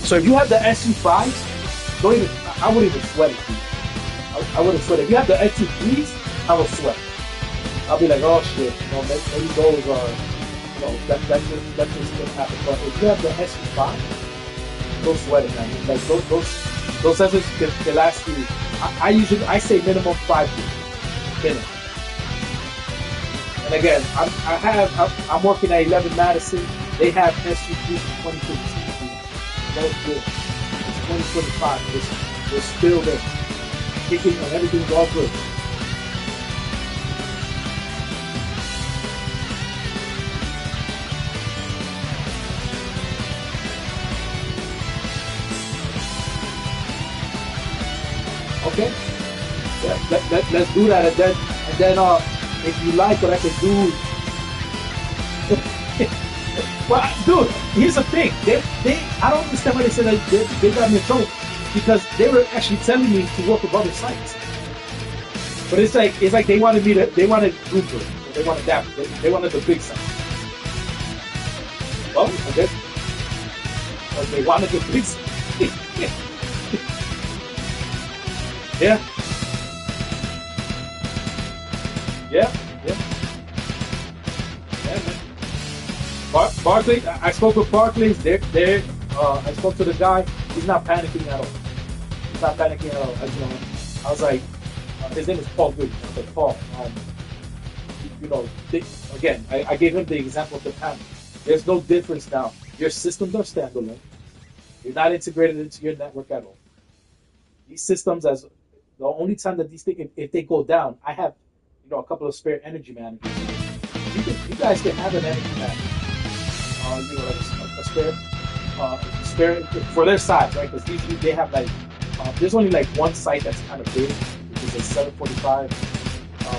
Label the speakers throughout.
Speaker 1: So if you have the SU5s, don't even. I wouldn't even sweat it. Dude. I wouldn't sweat it. If you have the SU3s, I will sweat. I'll be like, oh shit, maybe those are, that's just gonna happen. But if you have the SU5, don't sweat it, man. Like those sensors can last you. I say minimum 5 years. Minimum. And again, I'm working at 11 Madison. They have SU3 for 2015. That's good. It's 2025. They're still there. Kicking and everything's all good. Okay, let's do that, and then if you like what I can do, well, dude, here's the thing. I don't understand why they said that they got me in trouble, because they were actually telling me to work with other sites, but it's like they wanted Google, they wanted that, they wanted the big site. Well, I guess they wanted the big site. Yeah. Yeah, man. Barclays, I spoke with Barclays. I spoke to the guy. He's not panicking at all. He's not panicking at all. I was like, his name is Paul Good. I said, Paul, again, I gave him the example of the panel. There's no difference now. Your systems are standalone. You're not integrated into your network at all. These systems, as the only time that these things, if they go down, I have, a couple of spare energy managers. You guys can have an energy manager, a spare for their size, right? Because usually they have there's only one site that's kind of big, which is a 745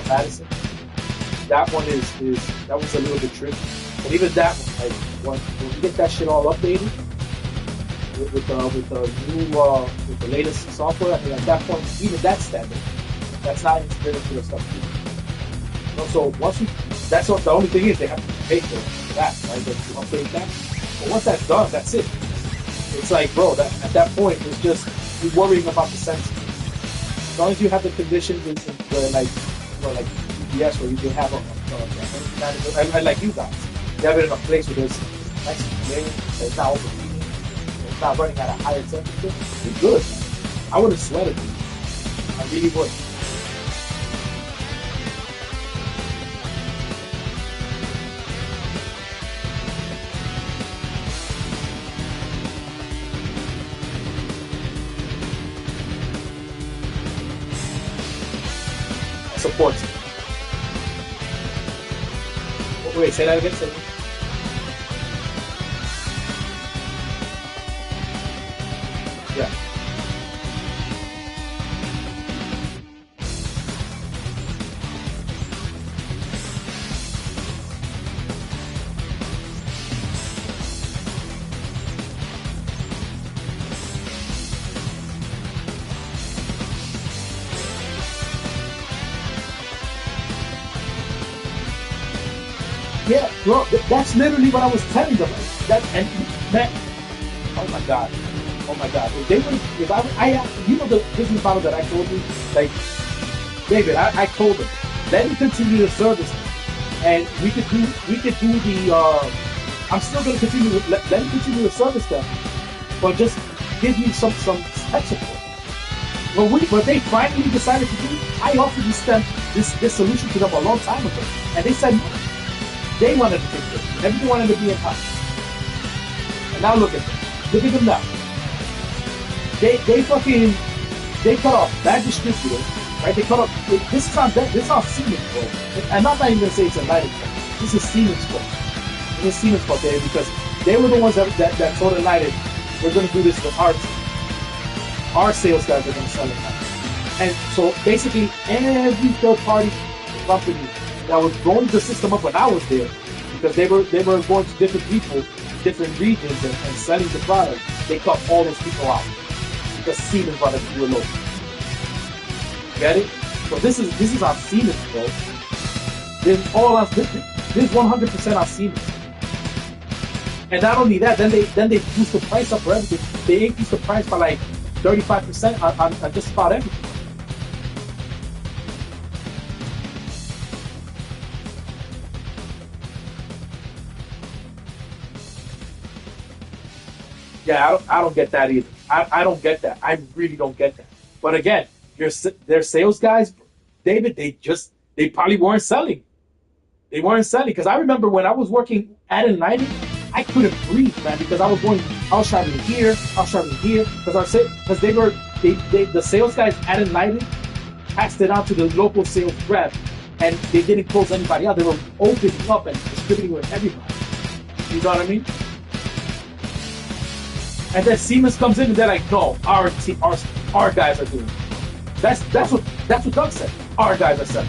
Speaker 1: Madison. That one that was a little bit tricky, but even that one, when you get that shit all updated with the latest software, I mean, at that point, even that standard, that's not integrated to the stuff too. So that's what the only thing is, they have to pay for that, right? To update that. But once that's done, that's it. It's like, bro, at that point, it's just you worrying about the sensor. As long as you have the conditions where like UPS, where you can have a manager, and like you guys, you have it in a place where there's nice and clear, it's not overheating, it's not running at a higher temperature. You're good, man. I wouldn't sweat it. I really would. Supports it. Wait, say that again. Say that. Yeah. Yeah, bro, that's literally what I was telling them. And man, oh my god. If they would, the business model that I told you, like, David, I told them, let me continue to service them, and we could do the. I'm still going to continue. Let me continue to service them, but just give me some tech support. What they finally decided to do, I offered this solution to them a long time ago, and they said no. They wanted to take this. Everyone wanted to be in house. And now look at them. Look at them now. They cut off that distributor, right? They cut off. This is on Siemens fault. And I'm not even gonna say it's a lighting fault. This is Siemens fault. This is Siemens fault, Dave, because they were the ones that told Lighted, we're gonna do this with our sales guys are gonna sell it now. And so basically every third party company that was blowing the system up when I was there, because they were going to different people, different regions, and selling the product. They cut all those people out because Siemens wanted to do it local. Get it? So this is on Siemens, bro. This is 100% on Siemens. And not only that, then they boost the price up for everything. They increase the price by like 35% on just about everything. Yeah, I don't get that either. I don't get that. I really don't get that. But again, their sales guys, David, they probably weren't selling. They weren't selling because I remember when I was working at United, I couldn't breathe, man, because I was traveling here, I was traveling here, because the sales guys at United passed it on to the local sales rep, and they didn't close anybody out. They were opening up and distributing with everybody. You know what I mean? And then Siemens comes in and they're like, no, our guys are doing it. That's what Doug said. Our guys are selling.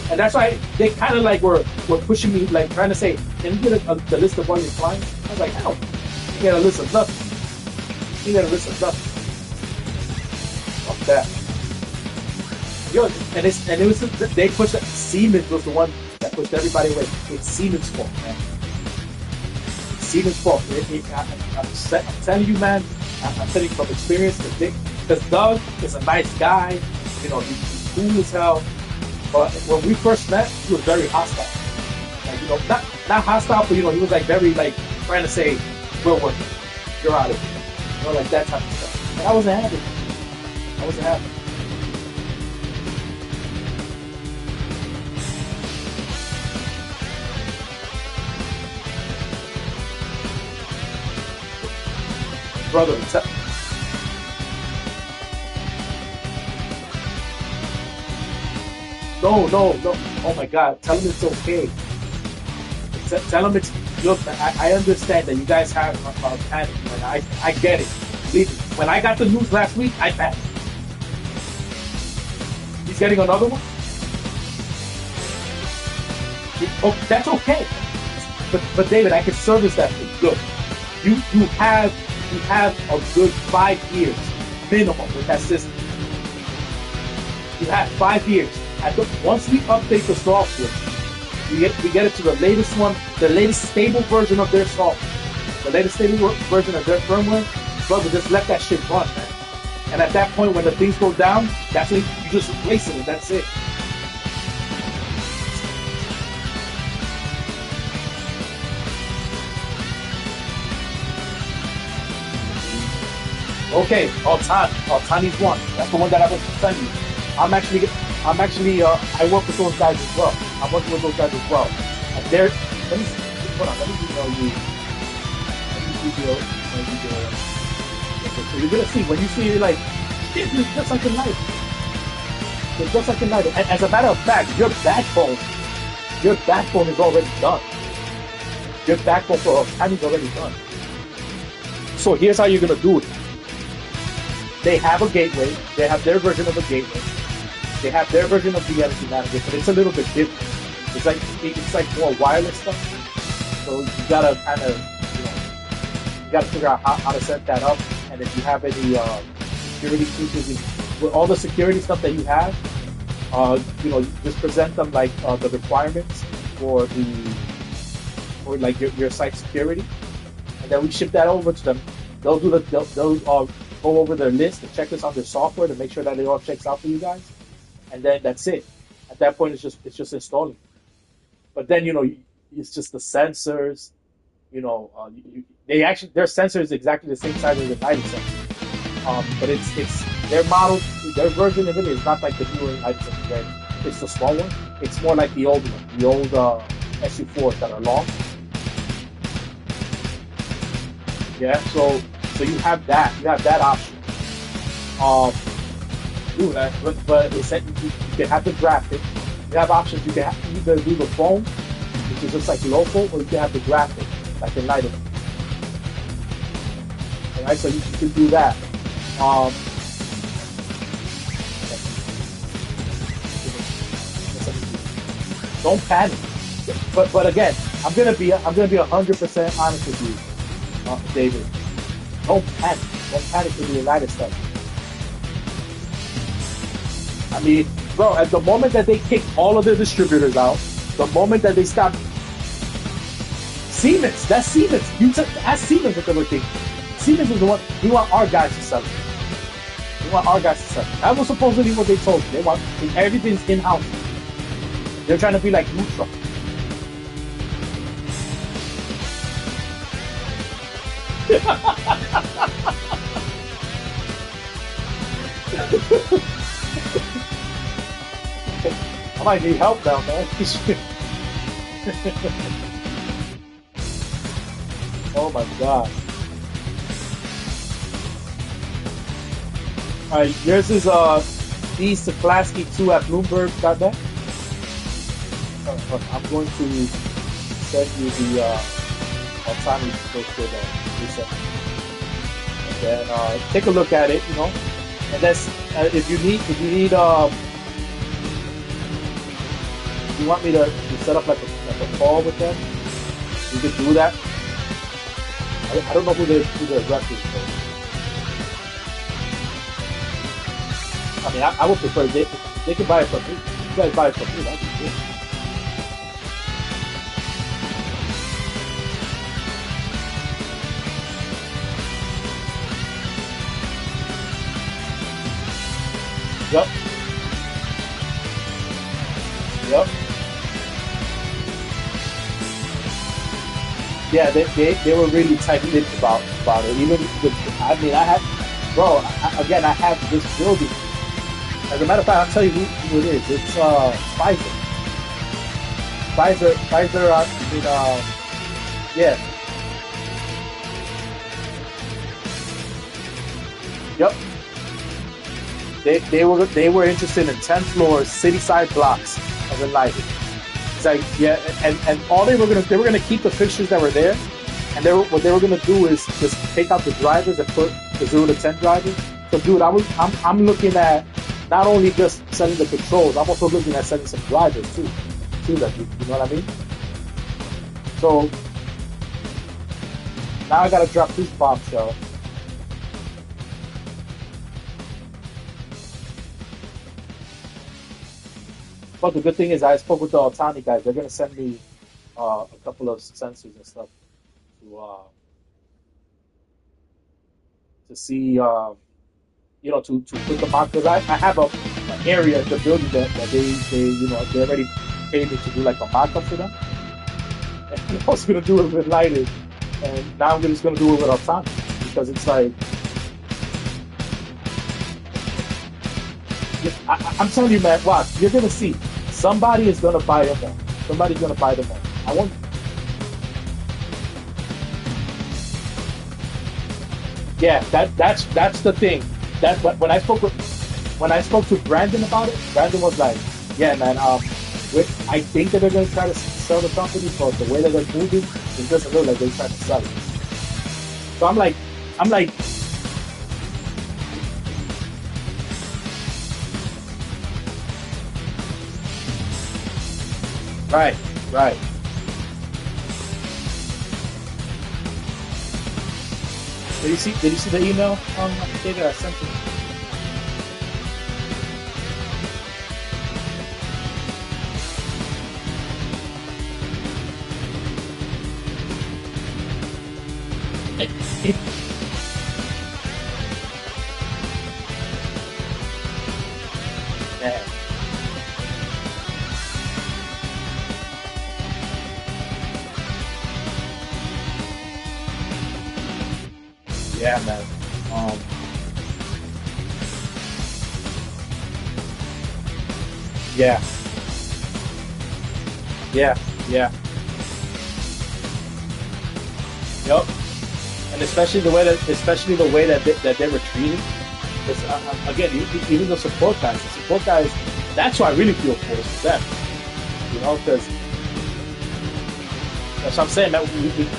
Speaker 1: And that's why they kind of like were pushing me, like trying to say, can you get the list of all your clients? I was like, hell, you get a list of nothing. You get a list of nothing. Fuck that. Yo, and it was they pushed that. Siemens was the one that pushed everybody away. It's Siemens' fault, man. It's Siemens' fault. I'm telling you, man. I'm telling you from experience, because Doug is a nice guy. You know, he's cool as hell. But when we first met, he was very hostile. Like, you know, not hostile, but you know, he was like very like trying to say, "We're working, you're out of here," you know, like that type of stuff. And I wasn't happy. I wasn't happy. Brother, no. Oh my God, tell him it's okay. Tell him it's, look, I understand that you guys have a panic, and I get it. Believe me, when I got the news last week, I panicked. He's getting another one? Oh, that's okay. But David, I can service that for you. Look, you have a good 5 years minimum with that system. You have 5 years. Once we update the software, we get it to the latest one, the latest stable version of their software, the latest stable version of their firmware. Brother, just let that shit run, man. And at that point, when the things go down, that's when you just replace it, and that's it. Okay, Altani's one. That's the one that I was telling you. I work with those guys as well. I'm working with those guys as well. And let me hold on, let me email you. So you're gonna see, when you see it, you're like, shit, it's just like a knife. It's just like a knife. And as a matter of fact, your backbone is already done. Your backbone for Altani is already done. So here's how you're gonna do it. They have a gateway. They have their version of a gateway. They have their version of the energy manager, but it's a little bit different. It's like more wireless stuff. So you gotta kind of, you gotta figure out how to set that up. And if you have any security features, with all the security stuff that you have, just present them like the requirements for like your site security, and then we ship that over to them. They'll go over their list, the checklist on their software to make sure that it all checks out for you guys. And then that's it. At that point, it's just installing. But then it's just the sensors. Their sensor is exactly the same size as the United sensor. But it's their model, their version of it is not like the newer United sensor. It's the small one. It's more like the old one, the old SU4s that are long. Yeah. So you have that. You have that option. But they said you can have the graphic. You have options. You can either do the phone, which is just like local, or you can have the graphic, like the light. Alright, so you can do that. Don't panic. But again, I'm gonna be 100% honest with you, David. Don't panic. Don't panic with the United States. I mean, bro, at the moment that they kick all of their distributors out, the moment that they stop Siemens. That's Siemens. Ask Siemens what they were thinking. Siemens is the one. We want our guys to sell it. We want our guys to sell it. That was supposedly what they told me. They want everything's in house. They're trying to be like neutral. I might need help now, man. Oh my god. Alright, yours is D. Sklaski 2 at Bloomberg.net. I'm going to send you the autonomy posted reset. And then take a look at it, you know. And that's if you need you want me to set up like a call with them, you can do that. I don't know who their rep is. I mean, I would prefer they can buy it from me. You guys buy it from me, that'd be good. Yep. Yep. Yeah, they were really tight-lipped about it. Even with, I mean, I have this building. As a matter of fact, I'll tell you who it is. It's Pfizer. Pfizer. Yeah. Yep. They were interested in 10 floors, city-side blocks of Enlightened. It's like, yeah, and all they were gonna keep the fixtures that were there, and what they were gonna do is just take out the drivers and put the 0 to 10 drivers. So, dude, I'm looking at not only just selling the controls, I'm also looking at selling some drivers too. That you know what I mean? So now I gotta drop this bombshell. But the good thing is I spoke with the Altani guys. They're gonna send me a couple of sensors and stuff to see to put them on, because I have an area in the building that they already paid me to do like a mock-up for them. And I was gonna do it with Lighted, and now I'm just gonna do it with Altani, because it's like I'm telling you, man, watch, you're gonna see. Somebody is gonna buy them all. Somebody's gonna buy them all. I want. Yeah, that's the thing. That when I spoke to Brandon about it, Brandon was like, "Yeah, man, I think that they're gonna try to sell the company, but the way that they're moving, it doesn't look like they're trying to sell it." So I'm like. Right. Did you see the email David, I sent you? Yeah. Yeah, man. Yeah. Yep. And especially the way that they were treated. Because again, even the support guys, that's who I really feel for is them. You know, because that's what I'm saying, man.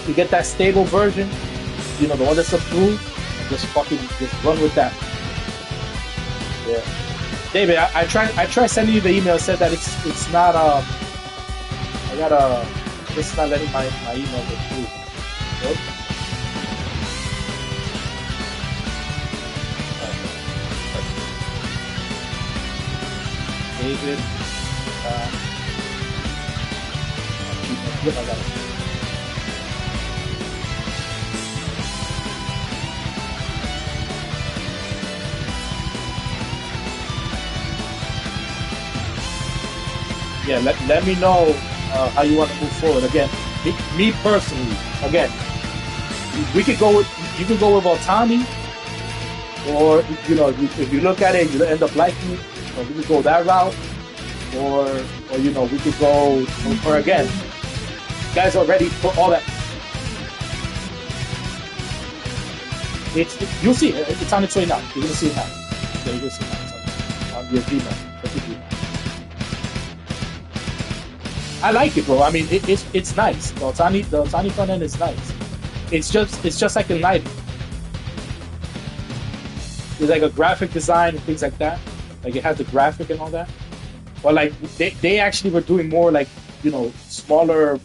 Speaker 1: We get that stable version. You know, the one that's approved, and just run with that. Yeah, David, I tried sending you the email. It said that it's not it's not letting my email go through. Nope. David, I got it. yeah, let me know how you want to move forward. Again, me personally, again, we could go with you could go with Altani, or if you look at it, you end up liking it, or we could go that route, or we could go, or again, you guys already put all that. You'll see it. It's on its way now. You're gonna see it now. Yeah, you're gonna see it now. It's on your Gmail. Check your Gmail. I like it, bro. I mean, it's nice. The Otani front end is nice. It's just like in lighting. There's like a graphic design and things like that. Like it has the graphic and all that. But like they actually were doing more like smaller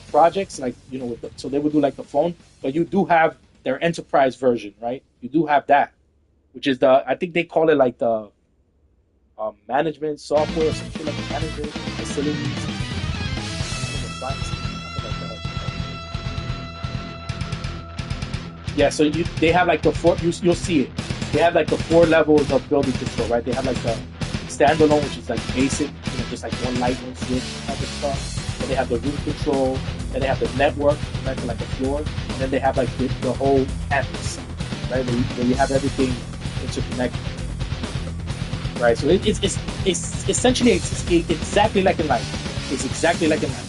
Speaker 1: projects, like so they would do like the phone. But you do have their enterprise version, right? You do have that, which is I think they call it like the management software or something, like the management facilities. Yeah, so they have like the four. You'll see it. They have like the four levels of building control, right? They have like the standalone, which is like basic, just like one light, one switch type of stuff. Then they have the room control. Then they have the network, right, for like the floor. And then they have like the whole campus, right, where you have everything interconnected, right? So it's essentially exactly like a light. It's exactly like a light.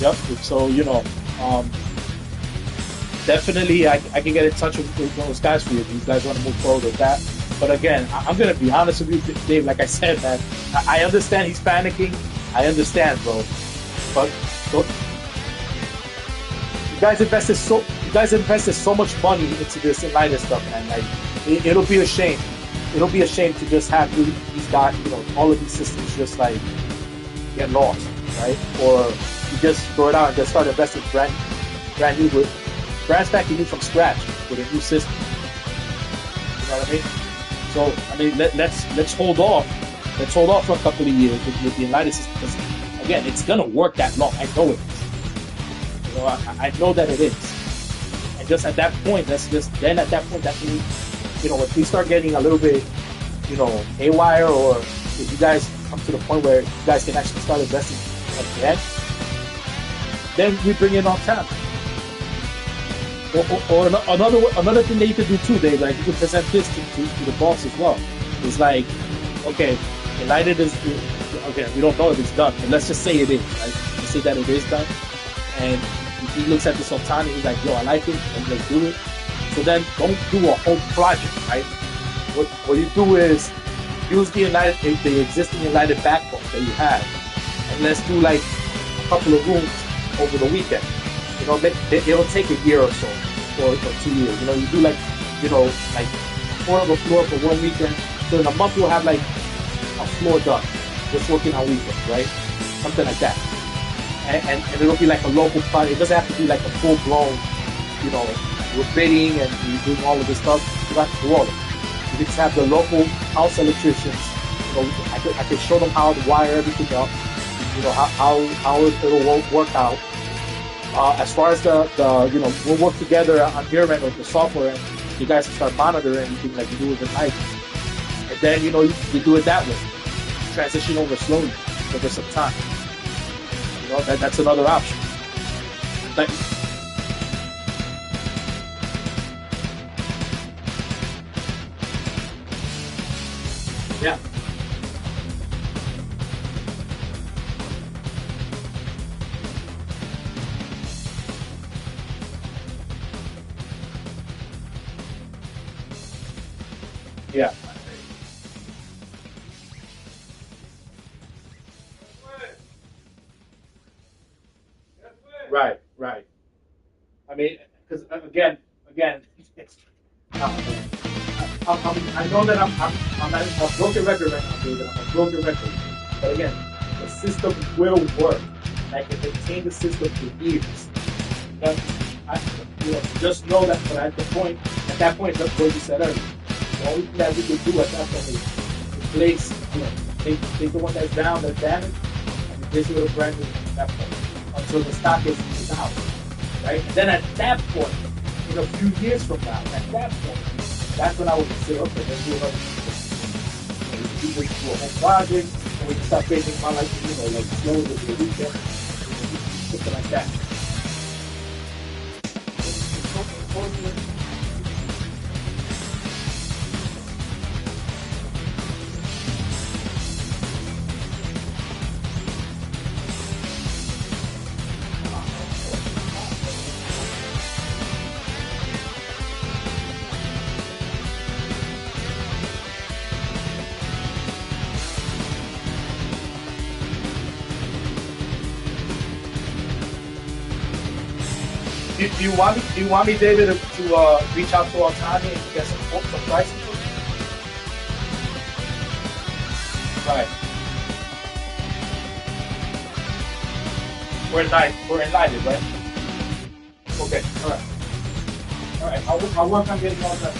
Speaker 1: Yep. So definitely I can get in touch with those guys for you if you guys want to move forward with that. But again, I'm gonna be honest with you, Dave. Like I said, man, I understand he's panicking. I understand, bro. But you guys invested so much money into this Enlighten stuff, man. Like it'll be a shame. It'll be a shame to just have these guys, all of these systems just like get lost, right? Or you just throw it out and just start investing brand new with brand spanking new from scratch with a new system. You know what I mean? So I mean, let's hold off. Let's hold off for a couple of years with the Enlighten system, because again, it's gonna work that long. I know it is. I know that it is. And just at that point, that means, if we start getting a little bit, haywire, or if you guys come to the point where you guys can actually start investing again, then we bring in on time. Or another thing that you could do too, Dave, like you could present this to the boss as well. It's like, okay, United is, okay, we don't know if it's done, but let's just say it is, right? Let's say that it is done. And if he looks at the Sultani, he's like, yo, I like it, and let's do it. So then don't do a whole project, right? What you do is use the existing United backbone that you have, and let's do like a couple of rooms over the weekend. It'll take a year or so, or 2 years. You do like quarter of a floor for 1 weekend. So in a month you'll have like a floor done, just working on weekends, right? Something like that. And it'll be like a local project. It doesn't have to be like a full blown, we're bidding and we're doing all of this stuff. You don't have to do all of it. You can just have the local house electricians. I can show them how to wire everything up. How it'll work out. As far as we'll work together on your end with the software, and you guys can start monitoring anything like you do with the night. And then, you do it that way. Transition over slowly, so there's some time. That's another option. Like, yeah. Yeah. Right. I mean, because again, it's, I know that I'm a broken record right now, David. I'm a broken record. But again, the system will work. I can maintain the system for years. But just know that. But at that point, that's what you said earlier. The only thing that we can do at that point is replace, take the one that's down, that's damaged, and replace it with a brand new at that point until the stock is out, right? And then at that point, in a few years from now, at that point, that's when I would say, okay, let's do another. We can do a home project, and we can start phasing my life, like slowly with the weekend, something like that. Do you want me, David, to reach out to Altani and get some pricing? Right. We're enlightened, right? Okay. All right. All right. I'll work on getting all that.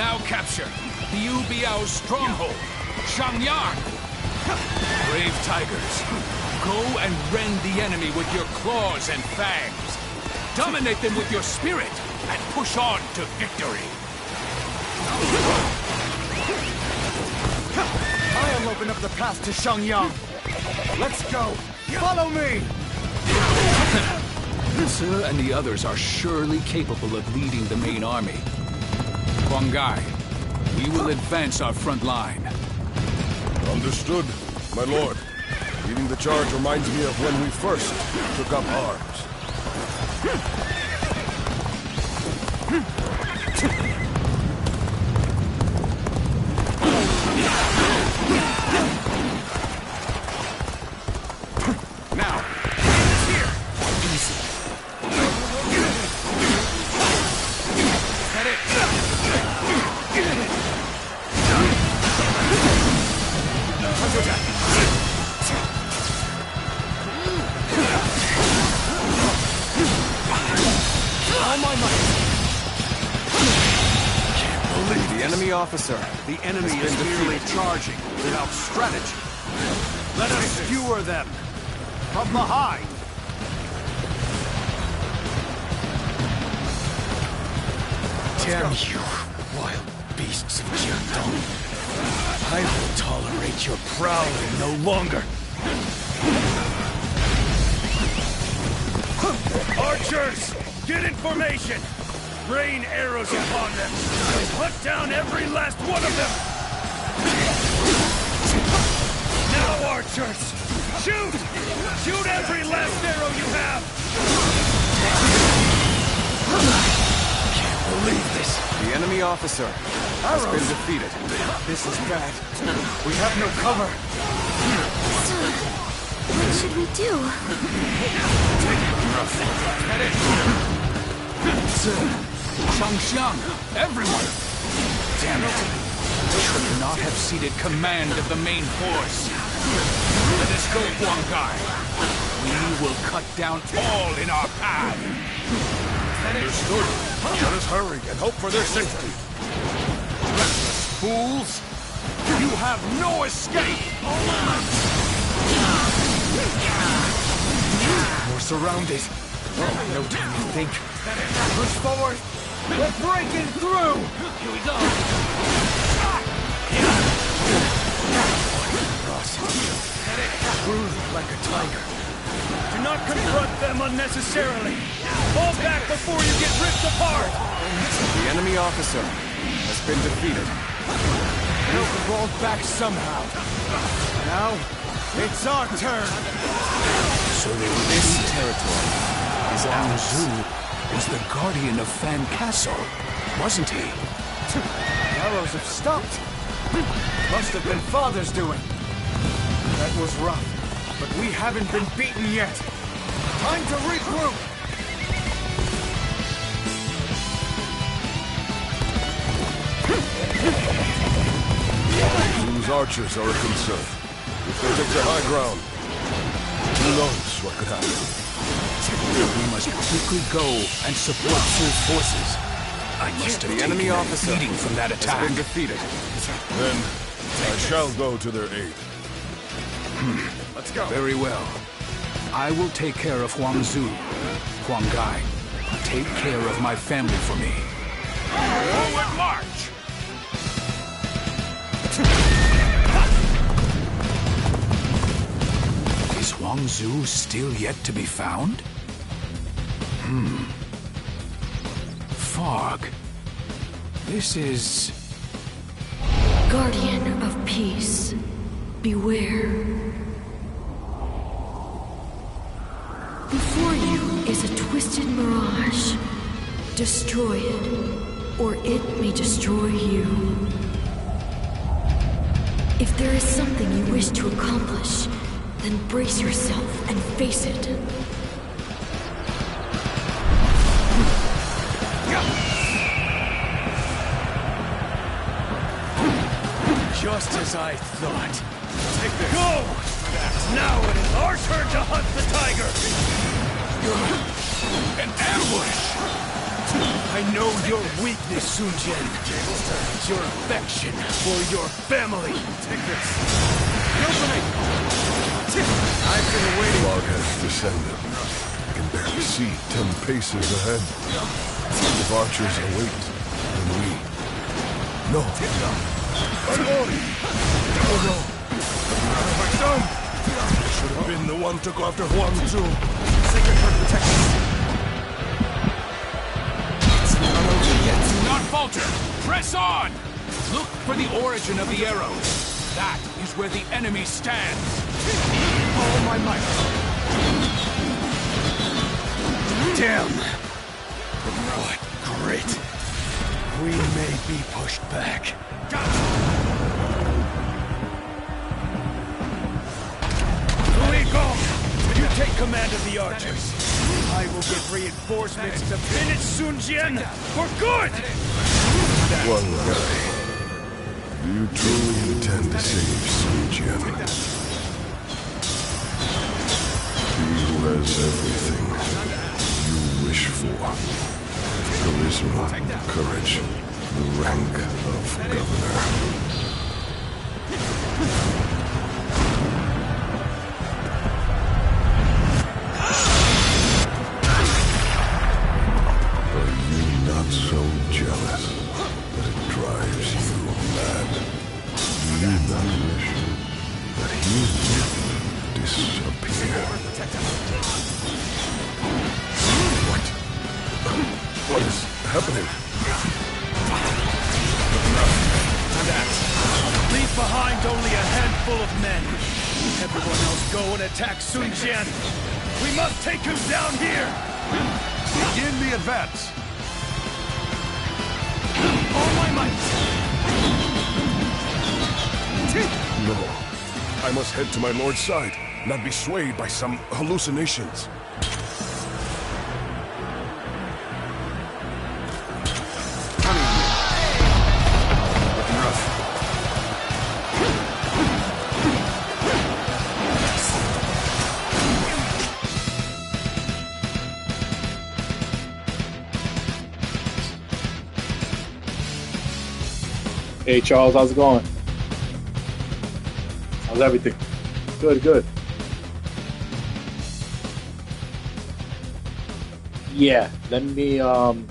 Speaker 2: now capture Liu Biao's stronghold, Shangyang. Brave tigers, go and rend the enemy with your claws and fangs. Dominate them with your spirit and push on to victory.
Speaker 3: I'll open up the path to Shangyang. Let's go. Follow me.
Speaker 2: Sir and the others are surely capable of leading the main army. Huang Gai, we will advance our front line.
Speaker 4: Understood, my lord. Leading the charge reminds me of when we first took up arms.
Speaker 2: Now, here. Easy. Is that it?
Speaker 3: All my might.
Speaker 2: Can't believe
Speaker 3: The enemy officer.
Speaker 2: the enemy is merely charging without strategy.
Speaker 3: Let us skewer them. From behind. Damn you, wild beasts of Jiangdong. I will tolerate your prowling no longer.
Speaker 5: Archers, get in formation! Rain arrows upon them! Hunt down every last one of them! Now, archers! Shoot! Shoot every last arrow you have!
Speaker 3: Can't believe this.
Speaker 4: The enemy officer has been defeated.
Speaker 3: This is bad. We have no cover.
Speaker 6: So, what should we do?
Speaker 2: Shangxiang, everyone! Damn it! We could not have ceded command of the main force. Let us go, Huang Gai. We will cut down all in our path.
Speaker 4: Understood. Let us hurry and hope for their safety.
Speaker 2: Reckless fools! You have no escape!
Speaker 3: We're surrounded. No time to think. Push forward. We're breaking through.
Speaker 2: Here we go!
Speaker 3: Brooded like a tiger.
Speaker 5: Do not confront them unnecessarily! Fall back before you get ripped apart!
Speaker 4: The enemy officer has been defeated.
Speaker 3: We'll crawl back somehow. Now, it's our turn.
Speaker 2: So this territory is Wang Zu was the guardian of Fan Castle, wasn't he?
Speaker 3: Arrows have stopped. Must have been Father's doing. That was rough, but we haven't been beaten yet. Time to regroup.
Speaker 4: Zu's archers are a concern. If they take the high ground, who knows what could happen?
Speaker 2: We must quickly go and support Zu's forces. I must have
Speaker 4: The enemy
Speaker 2: taken a
Speaker 4: officer
Speaker 2: beating from that
Speaker 4: has
Speaker 2: attack.
Speaker 4: been defeated. Then I shall go to their aid.
Speaker 3: Let's go.
Speaker 2: Very well. I will take care of Huang Zu. Huang Gai, take care of my family for me. Forward march! Is Huang Zu still yet to be found? Fog. This is...
Speaker 6: Guardian of peace, beware. Before you is a twisted mirage. Destroy it, or it may destroy you. If there is something you wish to accomplish, then brace yourself and face it.
Speaker 3: Just as I thought.
Speaker 5: Take this. Go! Now it is our turn to hunt the tiger!
Speaker 2: an ambush!
Speaker 5: I know your weakness, Sun Jian. Your affection for your family. Take this.
Speaker 3: I've been waiting.
Speaker 4: Fog has descended. I can barely see 10 paces ahead. If archers await, then we... No. My lord! Oh no. What have I done? I should have been the one to go after Huang Zhu.
Speaker 3: Sacred Heart protect us.
Speaker 2: It's not over yet. Do not falter. Press on. Look for the origin of the arrows. That is where the enemy stands.
Speaker 3: All my might.
Speaker 5: Damn! What grit! We may be pushed back. Lee Gong, you take command of the archers. I will get reinforcements to finish Sun Jian for good!
Speaker 4: One guy. Do you truly intend to save Sun Jian? He who has everything you wish for. Charisma, courage, the rank of governor. Are you not so jealous that it drives you mad? Do you not wish that he would disappear? What is happening?
Speaker 5: Leave behind only a handful of men. Everyone else go and attack Sun Jian. We must take him down here!
Speaker 4: Begin the advance!
Speaker 5: All my might!
Speaker 4: No. I must head to my lord's side, not be swayed by some hallucinations.
Speaker 1: Hey Charles, how's it going? How's everything? Good, good. Yeah, let me I've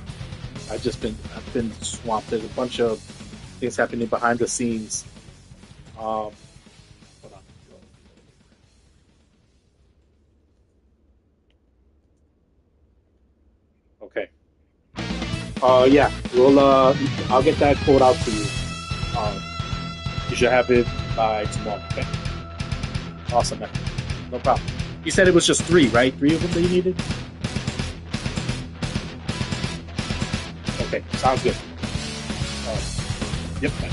Speaker 1: been swamped. There's a bunch of things happening behind the scenes. Hold on. Okay. Yeah, I'll get that code out to you. You should have it by tomorrow, okay? Awesome, man. No problem. You said it was just 3, right? 3 of them that you needed? Okay, sounds good. Yep, man.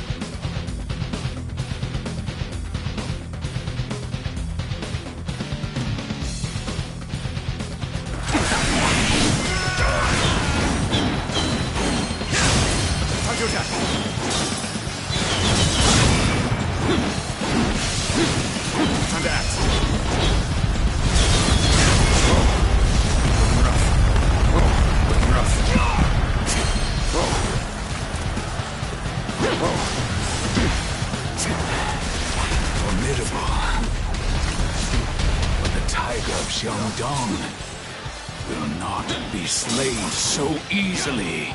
Speaker 2: Will not be slain so easily.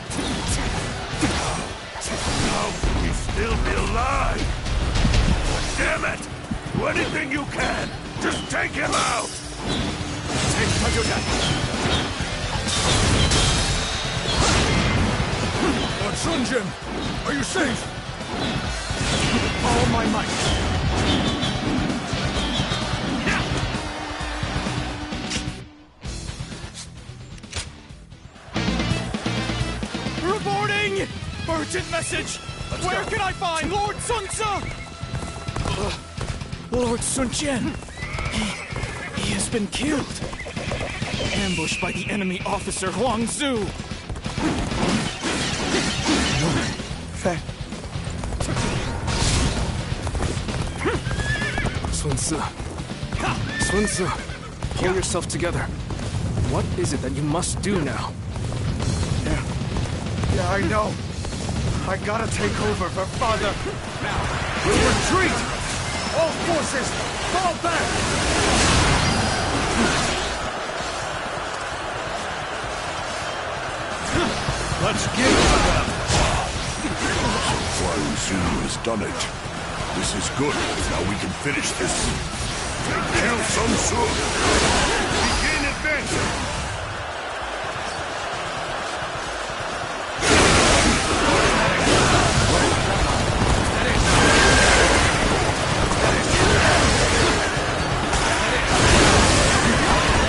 Speaker 5: How can we still be alive? Damn it! Do anything you can! Just take him out! Take
Speaker 4: Lord Sun Jian, are you safe?
Speaker 3: All my might.
Speaker 5: Reporting! Urgent message! Where can I find Lord Sun Tzu? Lord Sun Jian! He has been killed! Ambushed by the enemy officer Huang Zhu!
Speaker 3: Sun Tzu. Sun Tzu, pull yourself together. What is it that you must do now? Yeah, I know. I gotta take over for Father. Now, we'll retreat! All forces, fall back! Let's give it to them!
Speaker 4: Flying Zulu has done it. This is good. Now we can finish this. Kill Sun Tzu! Begin advancing!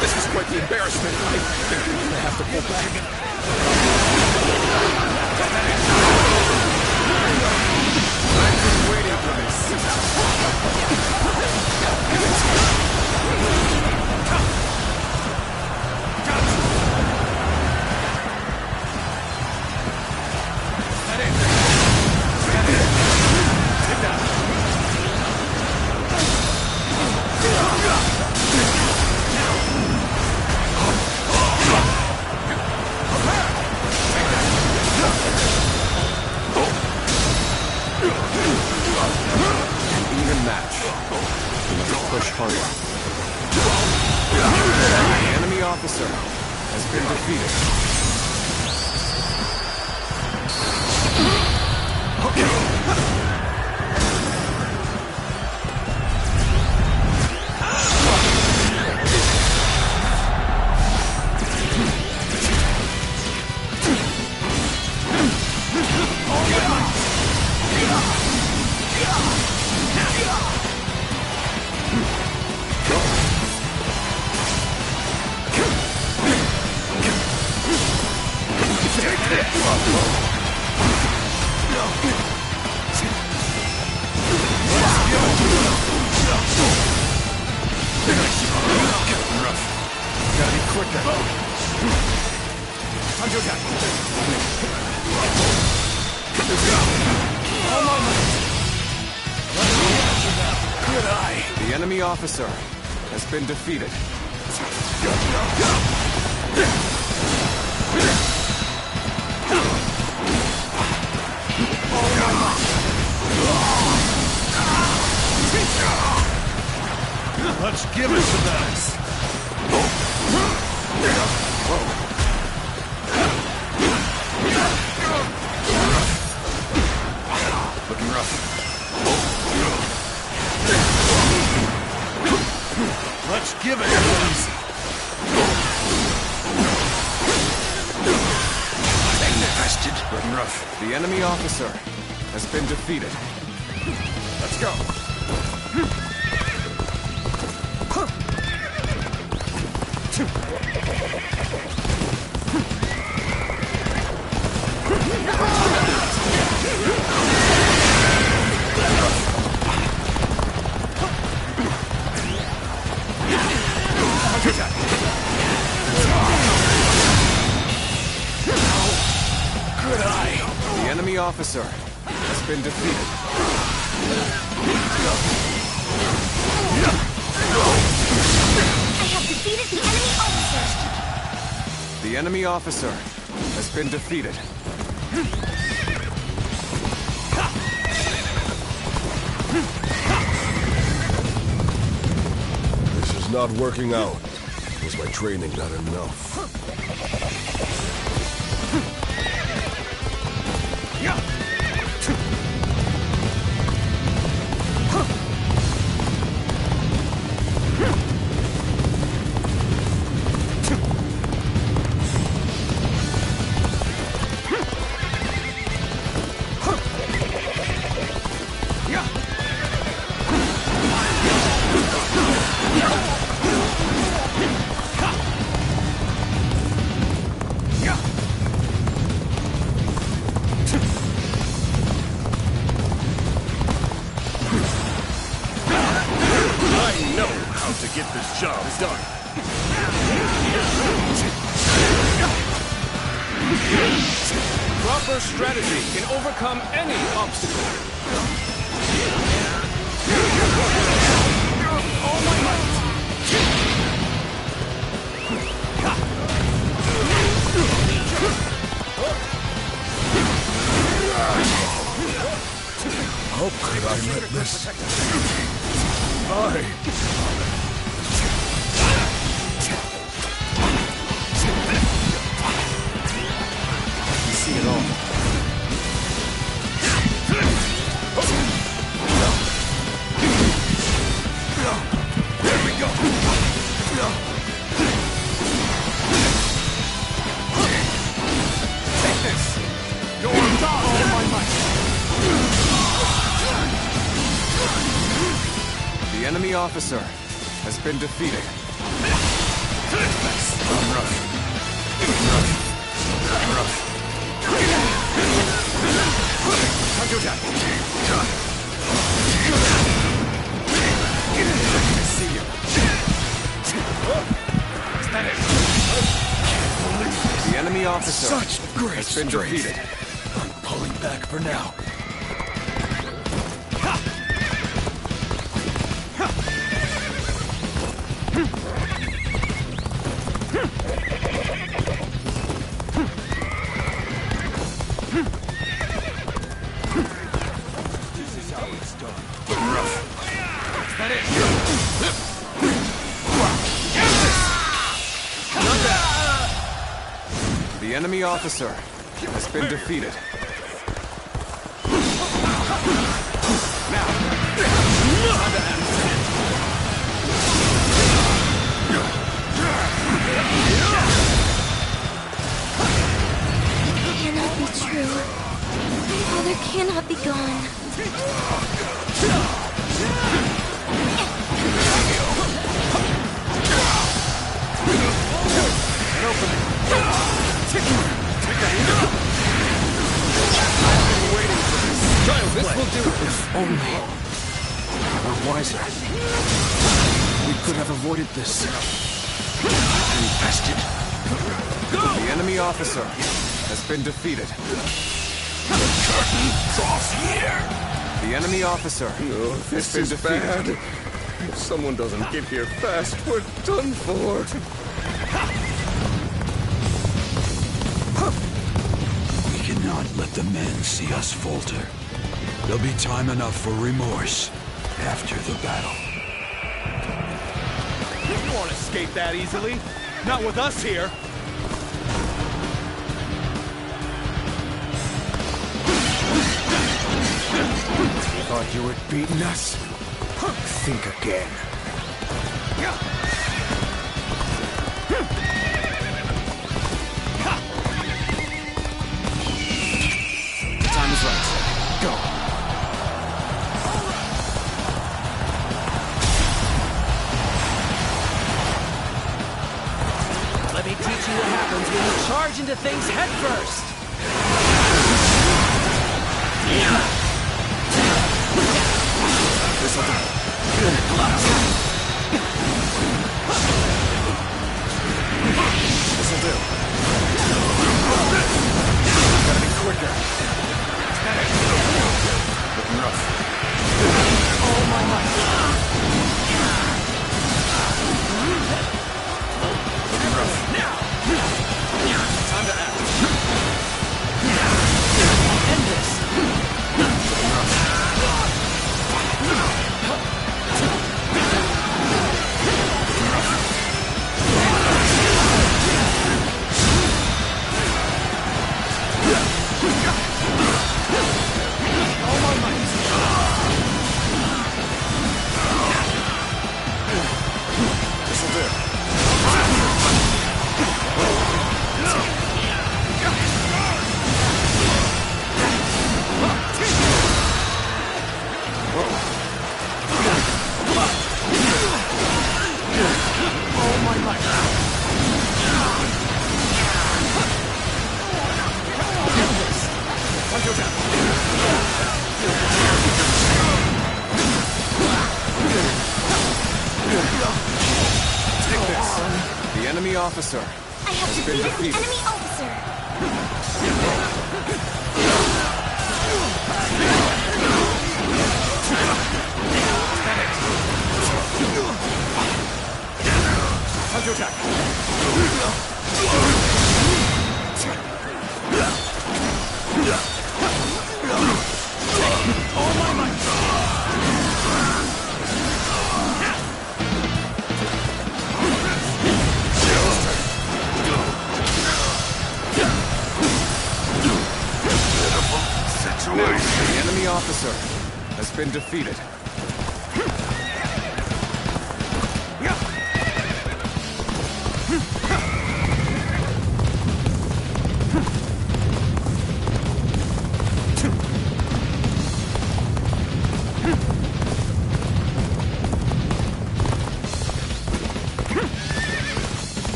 Speaker 2: This is quite the embarrassment. I think we're gonna have to pull back.
Speaker 3: I've been waiting for this.
Speaker 2: Even match. Let's push harder. The enemy officer has been defeated.
Speaker 3: Gotta be quicker. Under attack. Good eye.
Speaker 2: The enemy officer has been defeated.
Speaker 3: Let's give it to them.
Speaker 2: Looking rough.
Speaker 3: Let's give it to them.
Speaker 2: Looking rough. The enemy officer has been defeated. Let's go.
Speaker 3: Good eye.
Speaker 2: The enemy officer has been defeated.
Speaker 7: I have defeated the enemy officer.
Speaker 2: The enemy officer has been defeated.
Speaker 4: This is not working out. Was my training not enough?
Speaker 5: To get this job done.
Speaker 2: Proper strategy can overcome any obstacle. All my might.
Speaker 4: How could I let this die?
Speaker 3: You see it all.
Speaker 5: There we go!
Speaker 3: Take this! Your God, all my might! The enemy officer has been defeated. Counterattack! I see you. Is that it? The enemy officer
Speaker 4: Such great
Speaker 3: has been
Speaker 4: strength.
Speaker 3: defeated.
Speaker 4: I'm pulling back for now.
Speaker 3: The enemy officer has been defeated. Now, time to act.
Speaker 7: It cannot be true. Father cannot be gone.
Speaker 3: An opening. This will do.
Speaker 8: If only we were wiser, we could have avoided this. And bested.
Speaker 3: The enemy officer has been defeated.
Speaker 5: Curtain's off here!
Speaker 3: The enemy officer
Speaker 4: Oh,
Speaker 3: has
Speaker 4: this
Speaker 3: been
Speaker 4: is
Speaker 3: defeated.
Speaker 4: bad. If someone doesn't get here fast, we're done for.
Speaker 8: We cannot let the men see us falter. There'll be time enough for remorse after the battle.
Speaker 3: You won't escape that easily. Not with us here.
Speaker 8: Thought you had beaten us? Think again.
Speaker 3: Time is right. Go.
Speaker 9: Let me teach you what happens when you charge into things head first.
Speaker 3: This'll do. This'll do. Gotta be quicker. Looking rough.
Speaker 9: Oh my might.
Speaker 3: Looking rough. Time to act.
Speaker 9: End this.
Speaker 3: Looking rough. This'll do.
Speaker 9: Oh my might. End this.
Speaker 3: Time to attack. Take this. The enemy officer
Speaker 7: I have
Speaker 3: has been
Speaker 7: defeated the
Speaker 3: defeated.
Speaker 7: enemy officer.
Speaker 3: Time to attack.
Speaker 9: All my might.
Speaker 8: officer has been defeated.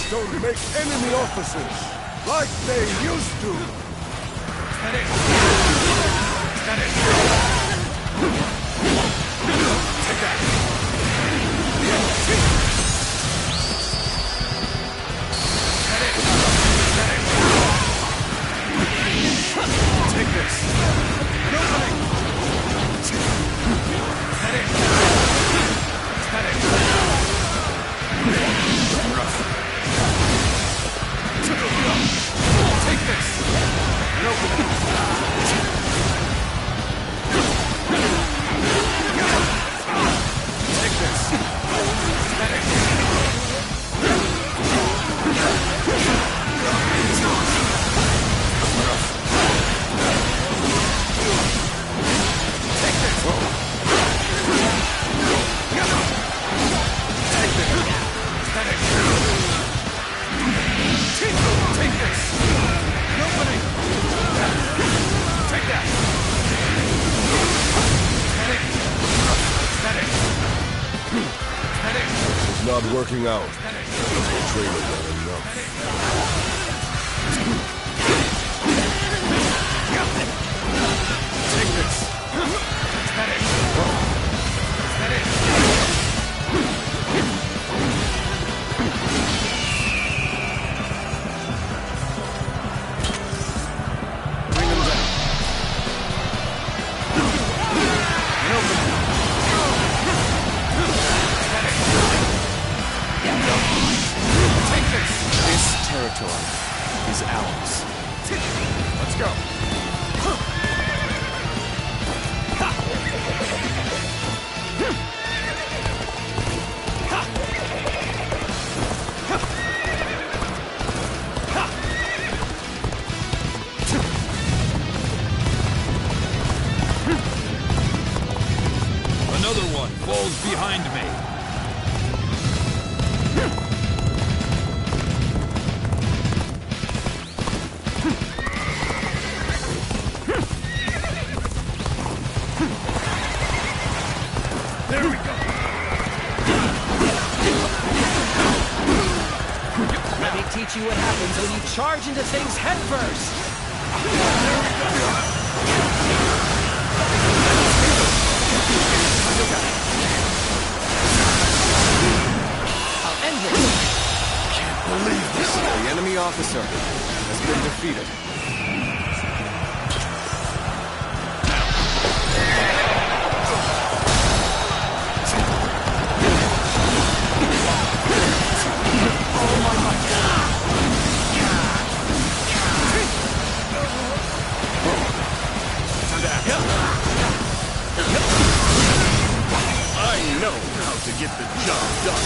Speaker 4: Don't make enemy officers like they used to.
Speaker 8: Take that. Take this. An opening. Rough. Take this! An opening! Take this! Medic! Take this! Take this! Medic! Take this! An opening! Take that! Medic! Medic! Medic!
Speaker 4: It's not working out. Training not enough.
Speaker 8: Take this! Medic! Medic! Territory is ours. Let's go.
Speaker 2: Another one falls behind me.
Speaker 5: There we go.
Speaker 9: Let me teach you what happens when you charge into things head first. I'll end this.
Speaker 8: Can't believe this. The enemy officer has been defeated.
Speaker 5: I know how to get the job done.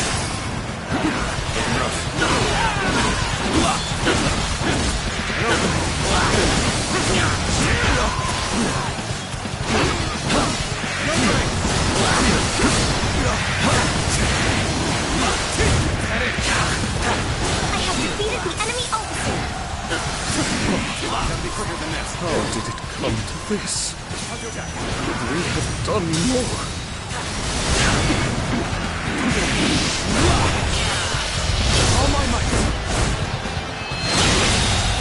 Speaker 4: How did it come to this? Could we have done more?
Speaker 8: All my might.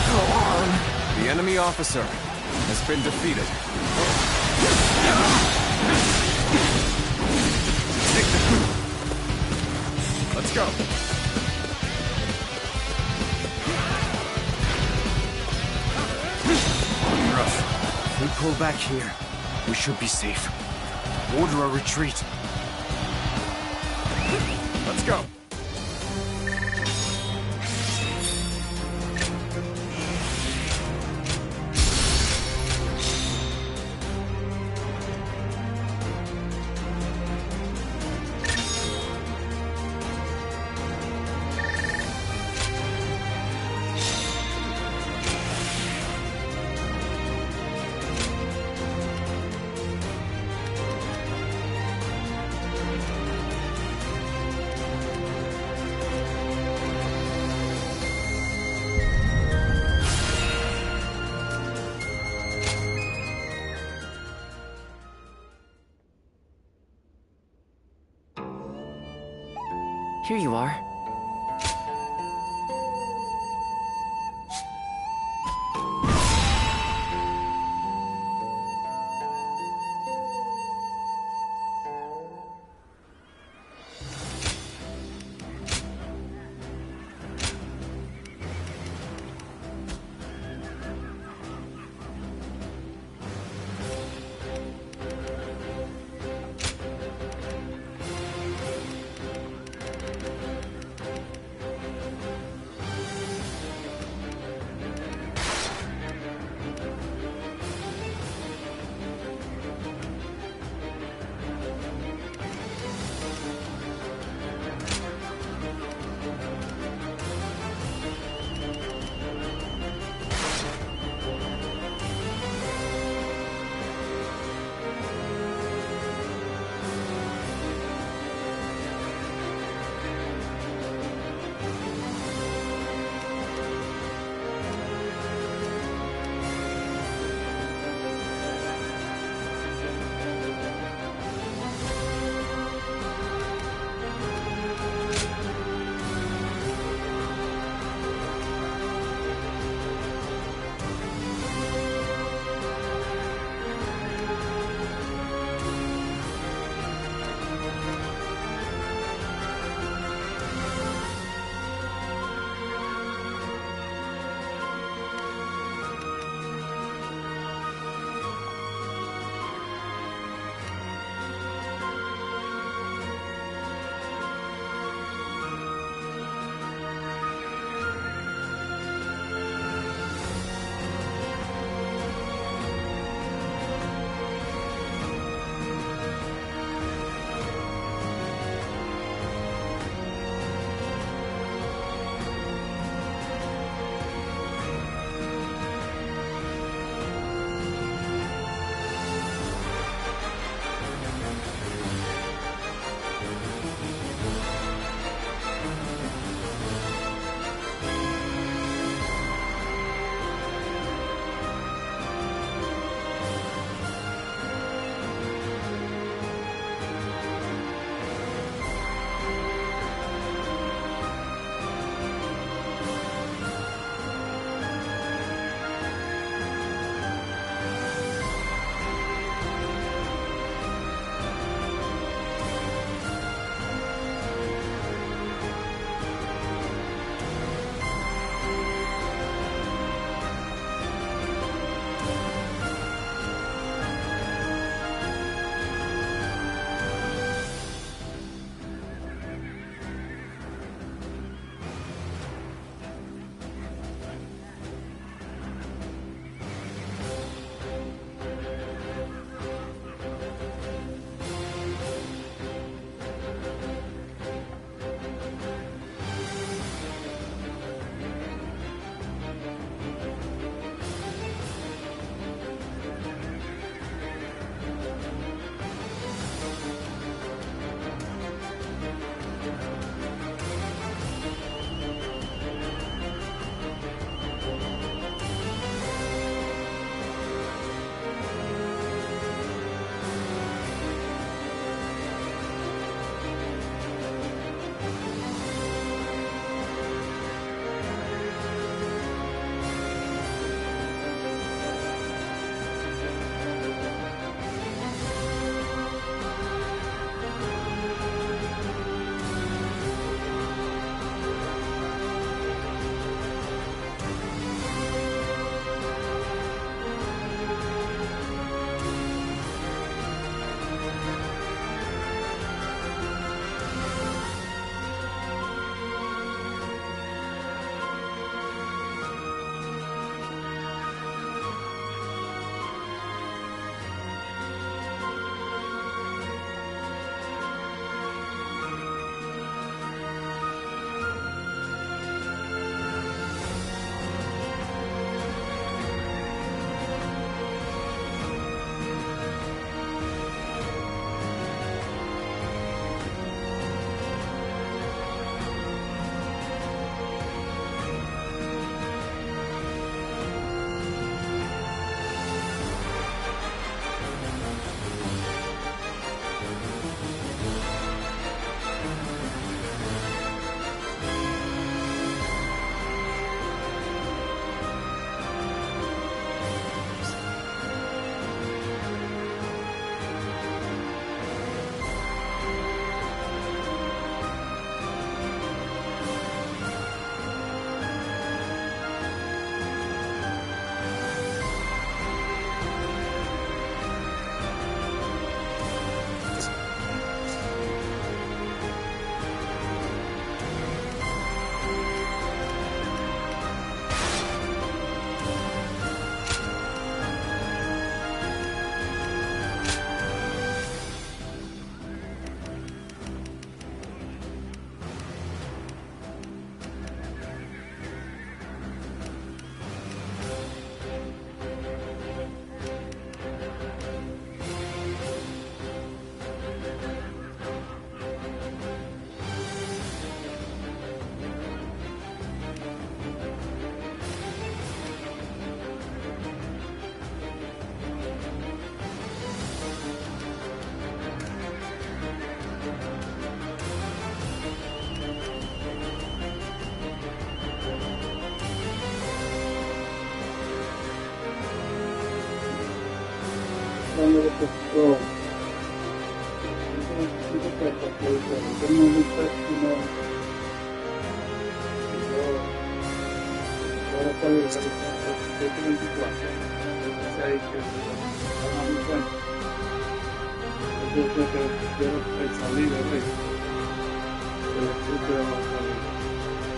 Speaker 8: Go on. The enemy officer has been defeated. Let's go.
Speaker 3: If we pull back here, we should be safe. Order a retreat.
Speaker 8: Let's go.
Speaker 10: Here you are.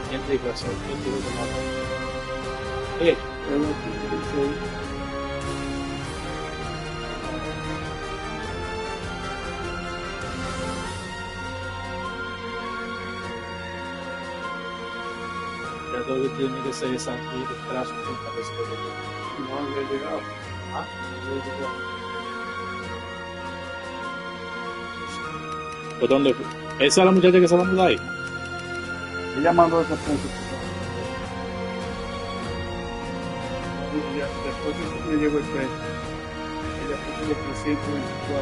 Speaker 1: ¿Quién te dijo eso? ¿Quién te dijo que no? Ya todo que tiene que ser esa y el trazo que parece que no había llegado. Ah, no había llegado. ¿Por dónde? ¿Esa es la muchacha que se va a mudar ahí?
Speaker 10: Ella mandó ese punto. Después que me llegó el precio, ella puso los 324.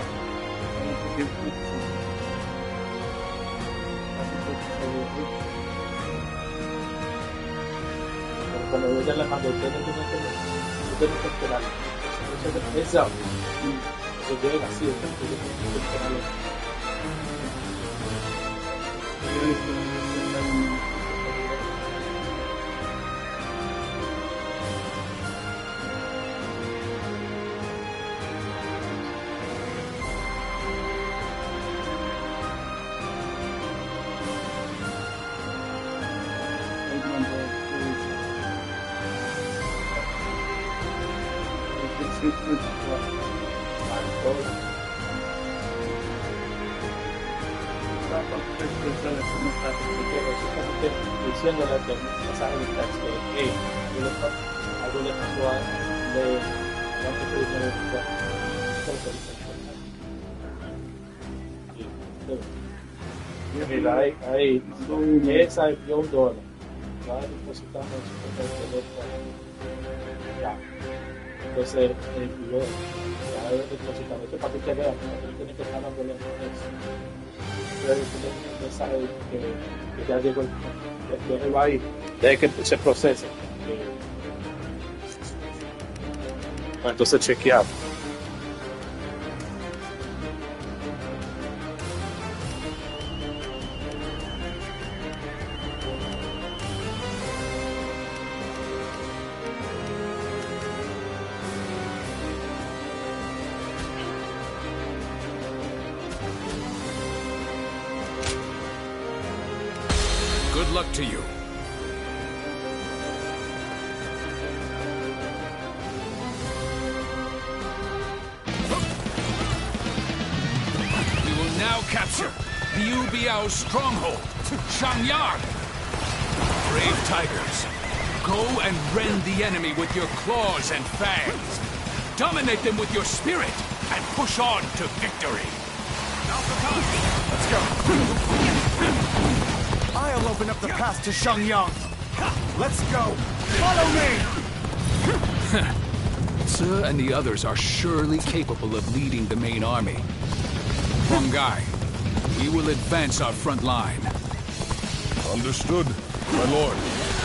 Speaker 10: Ahora 325.
Speaker 1: Cuando ella le mandó, usted no tiene que esperar. Eso llega así, usted tiene que esperarlo. Diciéndole que mensaje de texto, hey, algo le pasó a mira, ahí, esa dio $1. Va depositando en su cuenta de teléfono. Ya. Entonces, yo ya debe depositar. Esto es para que usted vea, para que tiene que estar dándole eso. Pero tiene un mensaje que ya llegó el va ahí, deje que se procese. Bueno, entonces chequear.
Speaker 2: Good luck to you. We will now capture Liu Biao's stronghold, Shangyang. Brave tigers, go and rend the enemy with your claws and fangs. Dominate them with your spirit and push on to victory.
Speaker 3: Let's go. I'll open up the path to Shangyang. Let's go. Follow me.
Speaker 2: Tse and the others are surely capable of leading the main army. Huang Gai, we will advance our front line.
Speaker 4: Understood, my lord.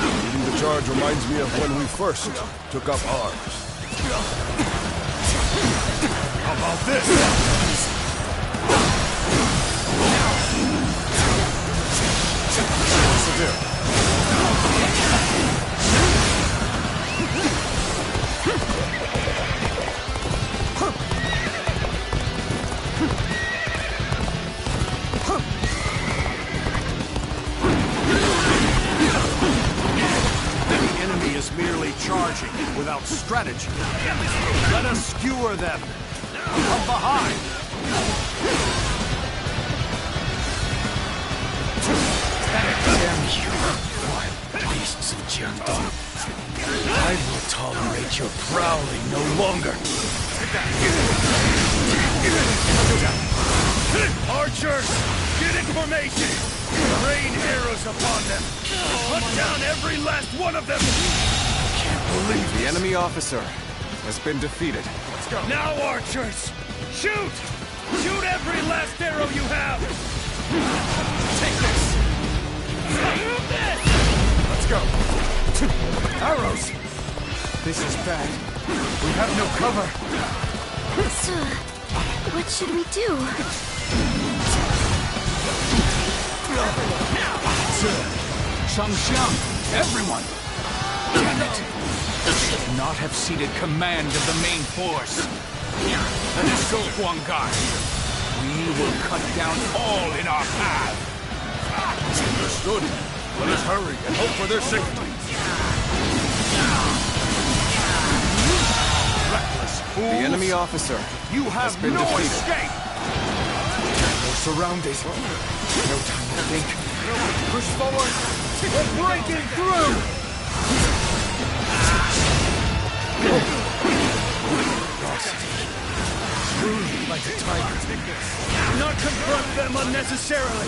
Speaker 4: Leading the charge reminds me of when we first took up arms.
Speaker 5: How about this?
Speaker 3: Merely charging without strategy. Let us skewer them from behind.
Speaker 8: Damn you, wild beasts of Jiangdong. I will tolerate your prowling no longer.
Speaker 5: Archers, get in formation! Rain arrows upon them! Put down every last one of them!
Speaker 3: Believe the enemy officer has been defeated.
Speaker 5: Let's go. Now, archers! Shoot! Shoot every last arrow you have!
Speaker 3: Take this! Let's go! Arrows! This is bad. We have no cover.
Speaker 7: Sir, What should we do?
Speaker 2: Shang, everyone! Damn it! Should not have ceded command of the main force. Let us go, Huang Gai. We will cut down all in our path.
Speaker 4: Understood. Let us hurry and hope for their safety.
Speaker 2: Reckless fools!
Speaker 3: The enemy officer.
Speaker 2: You have
Speaker 3: been
Speaker 2: no
Speaker 3: defeated.
Speaker 2: escape!
Speaker 3: We're surrounded. No time to think. Push forward.
Speaker 2: We're breaking through!
Speaker 8: Truly like a tiger. Do not confront them unnecessarily.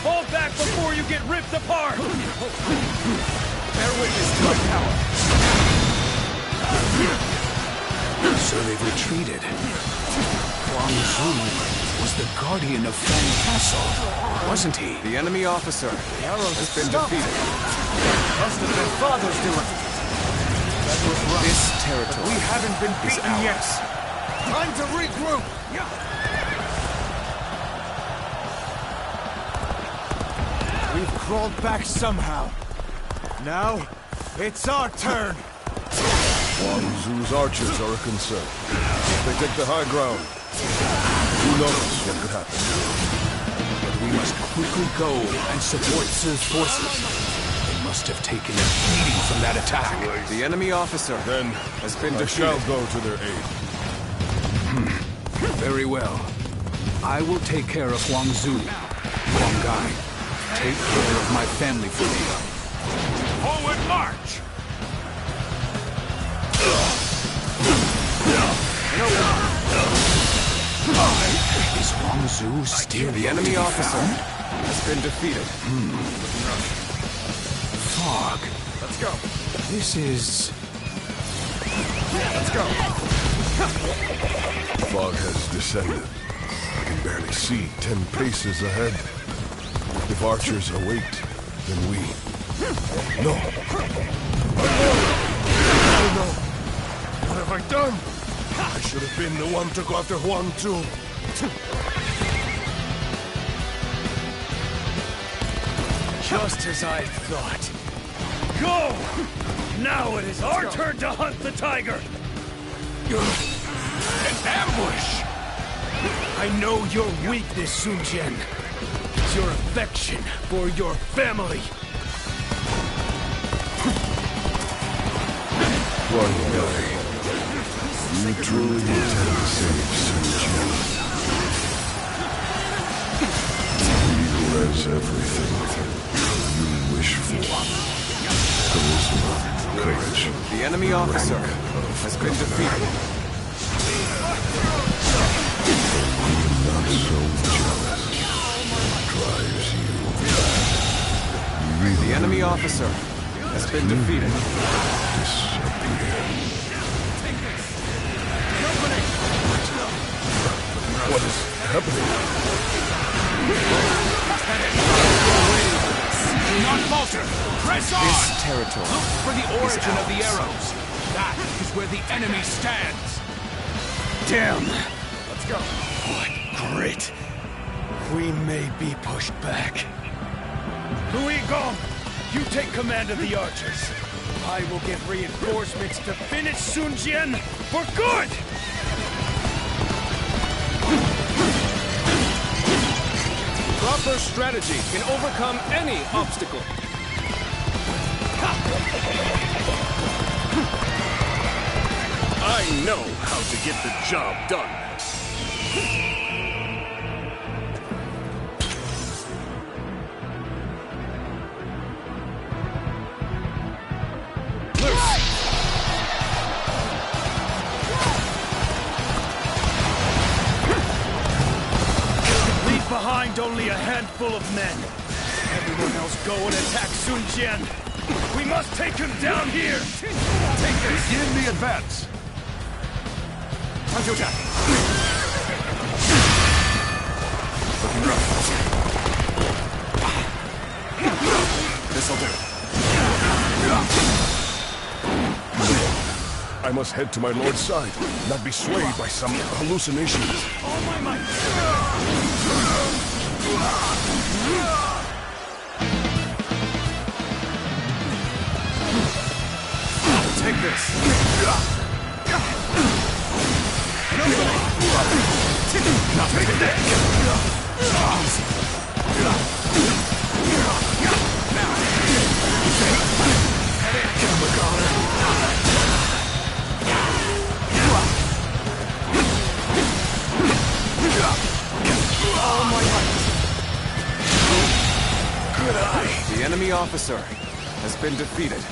Speaker 8: Fall back before you get ripped apart.
Speaker 2: Bear witness to my power. So they've retreated. Huang Zu was the guardian of Fan Castle, wasn't he?
Speaker 3: The enemy officer has been defeated.
Speaker 8: Must have been Father's doing. That was rough.
Speaker 3: This territory
Speaker 8: We haven't been
Speaker 3: is
Speaker 8: beaten
Speaker 3: ours.
Speaker 8: yet. Time to regroup. We've crawled back somehow. Now, it's our turn.
Speaker 4: Huang Zu's archers are a concern. If they take the high ground, who knows what could happen?
Speaker 2: But we must quickly go and support Si's forces. They must have taken a beating from that attack.
Speaker 3: The enemy officer
Speaker 4: Then
Speaker 3: has been
Speaker 4: I
Speaker 3: defeated.
Speaker 4: shall go to their aid.
Speaker 2: Very well. I will take care of Huang Zu. Huang Gai, take care of my family for me. Forward march! Is Huang Zu still
Speaker 3: The enemy officer has been defeated.
Speaker 2: Fog.
Speaker 3: Let's go.
Speaker 2: This is...
Speaker 3: Let's go.
Speaker 4: Fog has descended. I can barely see 10 paces ahead. If archers await, then we... No! Oh no! What have I done? I should have been the one to go after Huang Zu.
Speaker 8: Just as I thought. Go! Now it is our turn to hunt the tiger!
Speaker 2: an ambush!
Speaker 8: I know your weakness, Sun Jian. It's your affection for your family.
Speaker 4: Huang Gai, you truly intend to save Sun Jian. He who has everything you wish for. Charisma, courage.
Speaker 3: The enemy officer has been defeated.
Speaker 4: Not so jealous. Drives you. Really
Speaker 3: The enemy officer has been defeated.
Speaker 4: disappear. What is happening?
Speaker 2: Do not falter! Press on!
Speaker 3: This territory
Speaker 2: Look for the origin of the
Speaker 3: ours.
Speaker 2: arrows. That is where the enemy stands.
Speaker 8: Damn! Let's go. What grit! We may be pushed back. Louis Gong, you take command of the archers. I will get reinforcements to finish Sun Jian for good!
Speaker 9: Proper strategy can overcome any obstacle.
Speaker 5: I know how to get the job done.
Speaker 8: Leave behind only a handful of men. Everyone else go and attack Sun Jian. We must take him down here!
Speaker 5: Take this! Begin the advance!
Speaker 3: Time to attack.
Speaker 5: Looking rough.
Speaker 3: This'll do.
Speaker 4: I must head to my lord's side, not be swayed by some hallucinations.
Speaker 8: All my might! Take this. The enemy officer has been defeated.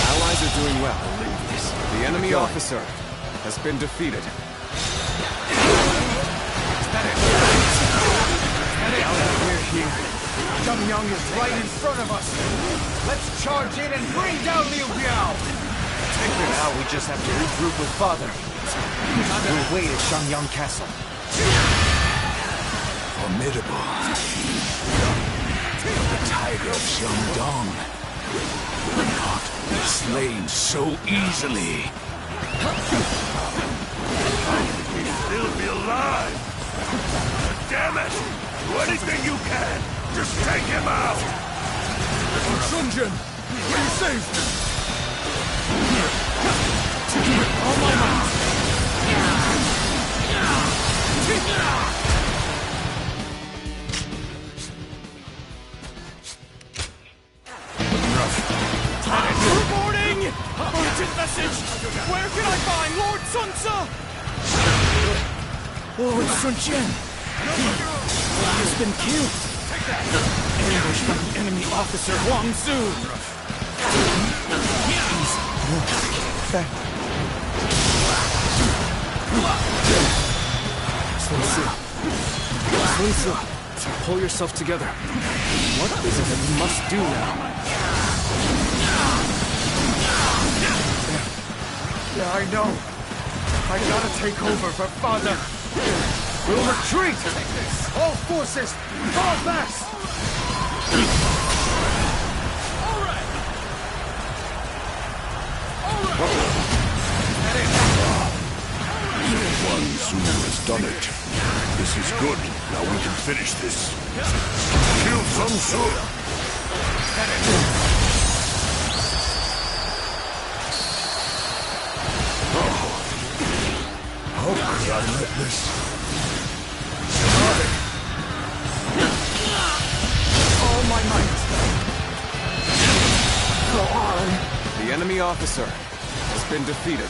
Speaker 8: Allies are doing well. The enemy officer has been defeated. We're here. Zhang is right in front of us. Let's charge in and bring down Liu Biao. Take this. Now we just have to regroup with Father. We'll wait at Shangyang Castle.
Speaker 5: Formidable. The tiger of Shandong. Not slain so easily. Still be alive! Damn it! Do anything you can! Just take him out!
Speaker 4: Sun Jian, are safe?
Speaker 8: Oh my God! Good morning! Urgent message! Where can I find Lord Sun Tzu? Lord Sun Jian! He's been killed! Ambushed by the enemy officer Huang Zu! Sun Tzu, pull yourself together. What is it that we must do now? Yeah, I know. I gotta take over for Father. We'll retreat! All forces, fall back!
Speaker 5: Huang Zu has done it. This is good. Now we can finish this. Kill Sun Tzu!
Speaker 4: How could I let this?
Speaker 8: All my might!
Speaker 6: Go on.
Speaker 8: The enemy officer has been defeated.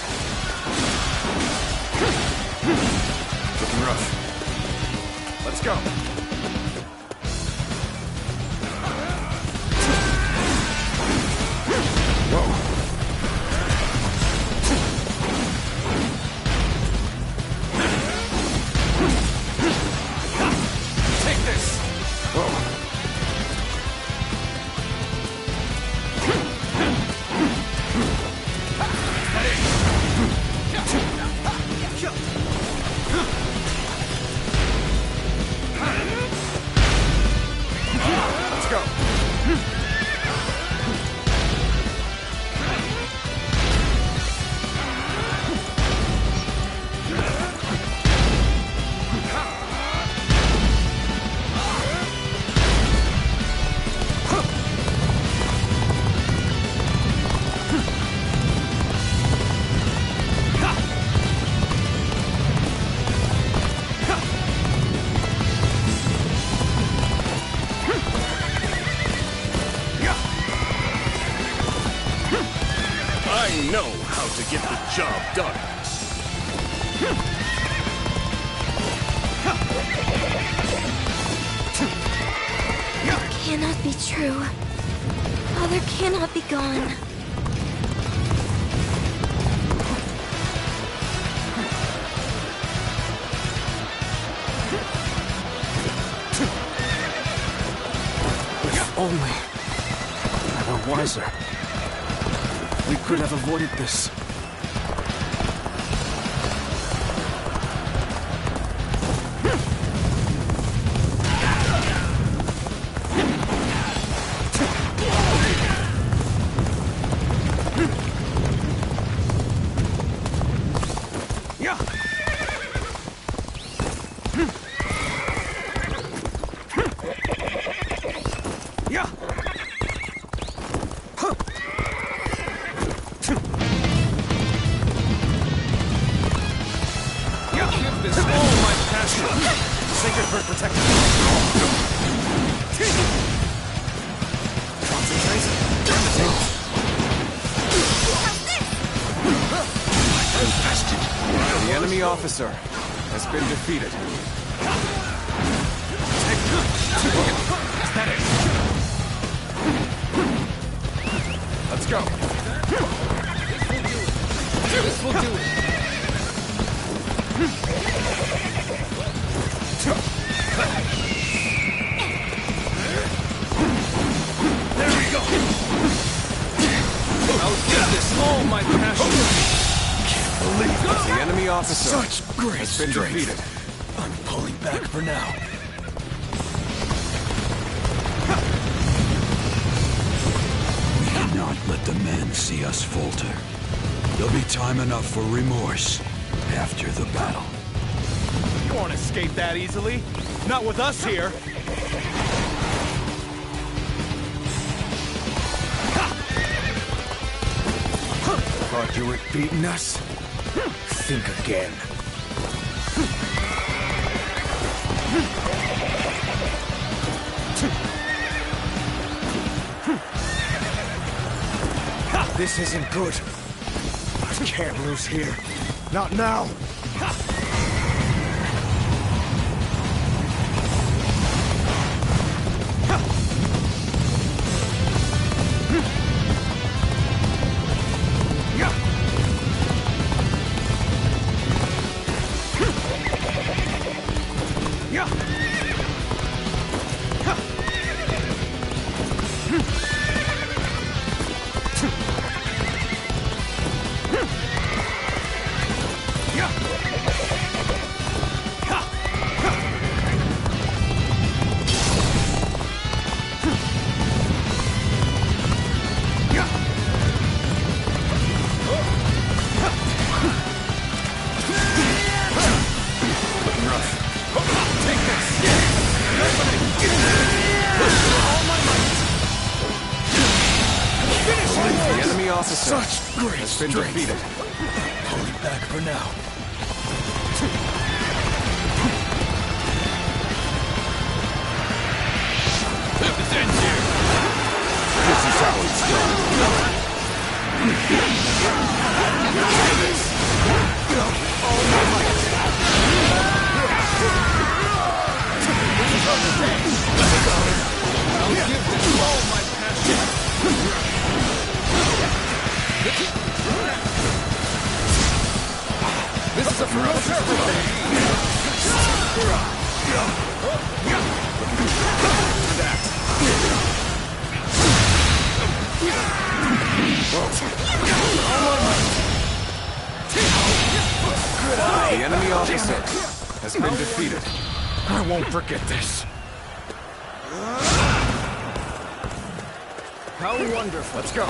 Speaker 8: Looking rough. Let's go. Take this! Let's go.
Speaker 5: I know how to get the job done.
Speaker 7: Cannot be true. Father cannot be gone.
Speaker 3: only I were wiser. We could have avoided this. The enemy officer has been defeated. Let's go.
Speaker 9: This will do it.
Speaker 2: There we go. I'll give this all my passion.
Speaker 3: The enemy officer
Speaker 8: Such great
Speaker 3: has been
Speaker 8: strength.
Speaker 3: defeated.
Speaker 8: I'm pulling back for now.
Speaker 11: We cannot let the men see us falter. There'll be time enough for remorse after the battle.
Speaker 3: You won't escape that easily. Not with us here. Thought you were beating us? Think again. This isn't good. I can't lose here. Not now.
Speaker 8: Such great
Speaker 3: has been
Speaker 8: strength.
Speaker 3: defeated.
Speaker 8: Pulling back for now.
Speaker 2: This ends here.
Speaker 3: This is how it's done.
Speaker 2: All my might. This is our revenge. I'll give this all my passion. This is a ferocious
Speaker 3: The enemy officer has been defeated.
Speaker 8: I won't forget this.
Speaker 3: How wonderful. Let's go.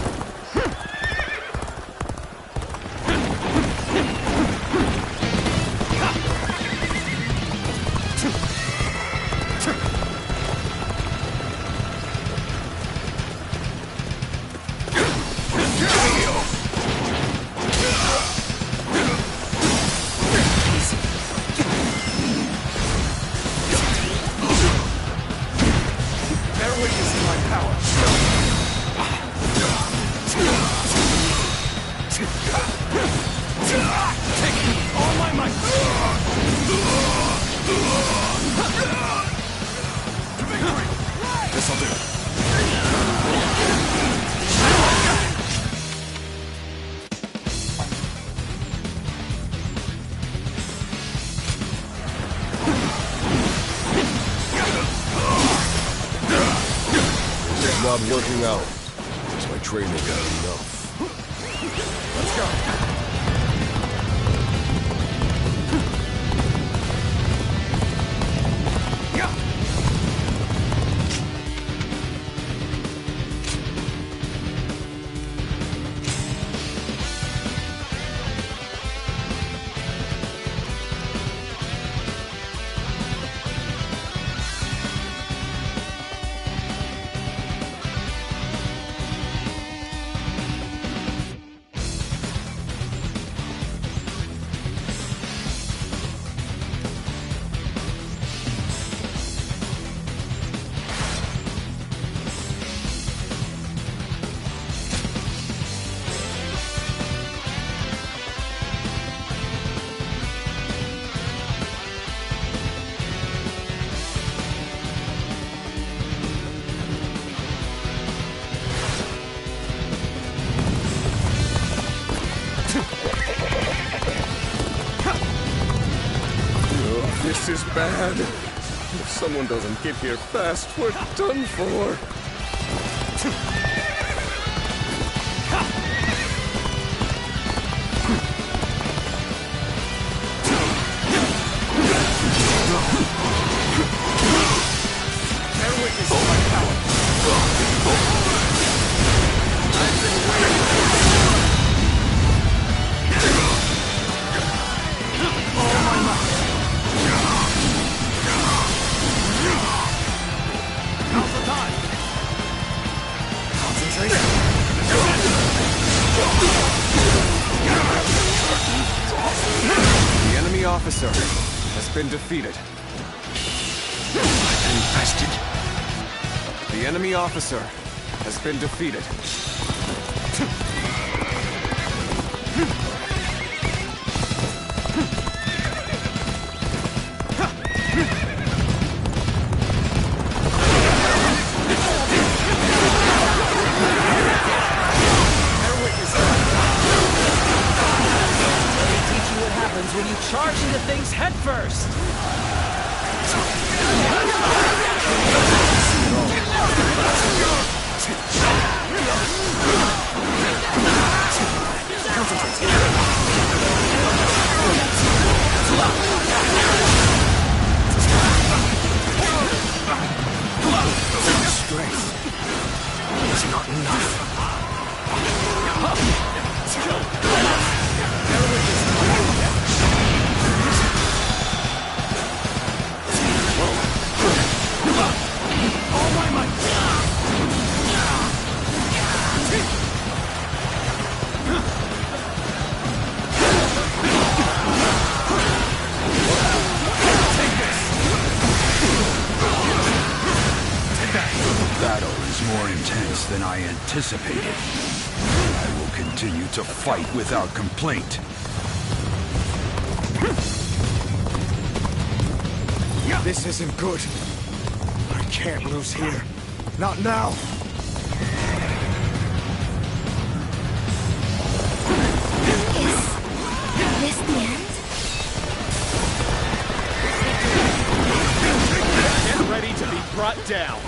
Speaker 4: is not working out. Is my training got enough?
Speaker 3: Let's go.
Speaker 4: This is bad. If someone doesn't get here fast, we're done for.
Speaker 3: Bear witness to my power. I've been waiting. All my might. Now's the time. Concentration.
Speaker 8: The enemy officer has been defeated.
Speaker 11: Infested.
Speaker 8: The enemy officer has been defeated.
Speaker 9: When you charge into things head first.
Speaker 11: Strength is not enough.
Speaker 3: All my might.
Speaker 11: Battle is more intense than I anticipated. I will continue to fight without complaint.
Speaker 3: This isn't good. I can't lose here. Not now.
Speaker 7: Is this the end?
Speaker 3: Get ready to be brought down.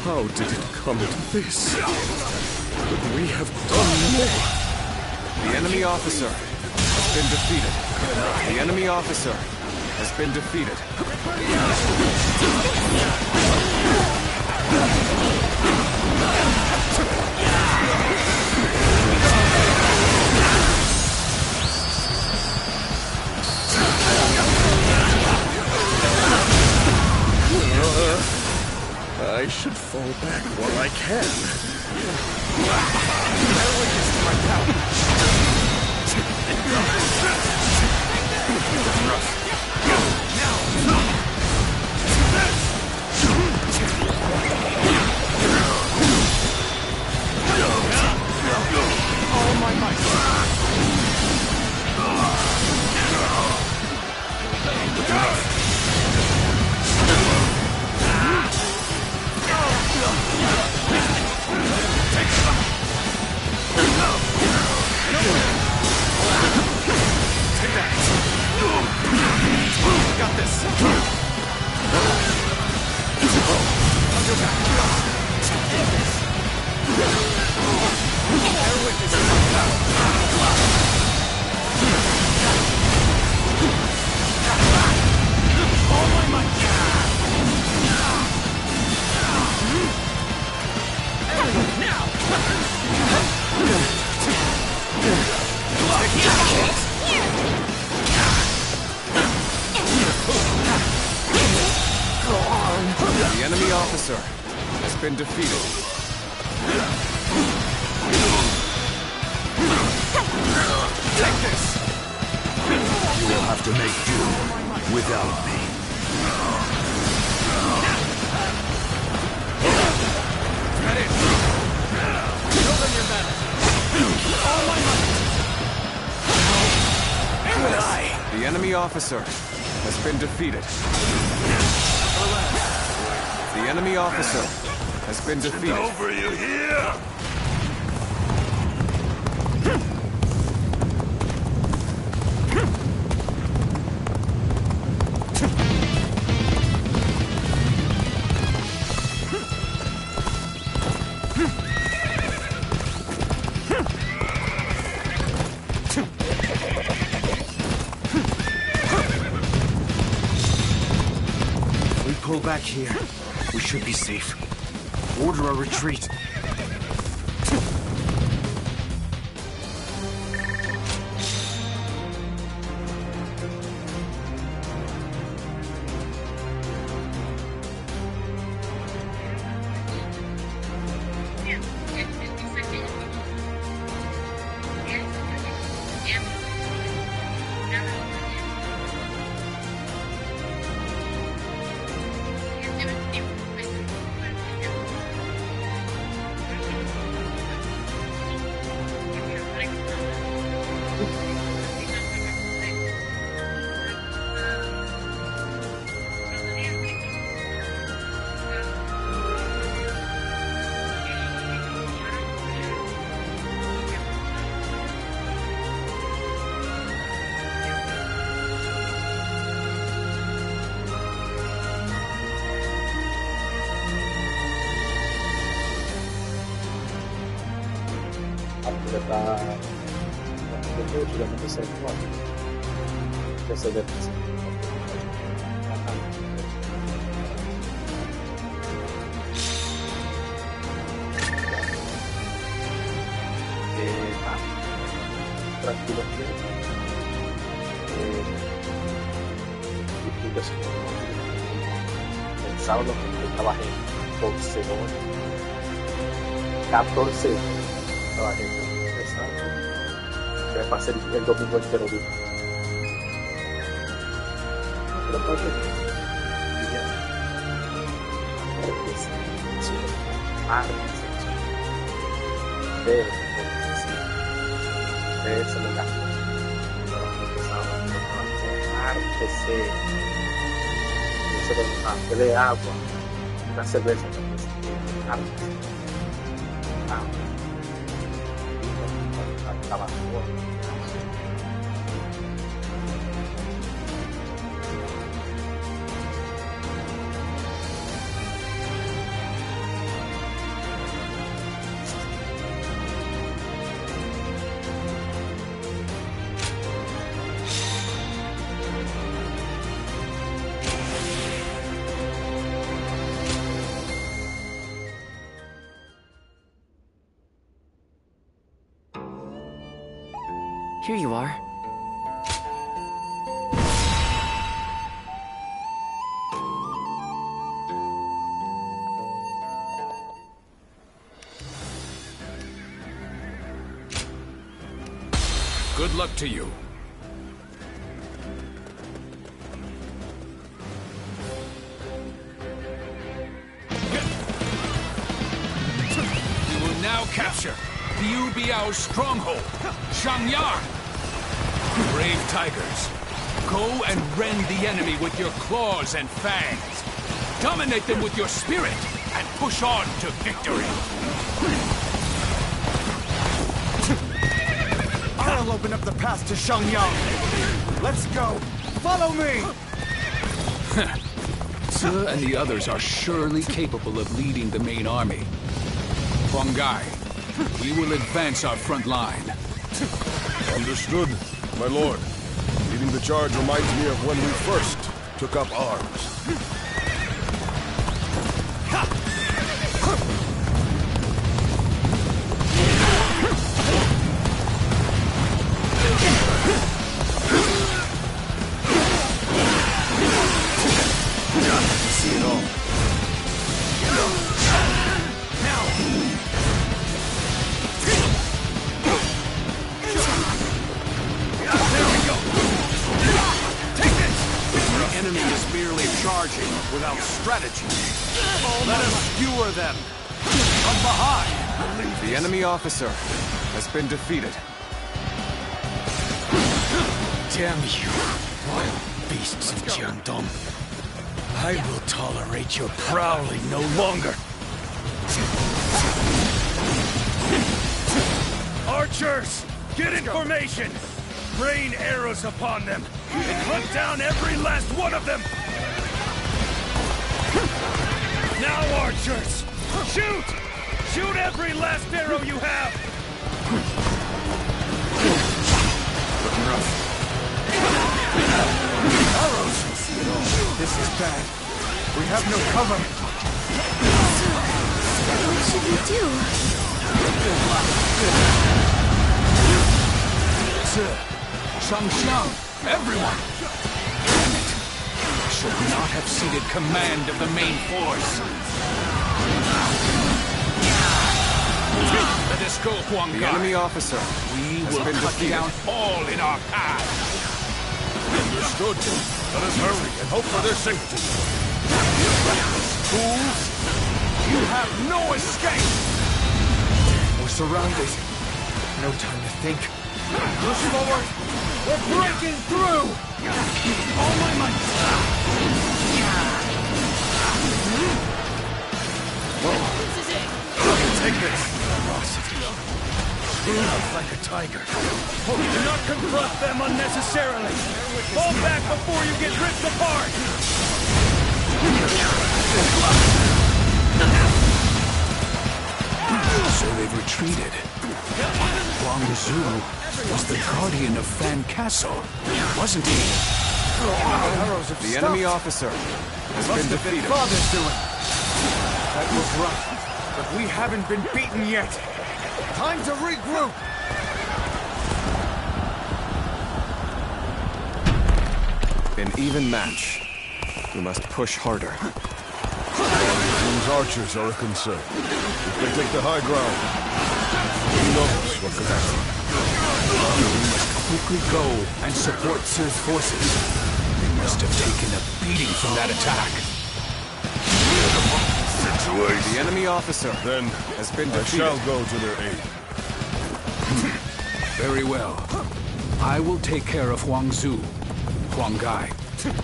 Speaker 4: How did it come to this? Could we have done more?
Speaker 8: The enemy officer has been defeated. The enemy officer has been defeated.
Speaker 4: I should fall back while I can.
Speaker 3: Bear witness to my power. All my might. Got this. The enemy officer has been defeated. Take this!
Speaker 11: You will have to make do without me.
Speaker 3: Get in! Show them your battle! All my might! Good eye! The enemy officer has been defeated. The enemy officer has been defeated.
Speaker 5: Over, you hear?
Speaker 3: We pull back here. We should be safe. Order a retreat.
Speaker 1: Tranquilo. El sábado trabajé 14 horas. 14 trabajé el sábado. Me pasé el domingo entero libre. Pero aparte, martes, pero eso me da martes, eso de agua, una cerveza martes, trabajo.
Speaker 9: Here you are.
Speaker 2: Good luck to you. We will now capture Liu Biao's stronghold, Shangyang. Brave tigers, go and rend the enemy with your claws and fangs. Dominate them with your spirit and push on to victory.
Speaker 3: I'll open up the path to Shangyang. Let's go. Follow me.
Speaker 2: Ce and the others are surely capable of leading the main army. Huang Gai, we will advance our front line.
Speaker 4: Understood, my lord. Leading the charge reminds me of when we first took up arms.
Speaker 3: See it all.
Speaker 2: Charging without strategy. Let us skewer them from behind.
Speaker 3: The enemy officer has been defeated. Damn you, wild beasts of Jiangdong. I will tolerate your prowling no longer. Archers, get in formation! Rain arrows upon them, and hunt down every last one of them! Now, archers! Shoot! Shoot every last arrow you have! Looking rough. Arrows! This is bad. We have no cover.
Speaker 7: What should we do?
Speaker 2: Shang, everyone! Damn it! I should not have ceded command of the main force. Let us go, Huang Gai.
Speaker 3: The enemy officer.
Speaker 2: We will cut down all in our path.
Speaker 4: Understood. Let us hurry and hope for their safety.
Speaker 2: Fools! You have no escape!
Speaker 3: We're surrounded. No time to think.
Speaker 2: Push forward! We're breaking through! All my might!
Speaker 3: This is it! Take this! Ferocity. Like a tiger. Do not confront them unnecessarily! Fall back before you get ripped apart!
Speaker 2: So they've retreated. Huang Zu was the guardian of Fan Castle, wasn't he?
Speaker 3: The enemy officer has been defeated.
Speaker 8: Father's doing. That was rough, but we haven't been beaten yet. Time to regroup.
Speaker 3: An even match. We must push harder.
Speaker 4: These archers are a concern. If they take the high ground, who knows what could happen.
Speaker 2: We must quickly go and support Ce's forces. They must have taken a beating from that attack.
Speaker 3: The enemy officer
Speaker 4: Then
Speaker 3: has been
Speaker 4: I
Speaker 3: defeated.
Speaker 4: shall go to their aid.
Speaker 2: Very well. I will take care of Huang Zu. Huang Gai,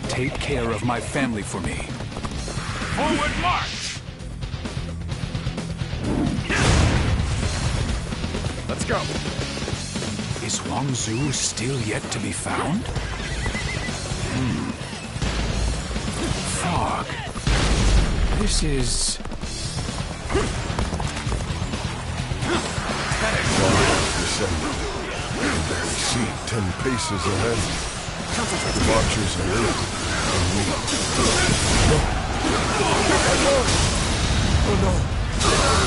Speaker 2: take care of my family for me. Forward march!
Speaker 3: Let's go.
Speaker 2: Is Huang Zu still yet to be found? Fog. This is...
Speaker 4: Descending. I can barely see 10 paces ahead. The archers are in. And we. No. Oh no.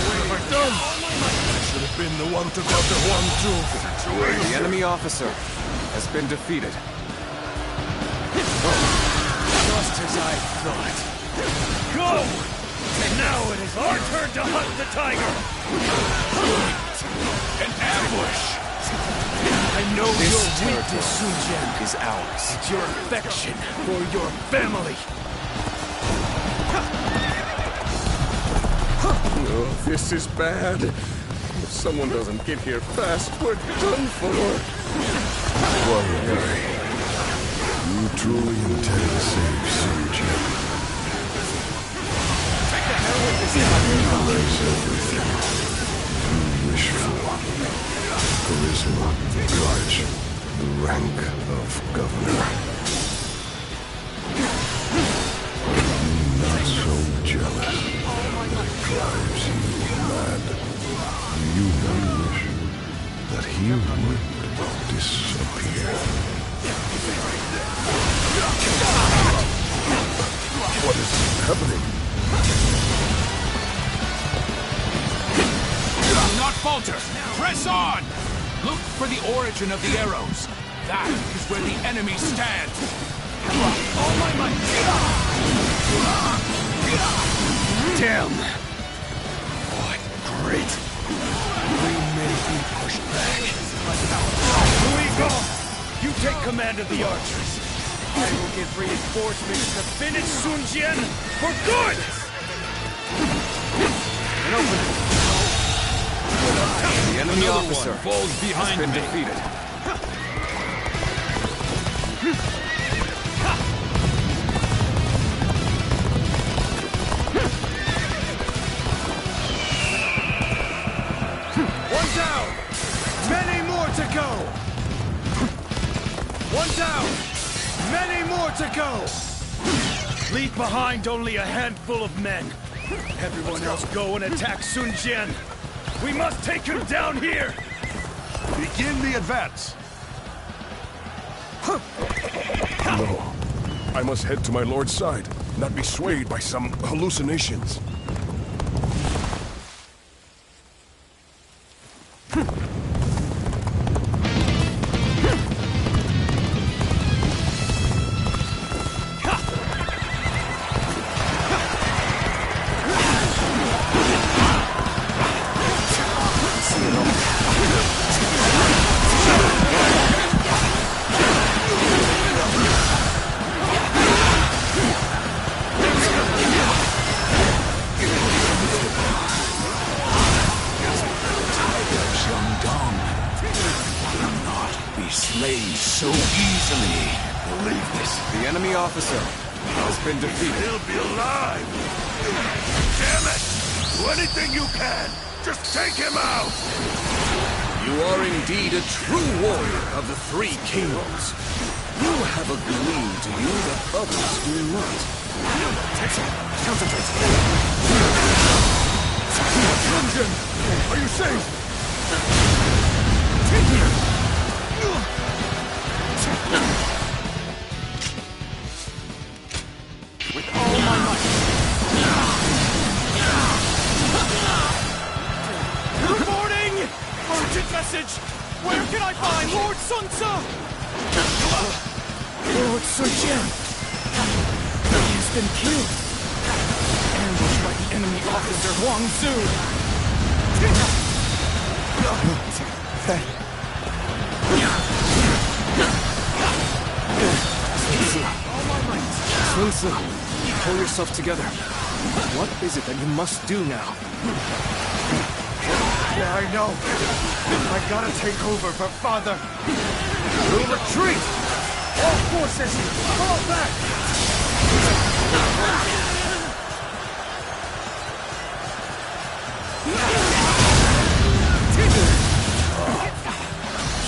Speaker 4: What have I done? I should have been the one to go to Huang Zu.
Speaker 3: The enemy officer has been defeated.
Speaker 8: Just as I thought.
Speaker 3: Go! And now it is our turn to hunt the tiger!
Speaker 2: an ambush!
Speaker 8: I know your weakness, Sun Jian.
Speaker 3: Is ours.
Speaker 8: It's your affection for your family.
Speaker 4: Oh, this is bad. If someone doesn't get here fast, we're done for. Huang Gai, you truly intend to save Sun Jian. Sacrifice everything you wish for. Charisma, grudge, the rank of governor. You disappear. What is happening?
Speaker 2: Do not falter! Press on! Look for the origin of the arrows. That is where the enemy stands. All my might!
Speaker 8: Damn! What grit! We may be pushed back. Luigo, you take command of the archers. I will give reinforcements to finish Sun Jian for good!
Speaker 3: The enemy
Speaker 2: Another
Speaker 3: officer
Speaker 2: one falls behind
Speaker 3: has been
Speaker 2: me.
Speaker 3: defeated.
Speaker 8: One down! Many more to go! One down! Many more to go! Leave behind only a handful of men. Everyone else go and attack Sun Jian. We must take him down here!
Speaker 5: Begin the advance.
Speaker 4: No. I must head to my lord's side, not be swayed by some hallucinations.
Speaker 2: Slain so easily.
Speaker 3: Believe this. The enemy officer has been defeated.
Speaker 5: He'll be alive. Damn it! Do anything you can. Just take him out.
Speaker 2: You are indeed a true warrior of the Three Kingdoms. You have a gleam to you that others do not. Concentrate.
Speaker 4: Shunjin! Are you safe?
Speaker 8: With all my might. Reporting! Urgent message! Where can I find Lord Sun Tzu? Lord Sun Jian! He has been killed! Ambushed by the enemy officer Huang Zu! Sun Tzu, pull yourself together. What is it that you must do now? Yeah, I know. I gotta take over for Father. We'll retreat! All forces, fall back!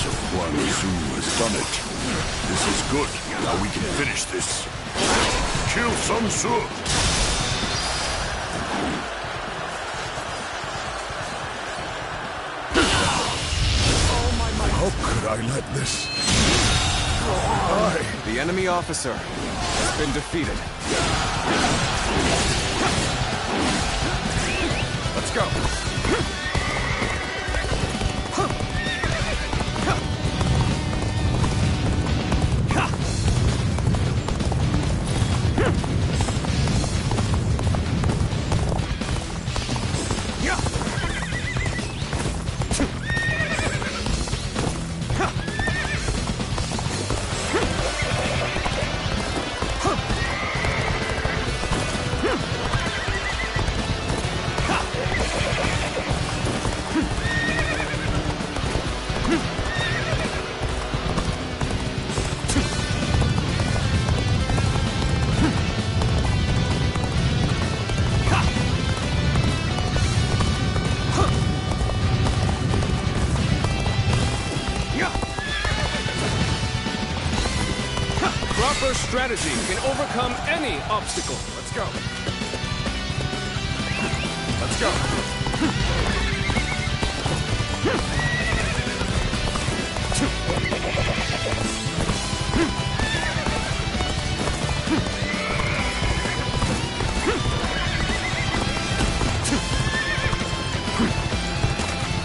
Speaker 5: So Huang Zu has done it. This is good. Now we can finish this. Kill Sun Tzu!
Speaker 4: How could I let this?
Speaker 3: The enemy officer has been defeated. Let's go.
Speaker 9: Proper strategy can overcome any obstacle.
Speaker 3: Let's go. Let's go.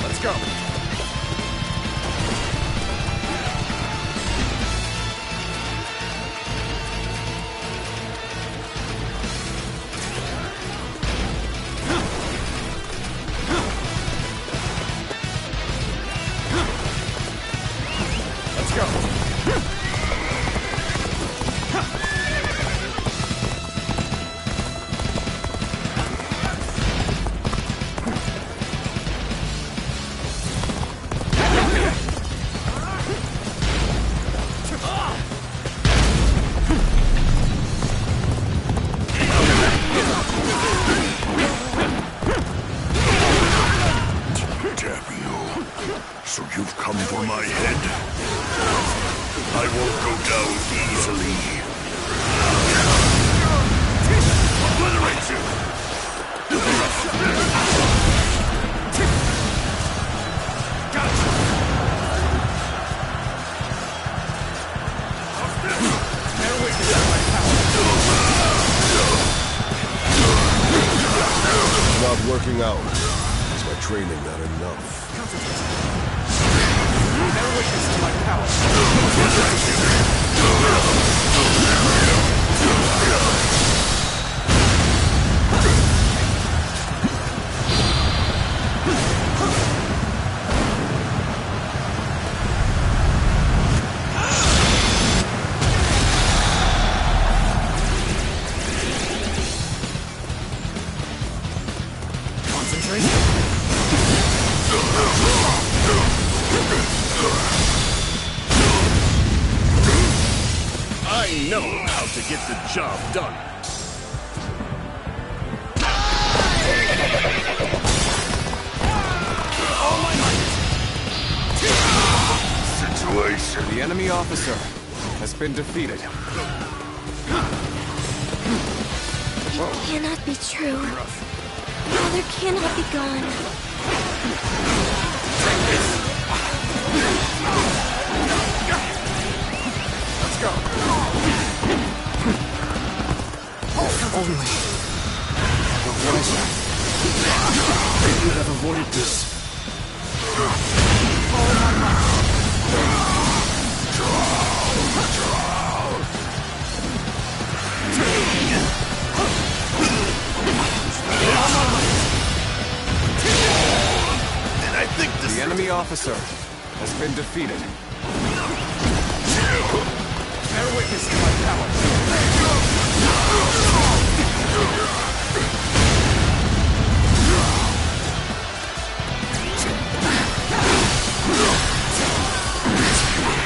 Speaker 3: Let's go. Let's go.
Speaker 5: Damn you. So you've come for my head? I won't go down easily. Obliterate you!
Speaker 4: It's not working out. Is my training not enough?
Speaker 3: Bear witness to my power. Concentration.
Speaker 5: I know how to get the job done.
Speaker 3: All my might.
Speaker 5: Situation.
Speaker 3: The enemy officer has been defeated.
Speaker 7: It cannot be true. Father cannot be gone.
Speaker 3: Let's go. If only the wiser could have avoided this.
Speaker 5: And I think this...
Speaker 3: The enemy officer has been defeated. Bear witness to my power.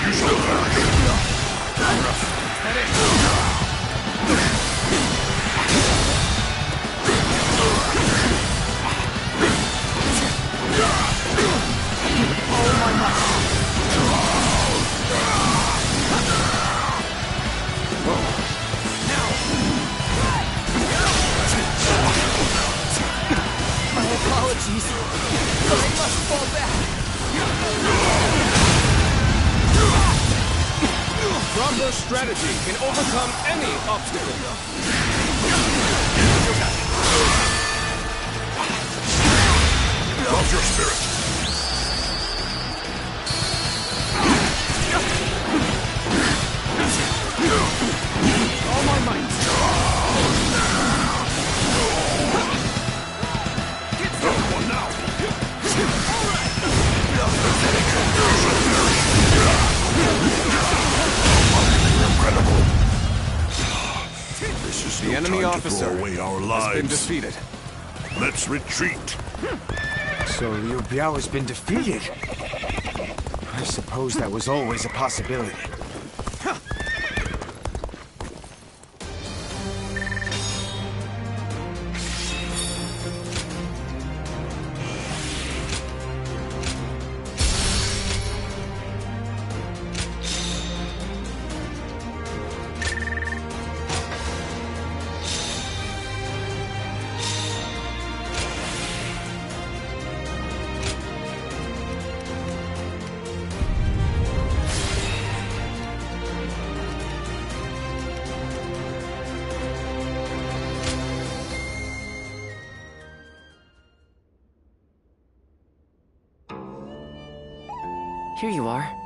Speaker 5: You shall perish.
Speaker 3: Head in.
Speaker 9: My apologies. But I must fall back.
Speaker 3: Proper strategy can overcome any obstacle.
Speaker 5: Drop your spirit.
Speaker 3: All my might.
Speaker 5: Get someone now. Incredible. This is
Speaker 3: The enemy
Speaker 5: time
Speaker 3: officer
Speaker 5: to throw away our
Speaker 3: has
Speaker 5: lives.
Speaker 3: been defeated.
Speaker 5: Let's retreat.
Speaker 3: So Liu Biao has been defeated. I suppose that was always a possibility.
Speaker 9: Here you are.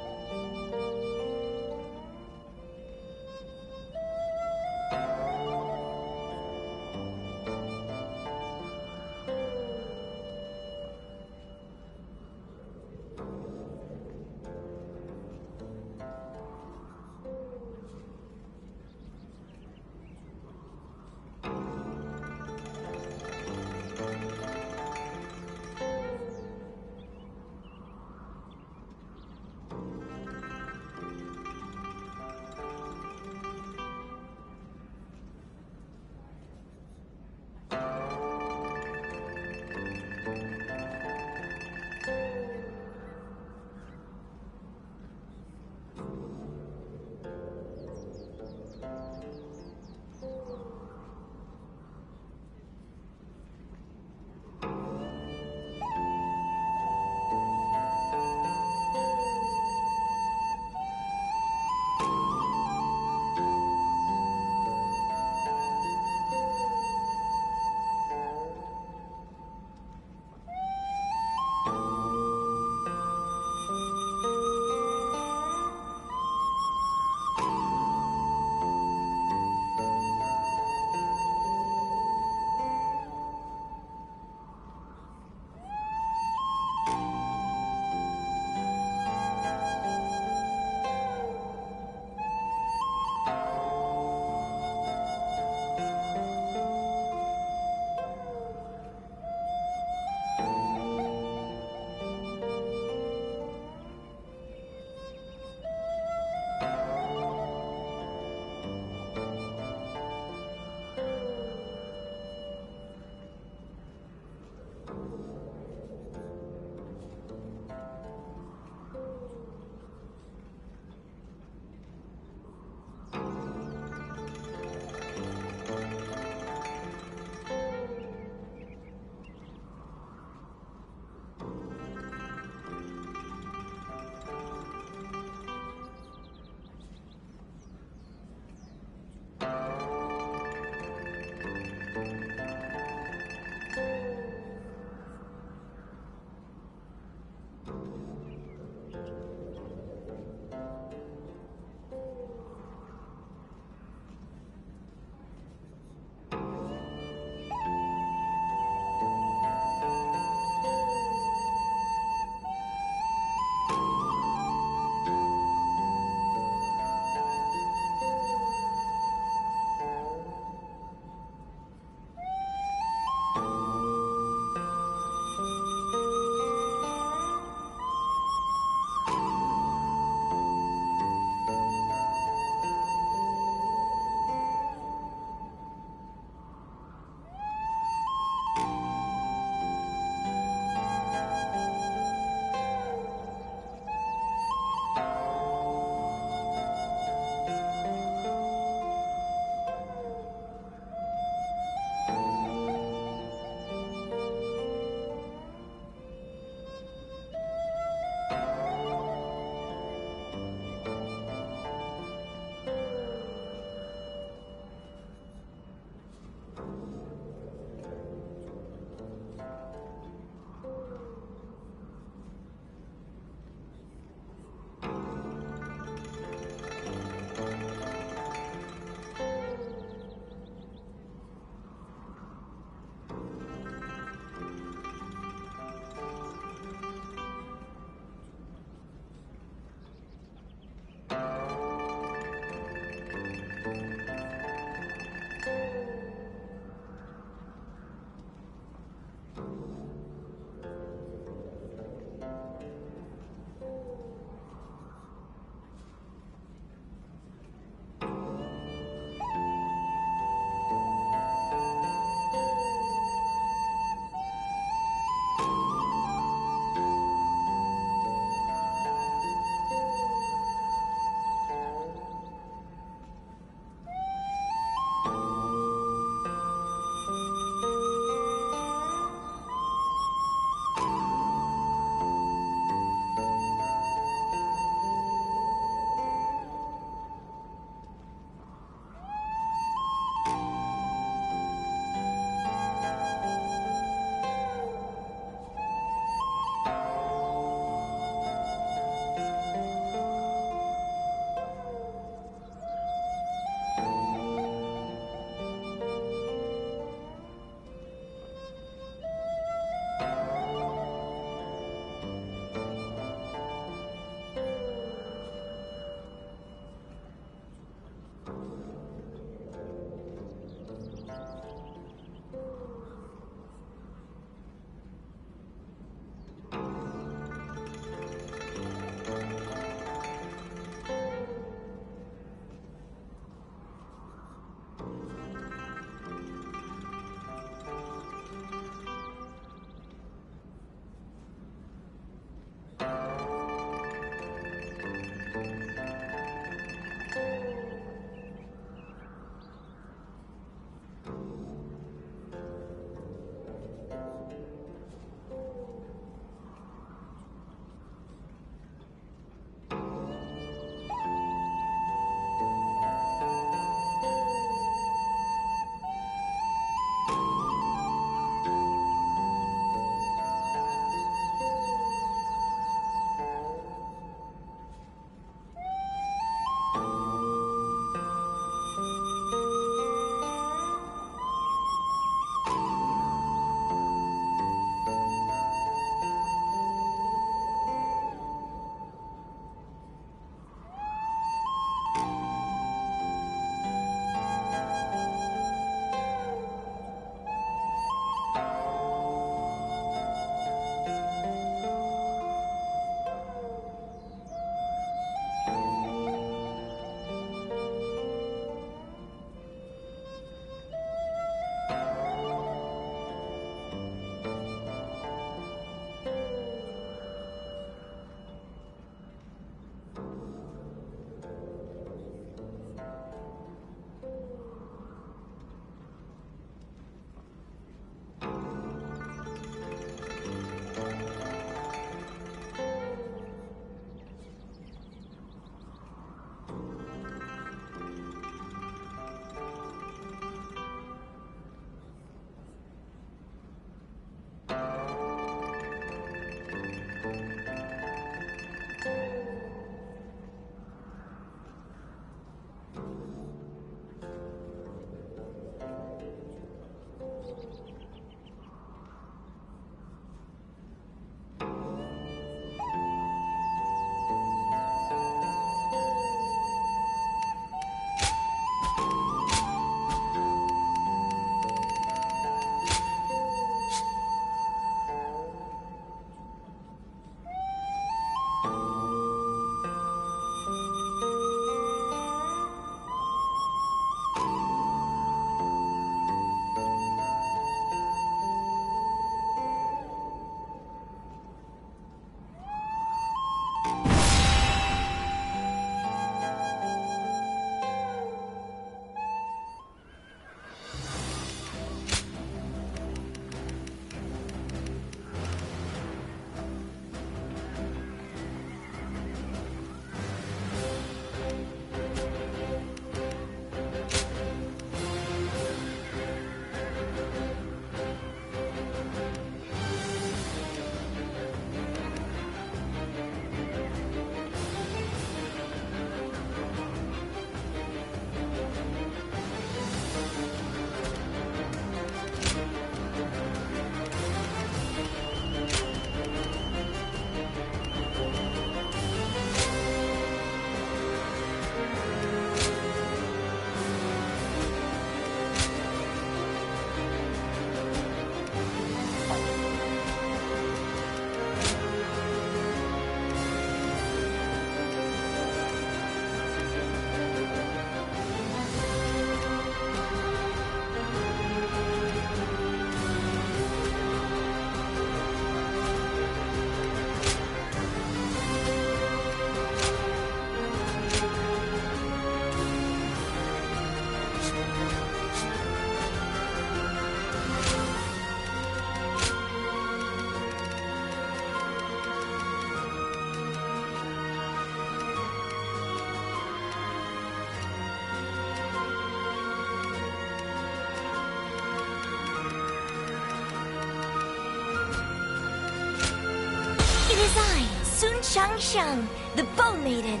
Speaker 7: Shang, the Bone Maiden.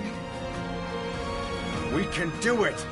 Speaker 3: We can do it!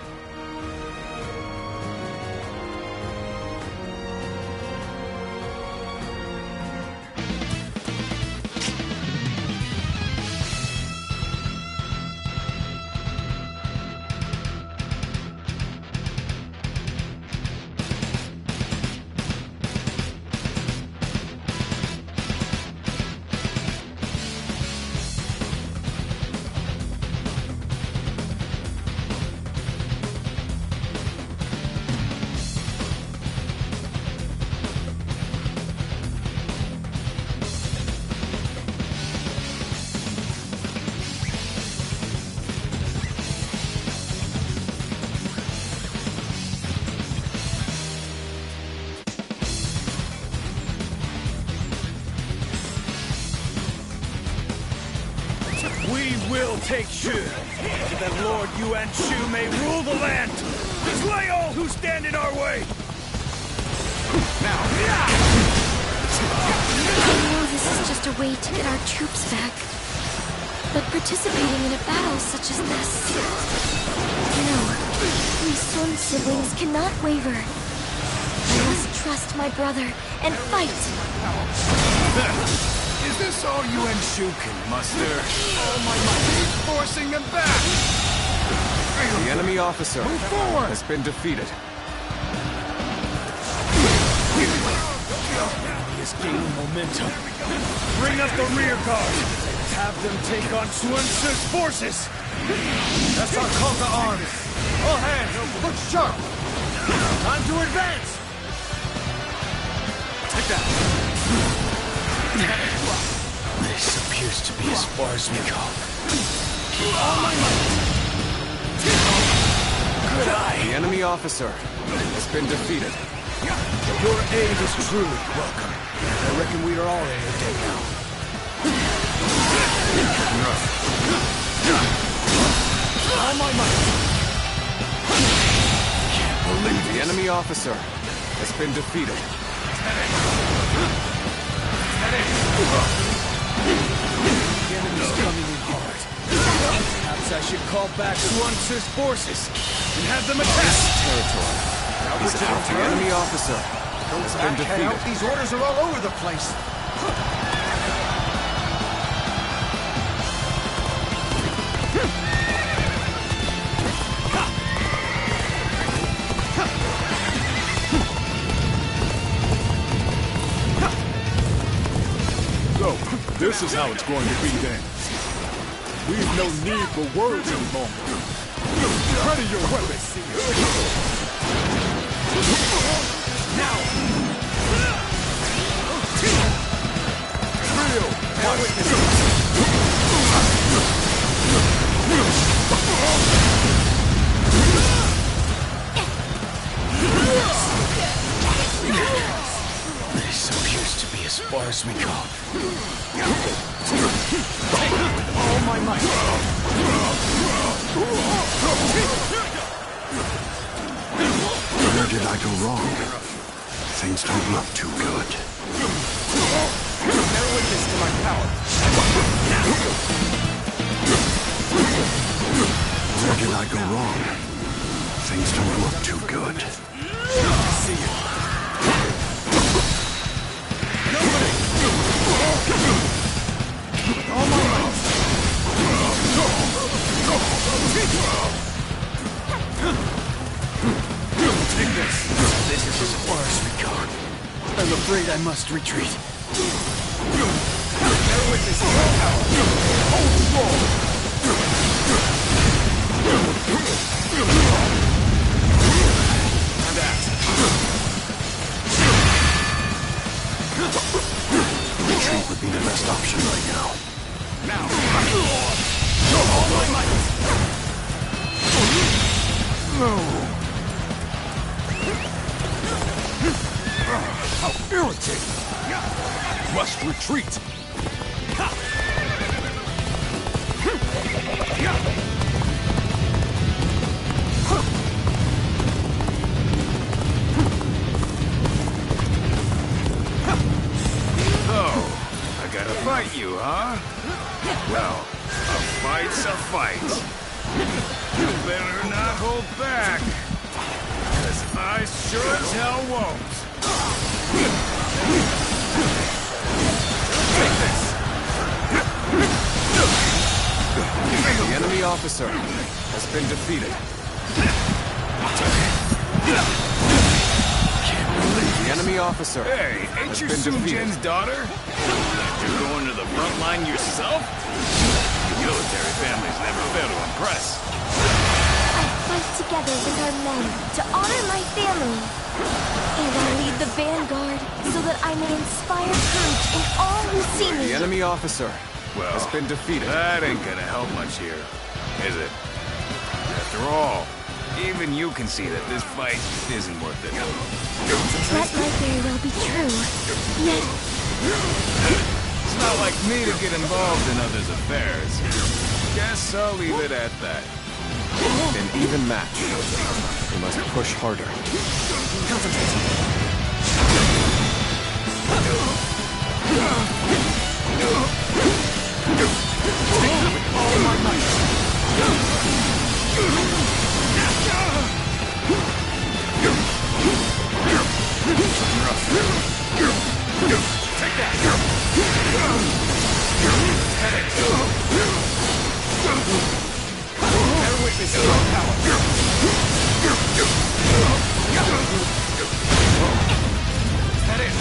Speaker 3: We will take Shu, so that Lord Yuan Shu may rule the land! Slay all who stand in our way!
Speaker 7: I know this is just a way to get our troops back. But participating in a battle such as this... No, we Sun siblings cannot waver. I must trust my brother and fight!
Speaker 8: Is this all Yuan Shu can muster? All my might is forcing them back!
Speaker 3: The enemy officer has been defeated.
Speaker 8: He is gaining momentum. Bring up the rear guard! Have them take on Sun Tzu's forces!
Speaker 3: That's our call to arms! All hands, look sharp! Time to advance! Take that!
Speaker 8: This appears to be as far as we go.
Speaker 3: All my might!
Speaker 8: Good eye!
Speaker 3: The enemy officer has been defeated.
Speaker 8: Your aid is truly welcome. I reckon we are all in your day now. All my might! Can't believe
Speaker 3: the enemy officer has been defeated.
Speaker 8: The enemy's coming in hard. Perhaps I should call back Sun Tzu's forces and have them attack.
Speaker 3: Territory. The enemy officer has been defeated.
Speaker 8: These orders are all over the place.
Speaker 4: So, this is how it's going to be then. We've no need for words anymore. Ready your weapons.
Speaker 8: Now!
Speaker 4: Real
Speaker 8: This appears to be as far as we go.
Speaker 3: All my might.
Speaker 11: Where did I go wrong? Things don't look too good.
Speaker 3: Bear witness to my power.
Speaker 11: Where did I go wrong? Things don't look too good.
Speaker 3: See you.
Speaker 8: All my might!
Speaker 3: Take this.
Speaker 8: This is as far as we go. I'm afraid I must retreat.
Speaker 3: Bear witness to my power.
Speaker 4: hold strong.
Speaker 11: Retreat would be the best option right now.
Speaker 3: Now. All my might.
Speaker 4: No. How irritating! Must retreat!
Speaker 5: Oh, I gotta fight you, huh? Well, a fight's a fight. You better not hold back. Because I sure as hell won't. Take this!
Speaker 3: The enemy officer has been defeated. The enemy officer.
Speaker 5: Hey, ain't you Sun-Jin's daughter? You're going to the front line yourself? Military families never fail to impress.
Speaker 7: I fight together with our men to honor my family. And I lead the vanguard so that I may inspire courage in all who see me.
Speaker 3: The enemy officer has been defeated.
Speaker 5: That ain't gonna help much here, is it? After all, even you can see that this fight isn't worth it.
Speaker 7: That might very well be true. Yet,
Speaker 5: it's not like me to get involved in others' affairs. Guess I'll leave it at that.
Speaker 3: An even match. We must push harder.
Speaker 8: All my might.
Speaker 5: Take that!
Speaker 8: Bear witness to my power.
Speaker 5: Head in!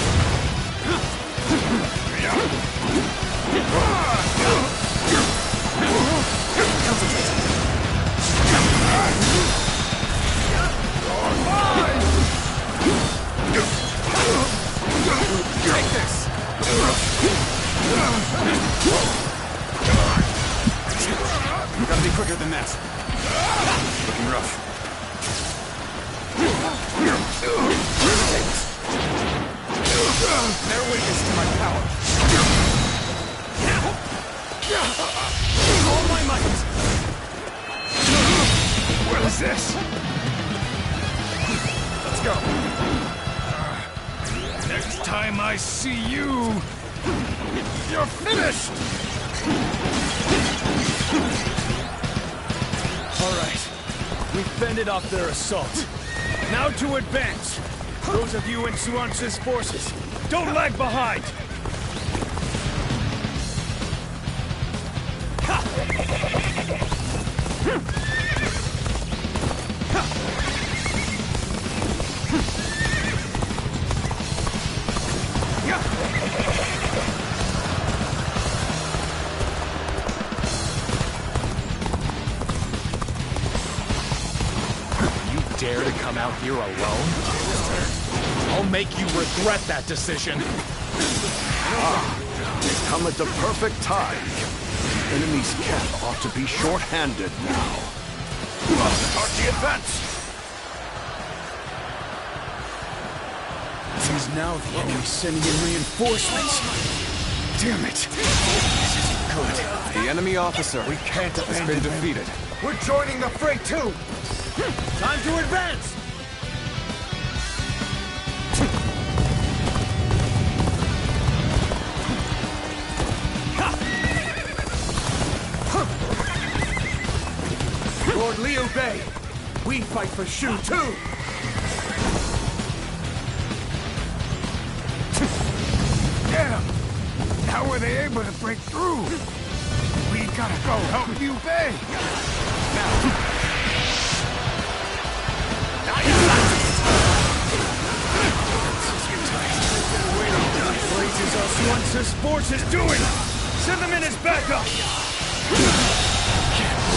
Speaker 8: Take this!
Speaker 3: You gotta be quicker than that.
Speaker 5: Looking rough.
Speaker 8: Bear witness to my power. All my might.
Speaker 5: What is this?
Speaker 8: Let's go.
Speaker 5: Next time I see you, you're finished!
Speaker 8: All right. We've fended off their assault. Now to advance. Those of you in Suance's forces, don't lag behind!
Speaker 2: Dare to come out here alone? I'll make you regret that decision.
Speaker 4: It's come at the perfect time. Enemy's camp ought to be short-handed now. Start the advance!
Speaker 8: It is now the enemy sending in reinforcements. Damn it. This isn't good.
Speaker 3: The enemy officer
Speaker 8: We can't
Speaker 3: has
Speaker 8: abandon
Speaker 3: been
Speaker 8: them.
Speaker 3: defeated.
Speaker 8: We're joining the fray too. Time to advance. Lord Liu Bei, we fight for Shu too!
Speaker 5: Get him! How were they able to break through? We gotta go help Liu Bei!
Speaker 8: What is our Suance's forces doing? Send them in as backup!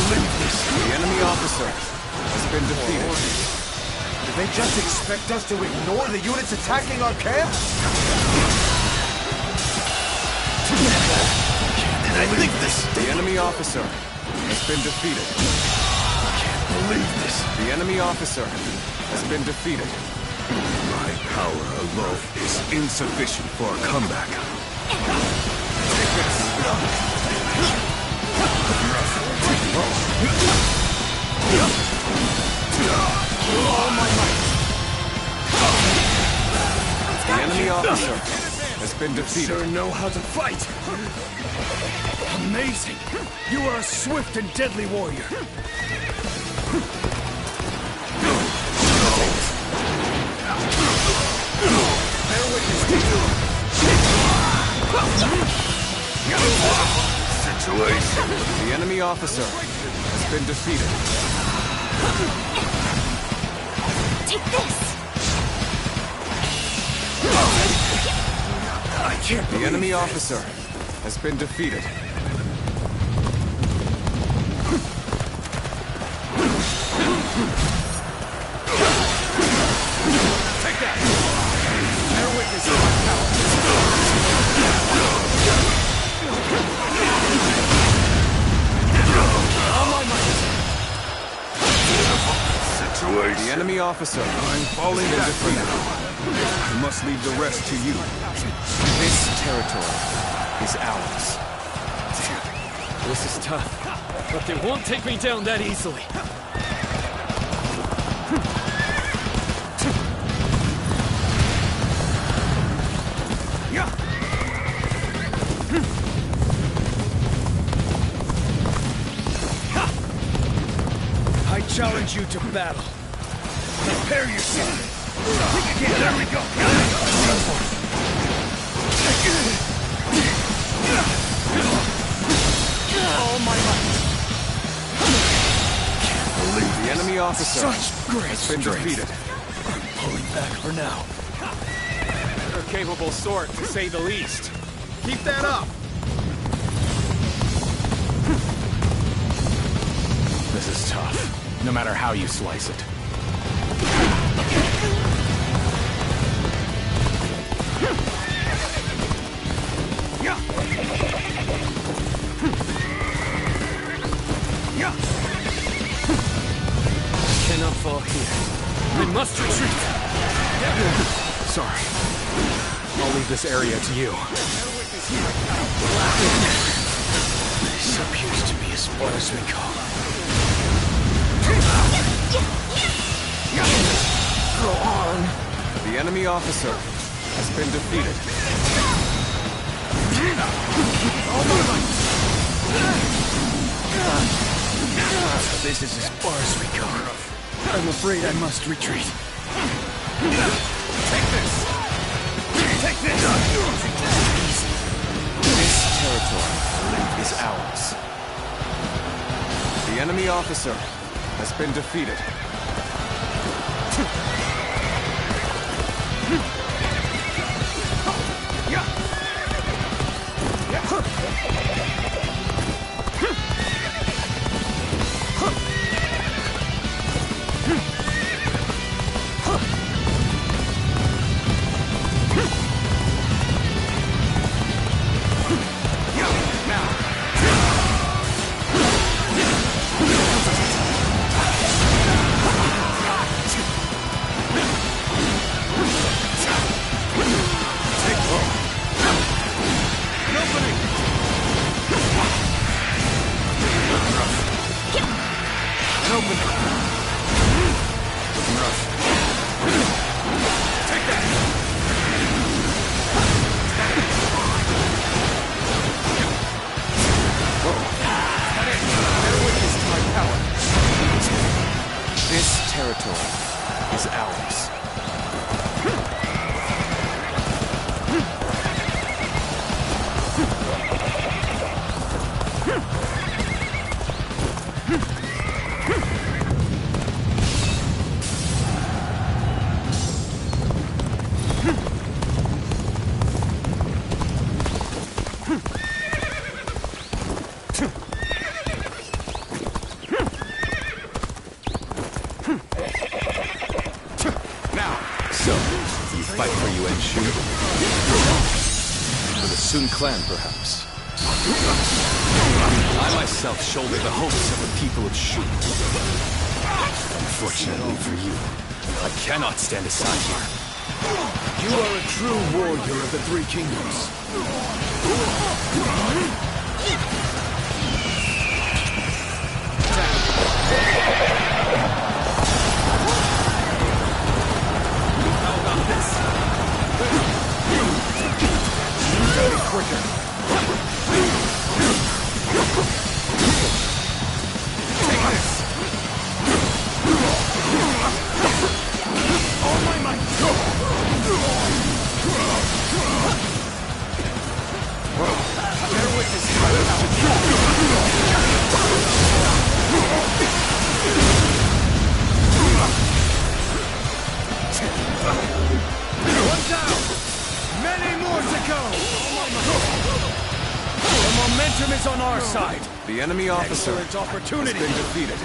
Speaker 3: The enemy officer has been defeated.
Speaker 8: Did they just expect us to ignore the units attacking our camp?
Speaker 4: Can I believe this?
Speaker 3: The enemy officer has been defeated.
Speaker 4: Can't believe this.
Speaker 3: The enemy officer has been defeated.
Speaker 5: My power alone is insufficient for a comeback.
Speaker 3: The enemy officer has been defeated. You sure know how to fight! Amazing! You are a swift and deadly warrior. Bear witness to
Speaker 5: Situation.
Speaker 3: the enemy officer has been defeated.
Speaker 7: Take this!
Speaker 3: I can't. The enemy officer has been defeated. Take that! Bear witness to my power. On my might.
Speaker 5: Situation.
Speaker 3: The enemy officer. I'm falling back for now. I must leave the rest to you. This territory is ours.
Speaker 9: This is tough, but they won't take me down that easily.
Speaker 3: I challenge you to battle. Prepare yourself. There we go. All my might. Can't believe the enemy officer has been defeated. I'm pulling back for now.
Speaker 9: You're a capable sort, to say the least. Keep that up!
Speaker 2: This is tough, no matter how you slice it.
Speaker 9: Cannot fall here. We must retreat!
Speaker 2: Sorry. I'll leave this area to you.
Speaker 8: This appears to be as far as we go.
Speaker 3: Go on. The enemy officer has been defeated.
Speaker 8: This is as far as we go. I'm afraid I must retreat.
Speaker 3: Take this! Take this! This territory is ours. The enemy officer has been defeated. This territory is ours. Fight for you, Enshu. For the Sun clan, perhaps. I myself shoulder the hopes of the people of Shu. Unfortunately for you, I cannot stand aside here.
Speaker 8: You are a true warrior of the Three Kingdoms.
Speaker 3: officer
Speaker 8: opportunity.
Speaker 3: has been defeated.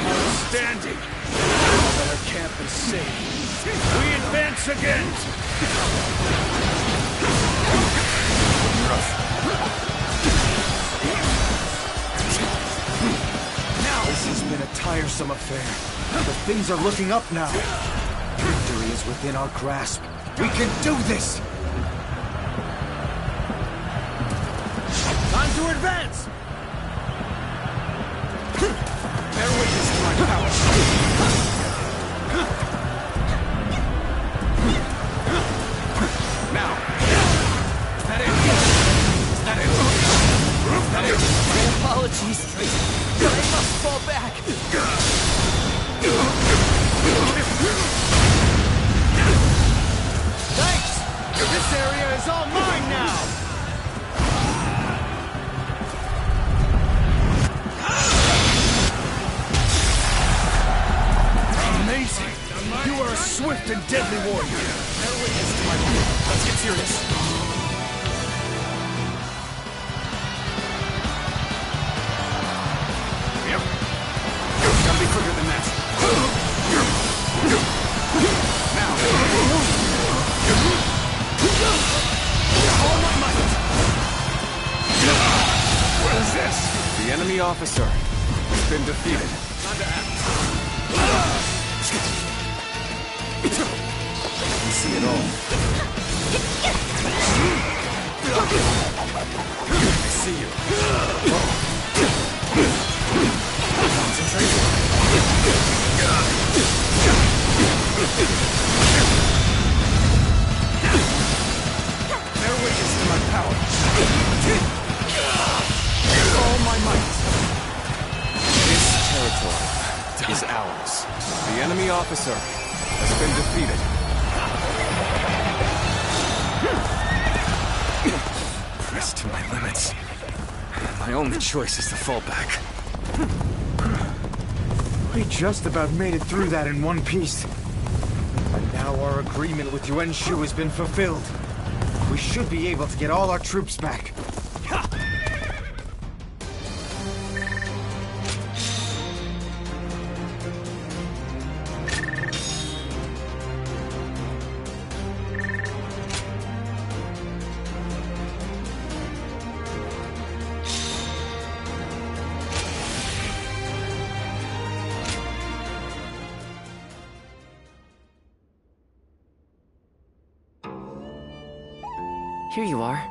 Speaker 8: Outstanding. Now that our camp is safe, we advance again.
Speaker 3: This has been a tiresome affair, but things are looking up now. Victory is within our grasp. We can do this!
Speaker 8: Time to advance.
Speaker 3: Bear witness to my power. Now. Is that it? Is that it? Is that it?
Speaker 9: My apologies, but I must fall back.
Speaker 3: Thanks! This area is all mine now!
Speaker 8: Amazing. You are a swift and deadly warrior.
Speaker 3: Bear witness to my power. Let's get serious.
Speaker 8: Yep.
Speaker 3: Gotta be quicker than that. Now. All my might.
Speaker 8: What is this?
Speaker 3: The enemy officer has been defeated. I can see it all. I see you. Concentrate. Bear witness to my power. All my might. This territory is ours. The enemy officer has been defeated. Pressed to my limits. My only choice is to fall back. We just about made it through that in one piece. And now our agreement with Yuan Shu has been fulfilled. We should be able to get all our troops back.
Speaker 9: Here you are.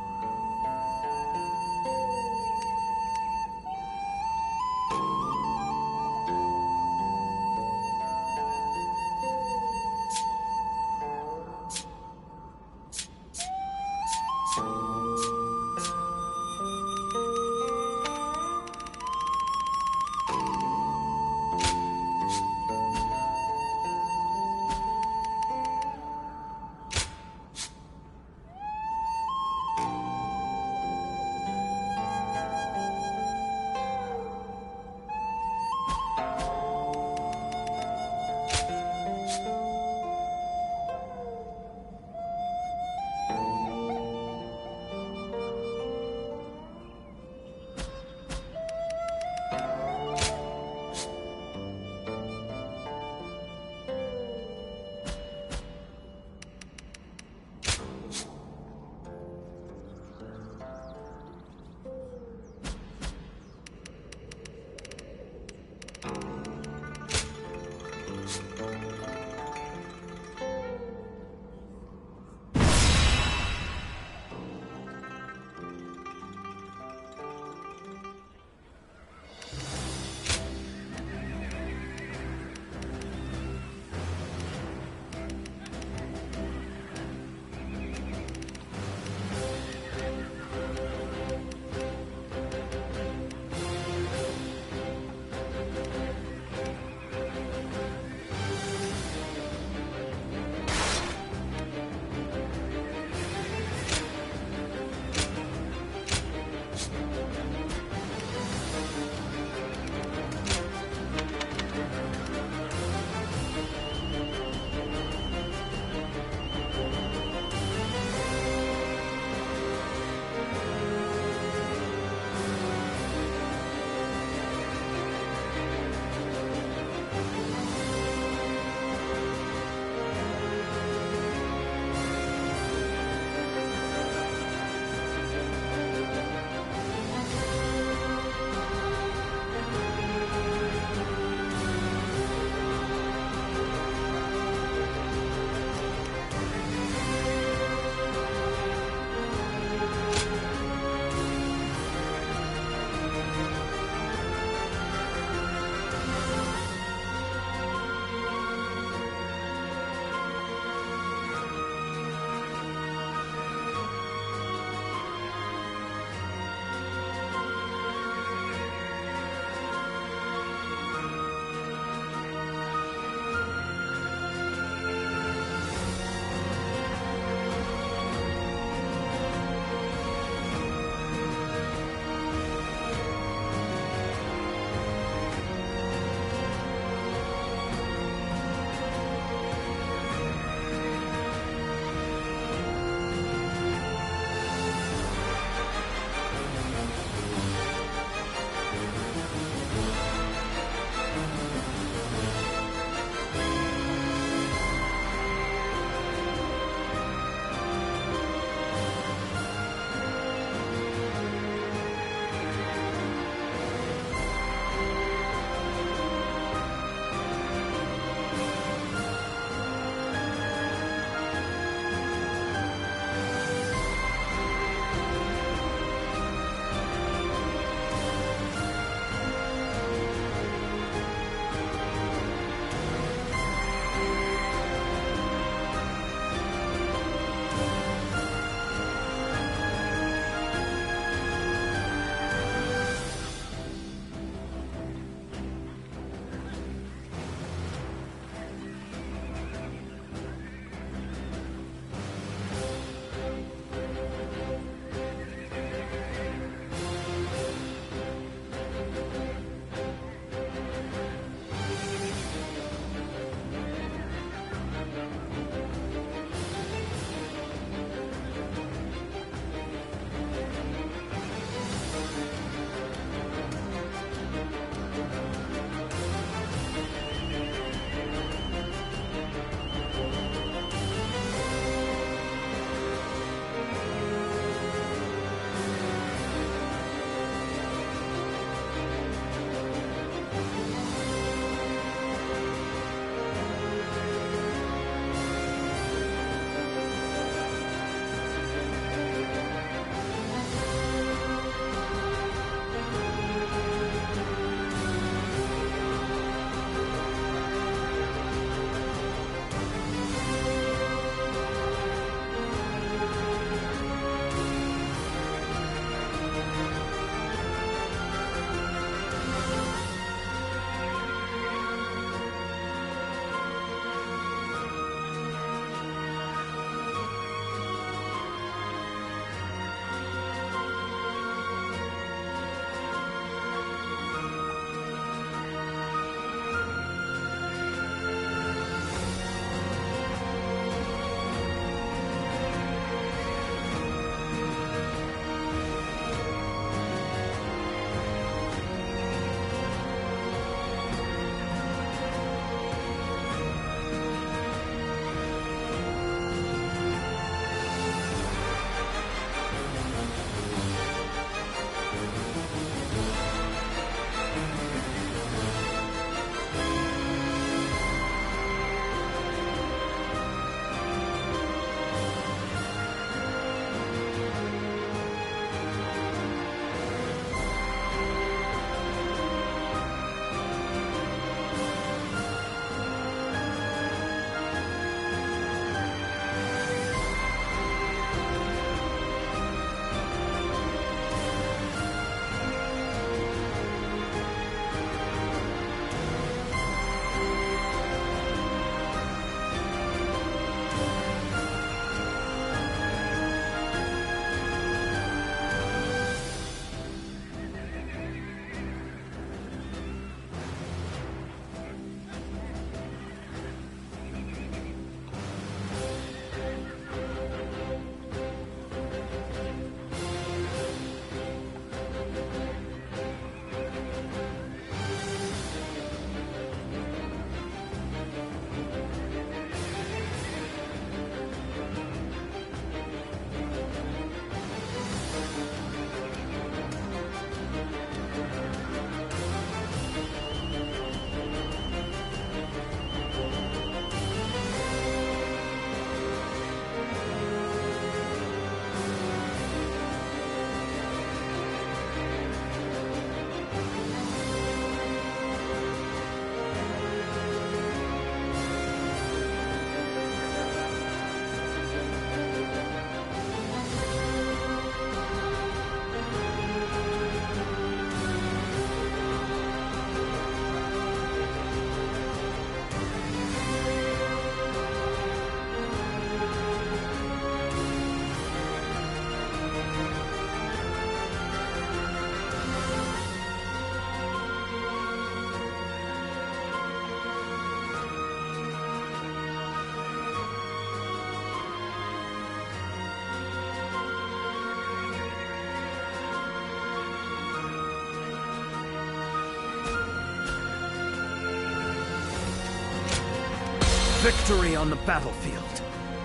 Speaker 8: Victory on the battlefield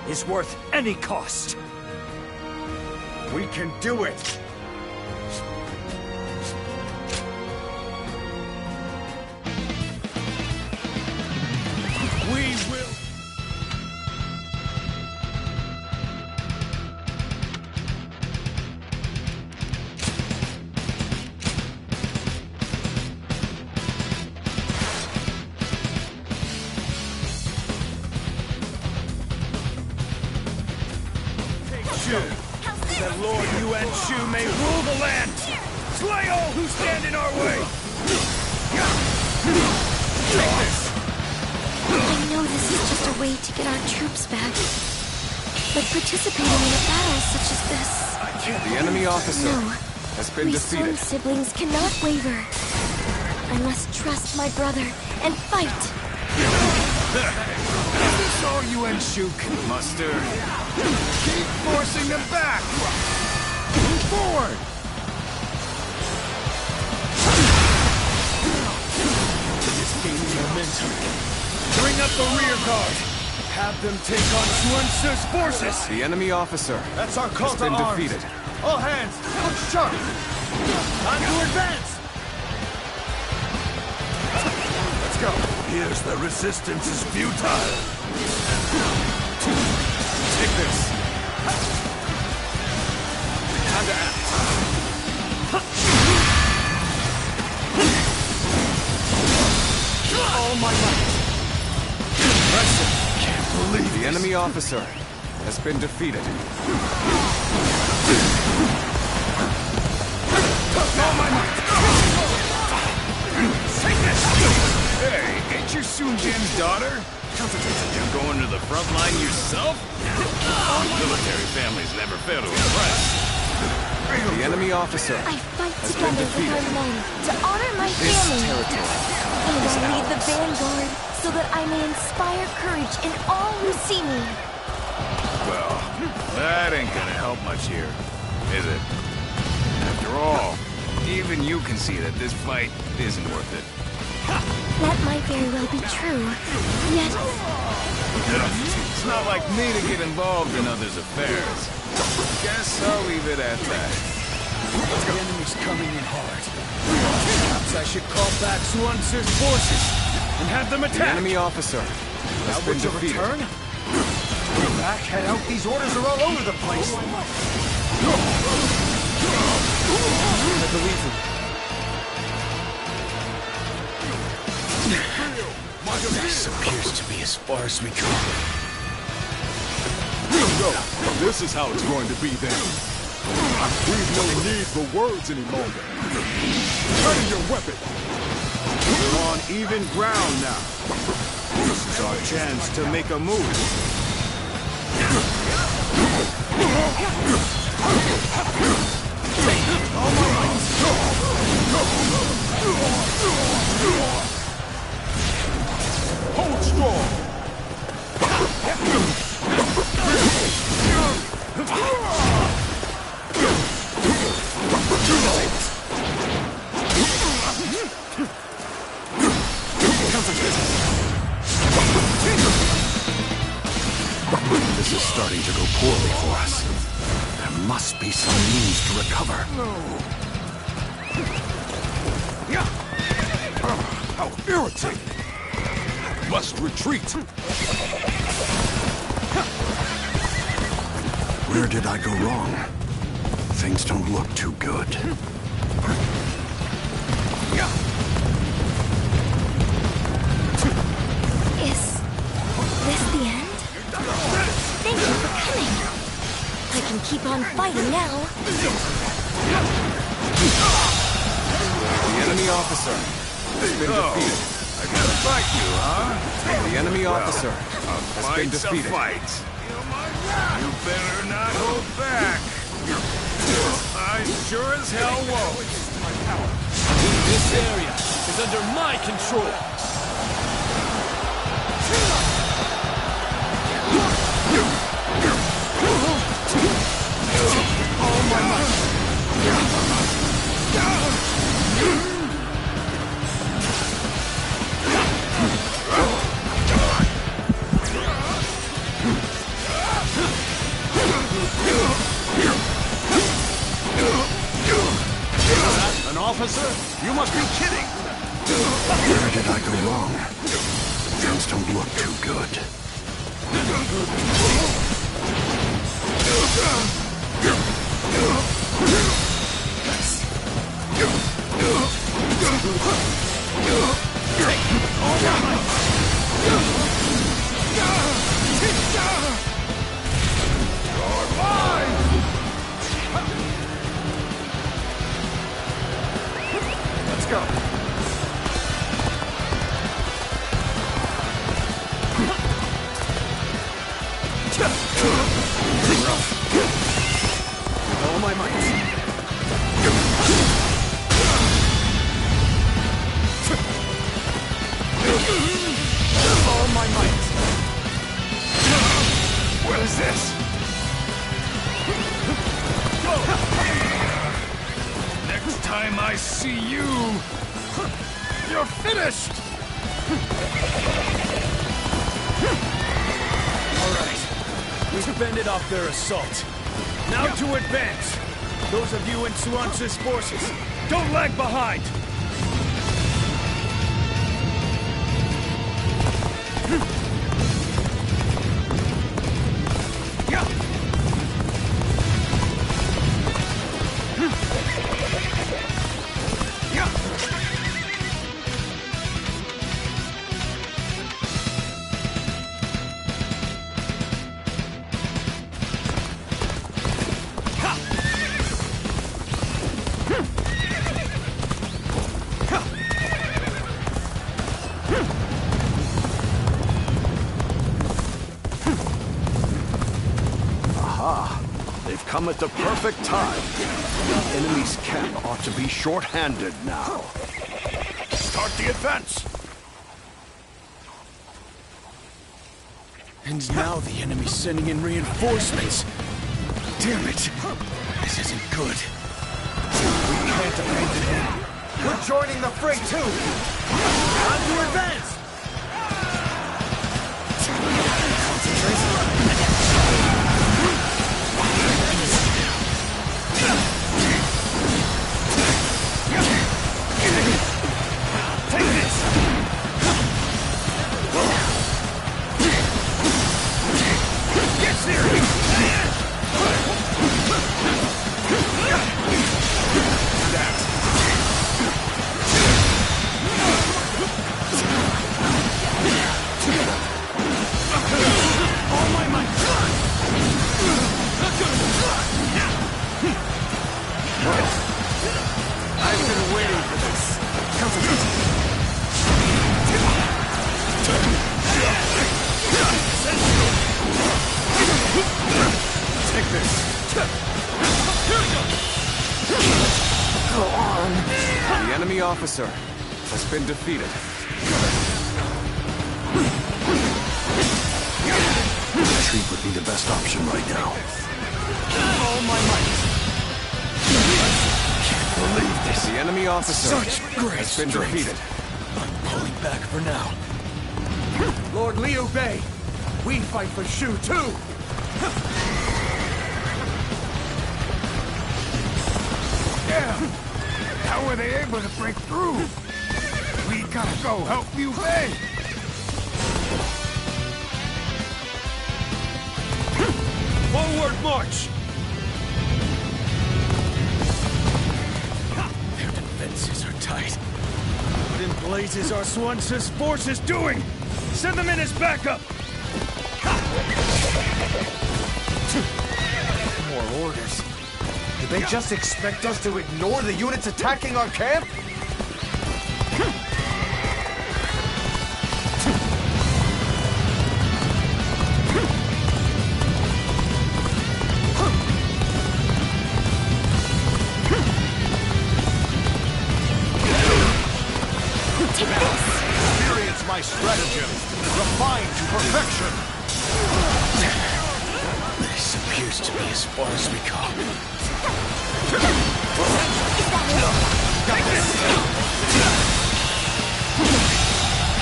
Speaker 8: is worth any cost. We can do it! We will... that Lord Yuan Shu may rule the land! Slay all who stand in our way! Take this!
Speaker 7: I know this is just a way to get our troops back. But participating in a battle such as this...
Speaker 3: The enemy officer has been
Speaker 7: we
Speaker 3: defeated.
Speaker 7: Sun siblings cannot waver. I must trust my brother and fight.
Speaker 8: Is this all Yuan Shu can muster? Keep forcing them back! Move forward! This gaining momentum. Bring up the rear guard. Have them take on Yuan Shu's forces.
Speaker 3: The enemy officer
Speaker 8: That's our call
Speaker 3: has
Speaker 8: to
Speaker 3: been
Speaker 8: arms.
Speaker 3: defeated.
Speaker 8: All hands, look sharp! Time to advance! Let's go.
Speaker 5: Here's the resistance is futile.
Speaker 3: Take this. Time to act.
Speaker 8: All my might. Impressive.
Speaker 3: Can't believe the enemy officer has been defeated.
Speaker 8: All my might. Take this.
Speaker 5: Hey, ain't you Sun Jian's daughter? You're going to the front line yourself? Military families never fail to impress.
Speaker 3: The enemy officer
Speaker 7: I fight
Speaker 3: has been
Speaker 7: together with
Speaker 3: defeated.
Speaker 7: our men to honor my
Speaker 3: This
Speaker 7: family.
Speaker 3: territory
Speaker 7: And
Speaker 3: is
Speaker 7: I lead the
Speaker 3: ours.
Speaker 7: vanguard so that I may inspire courage in all who see me.
Speaker 5: Well, that ain't gonna help much here, is it? After all, even you can see that this fight isn't worth it.
Speaker 7: That might very well be true. Yet,
Speaker 5: It's not like me to get involved in others' affairs. Guess I'll leave it at that.
Speaker 8: The enemy's coming in hard. Perhaps I should call back Yuan Shu's forces and have them
Speaker 3: The
Speaker 8: attack.
Speaker 3: enemy officer has
Speaker 8: Now
Speaker 3: been
Speaker 8: to
Speaker 3: defeated.
Speaker 8: return? Go back, head out. These orders are all over the place. I believe him. This appears to be as far as we go.
Speaker 4: So, this is how it's going to be then. We've no need for words any longer. Ready your weapon.
Speaker 5: We're on even ground now. This is our chance to make a move.
Speaker 4: Hold strong.
Speaker 11: This is starting to go poorly for us. There must be some means to recover.
Speaker 4: How irritating. Must retreat.
Speaker 11: Where did I go wrong? Things don't look too good.
Speaker 7: is this the end? Thank you for coming. I can keep on fighting now.
Speaker 3: The enemy officer has been defeated.
Speaker 5: I gotta fight you, huh?
Speaker 3: The enemy officer
Speaker 5: A
Speaker 3: has been
Speaker 5: fight's a
Speaker 3: defeated.
Speaker 5: fight. You better not hold back. I sure as hell won't.
Speaker 2: This area is under my control.
Speaker 3: You must be kidding!
Speaker 11: Where did I go wrong? Things don't look too good.
Speaker 3: Let's go. With all my might. All my might. What is this?
Speaker 5: Next time I see you, you're finished!
Speaker 3: All right. We've fended off their assault. Now to advance. Those of you in Suance's forces, don't lag behind!
Speaker 11: They've come at the perfect time. The enemy's camp ought to be short-handed now. Start the advance!
Speaker 3: And now the enemy's sending in reinforcements. Damn it! This isn't good. We can't abandon him. We're joining the fray too! Time to advance! Take this! Get serious! All my might! I've been waiting for this. Concentrate. Take this.
Speaker 9: Go on.
Speaker 5: The enemy officer has been defeated.
Speaker 11: Retreat would be the best option right now.
Speaker 3: All my might. Can't believe this.
Speaker 5: The enemy officer
Speaker 3: Such great
Speaker 5: has been
Speaker 3: strength.
Speaker 5: defeated.
Speaker 3: I'm pulling back for now. Lord Liu Bei, we fight for Shu too.
Speaker 5: Yeah. How were they able to break through? We gotta go help Liu Bei.
Speaker 3: Forward march! Their defenses are tight. What in blazes are Suance's forces doing? Send them in as backup! More orders. Do they just expect us to ignore the units attacking our camp?
Speaker 11: Experience my stratagem, refined to perfection.
Speaker 3: This appears to be as far as we go.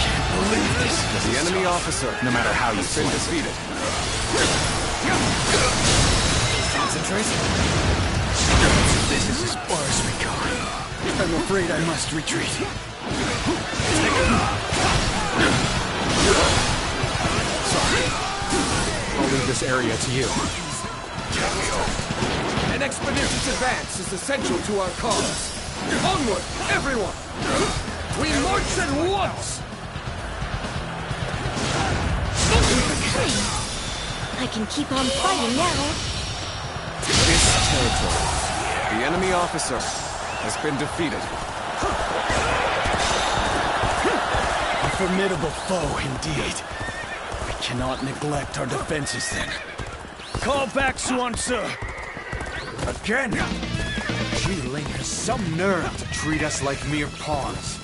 Speaker 3: Can't believe this.
Speaker 5: The enemy officer, no matter how you been defeated.
Speaker 3: Concentrate. This is as far as we go.
Speaker 8: I'm afraid I must retreat.
Speaker 3: Sorry. I'll leave this area to you.
Speaker 2: An expeditious advance is essential to our cause. Onward, everyone! We march at once!
Speaker 7: I can keep on fighting now.
Speaker 2: This territory, the enemy officer, has been defeated.
Speaker 8: A formidable foe, indeed. We cannot neglect our defenses, then. Call back, Xuan Tzu!
Speaker 3: Again? Ji Ling has some nerve to treat us like mere pawns.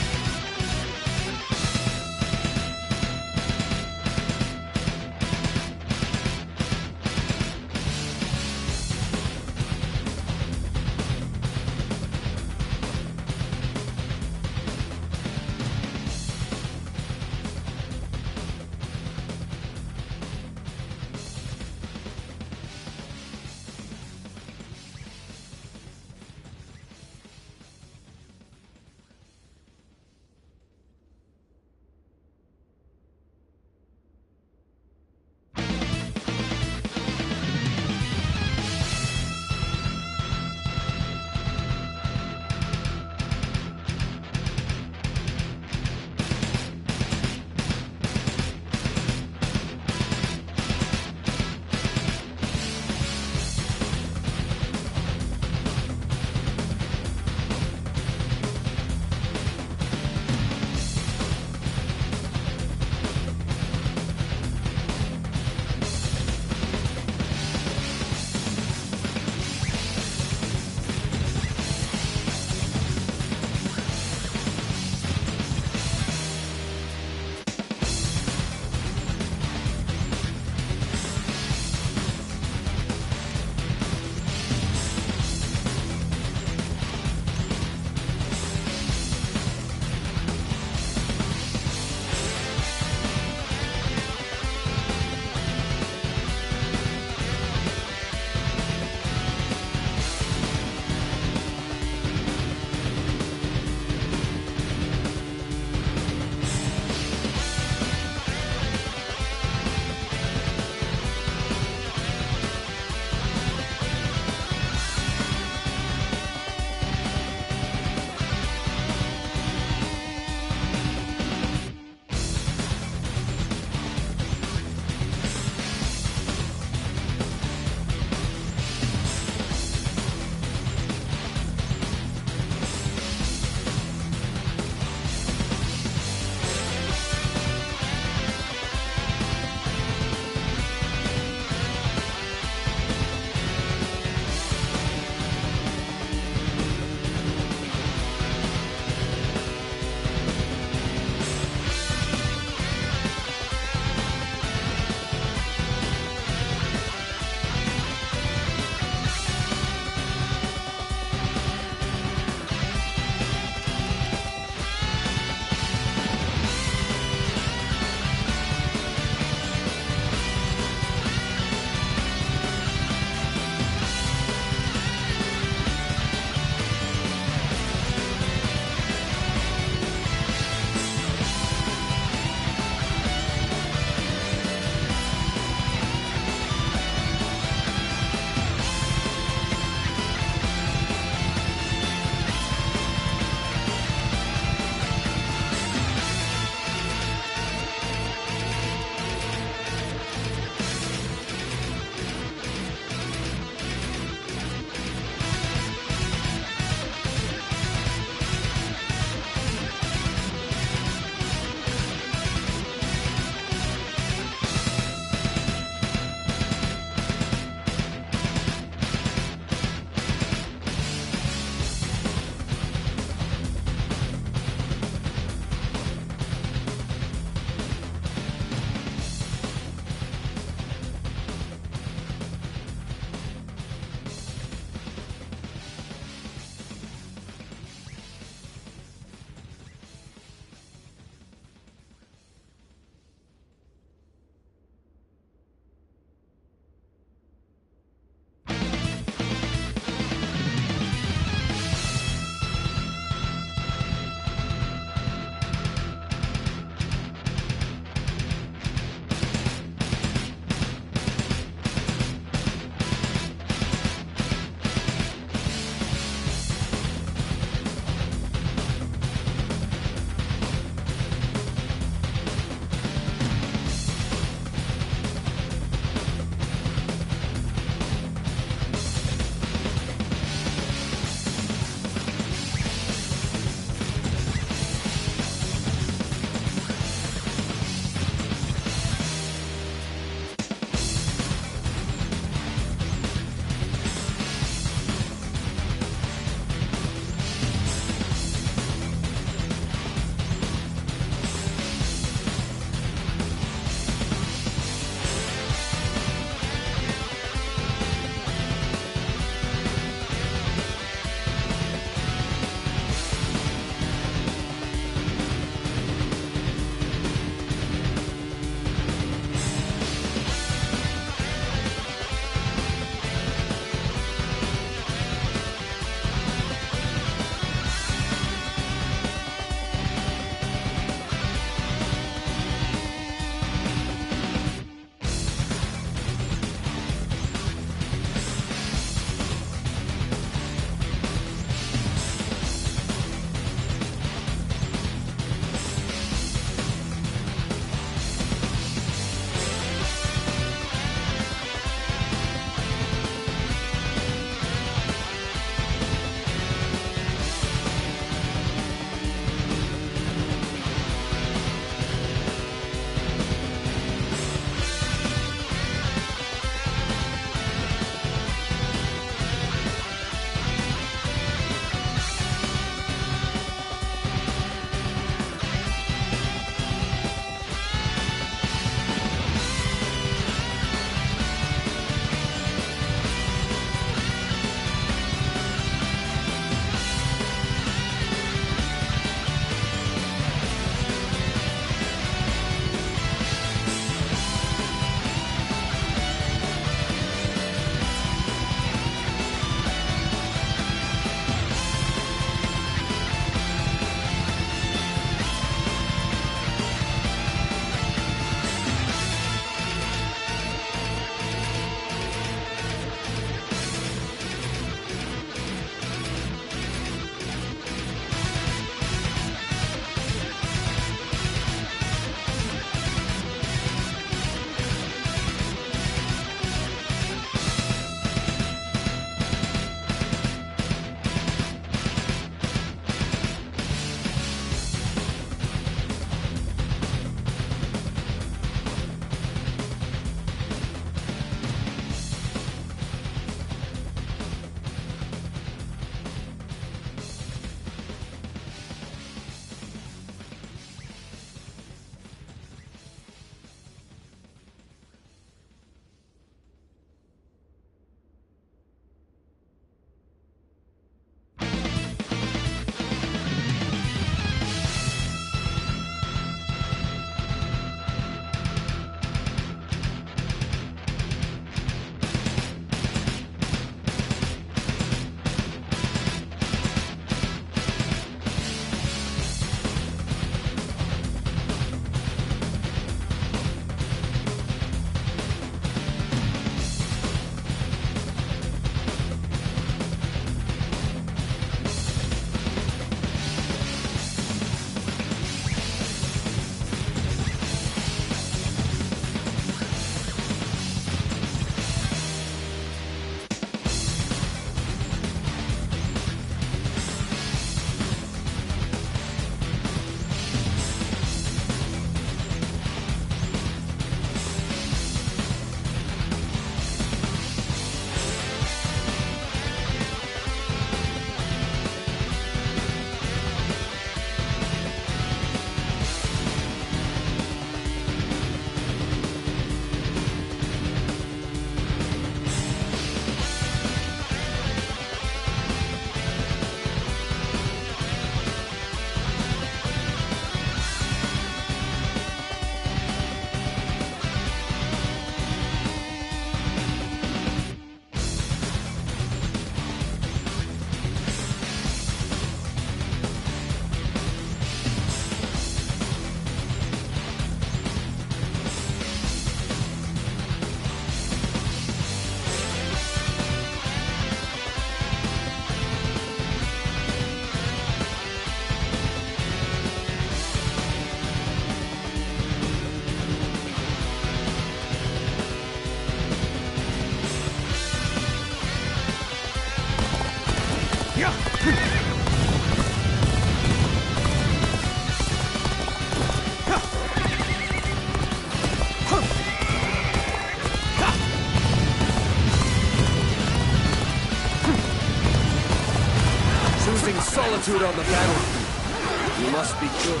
Speaker 3: Choosing solitude on the battlefield. You must be good.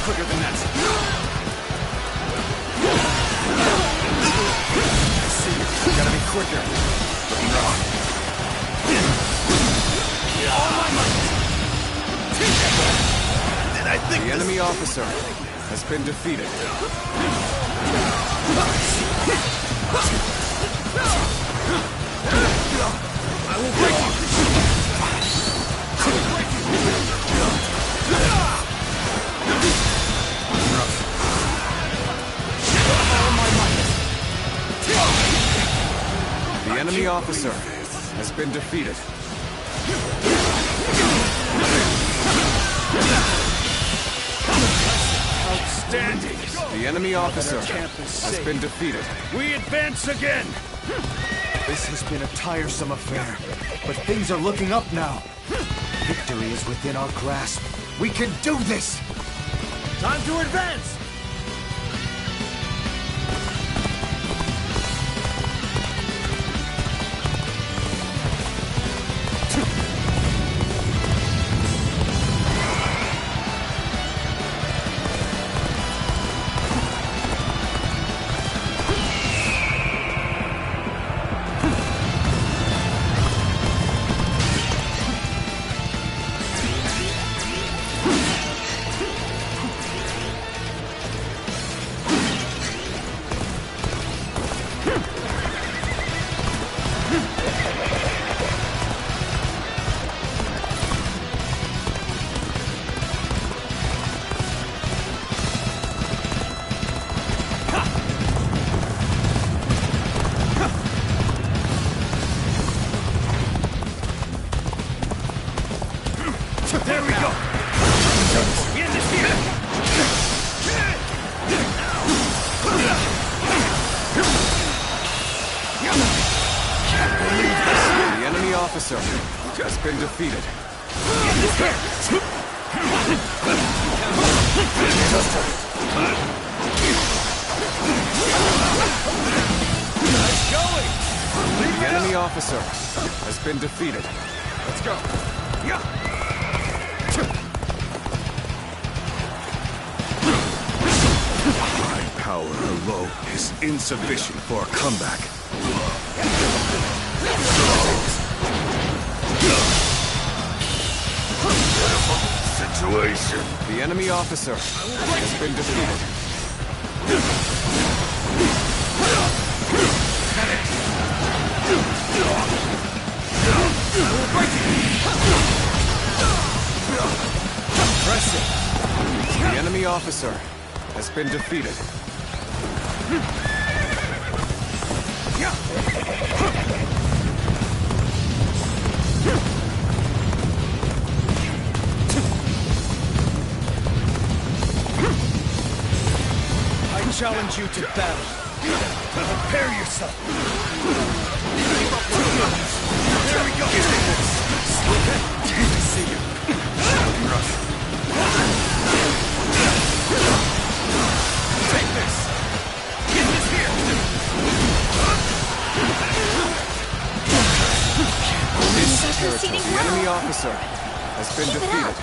Speaker 3: Quicker than that. I see you. Gotta be quicker. All my might. And I think the enemy officer has been defeated. I will break The enemy officer has been defeated. Outstanding! The enemy officer has been defeated. We advance again!
Speaker 8: This has been a tiresome affair, but things are looking up now. Victory is within our grasp. We can do this!
Speaker 3: Time to advance! There we go! End it here! The enemy officer has been defeated.
Speaker 2: Nice going! The enemy officer has been defeated. Let's go.
Speaker 11: My power alone is insufficient for a comeback.
Speaker 4: Situation.
Speaker 2: The enemy officer has been defeated. Impressive. The enemy officer has been defeated.
Speaker 8: I challenge you to battle. Prepare yourself. There we go. I see you. Rush. Take this. Get this here.
Speaker 2: This territory, the enemy officer has been defeated.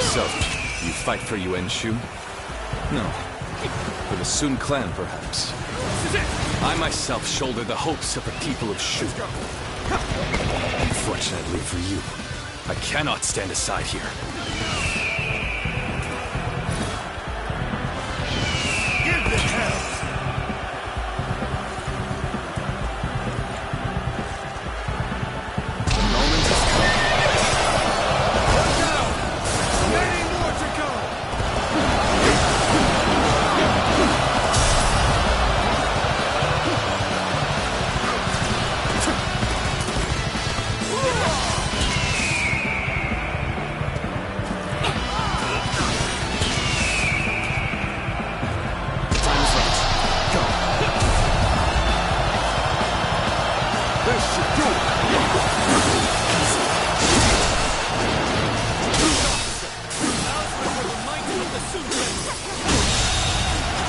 Speaker 2: So, you fight for Yuan Shu? No. For the Sun clan, perhaps. I myself shoulder the hopes of the people of Shu. Unfortunately for you, I cannot stand aside here.
Speaker 8: Give the hell.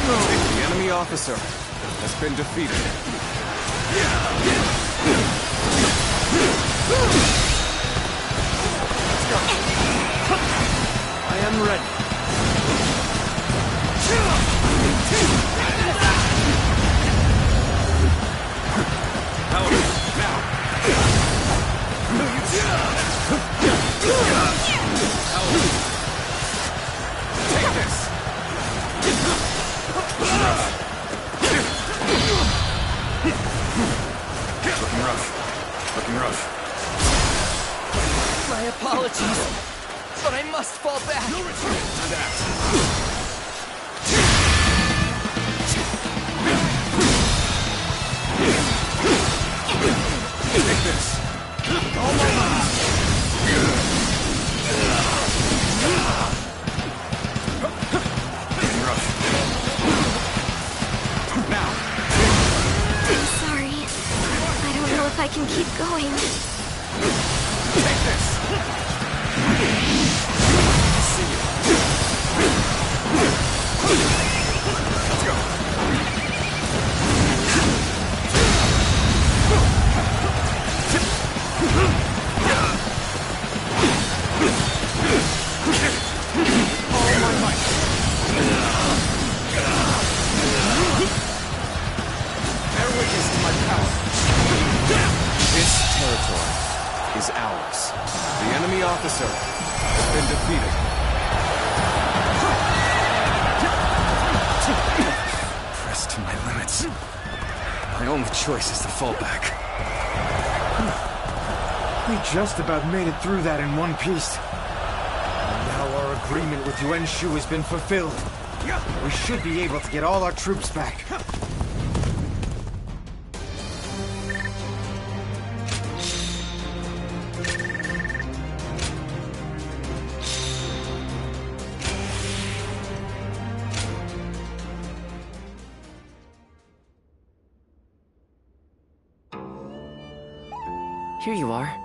Speaker 2: The enemy officer has been defeated. I am ready. Take this.
Speaker 11: Looking rough. Looking rough.
Speaker 9: My apologies, but I must fall back.
Speaker 2: No retreat. Time to act. Take this. All my might.
Speaker 11: Looking rough.
Speaker 2: Now.
Speaker 7: I'm sorry. I don't know if I can keep going.
Speaker 2: Take this. See you. Let's go. All my might. Bear witness to my power. This territory is ours. The enemy officer has been defeated. Pressed to my limits. My only choice is to fall back.
Speaker 3: We just about made it through that in one piece. And now our agreement with Yuan Shu has been fulfilled. We should be able to get all our troops back.
Speaker 9: Here you are.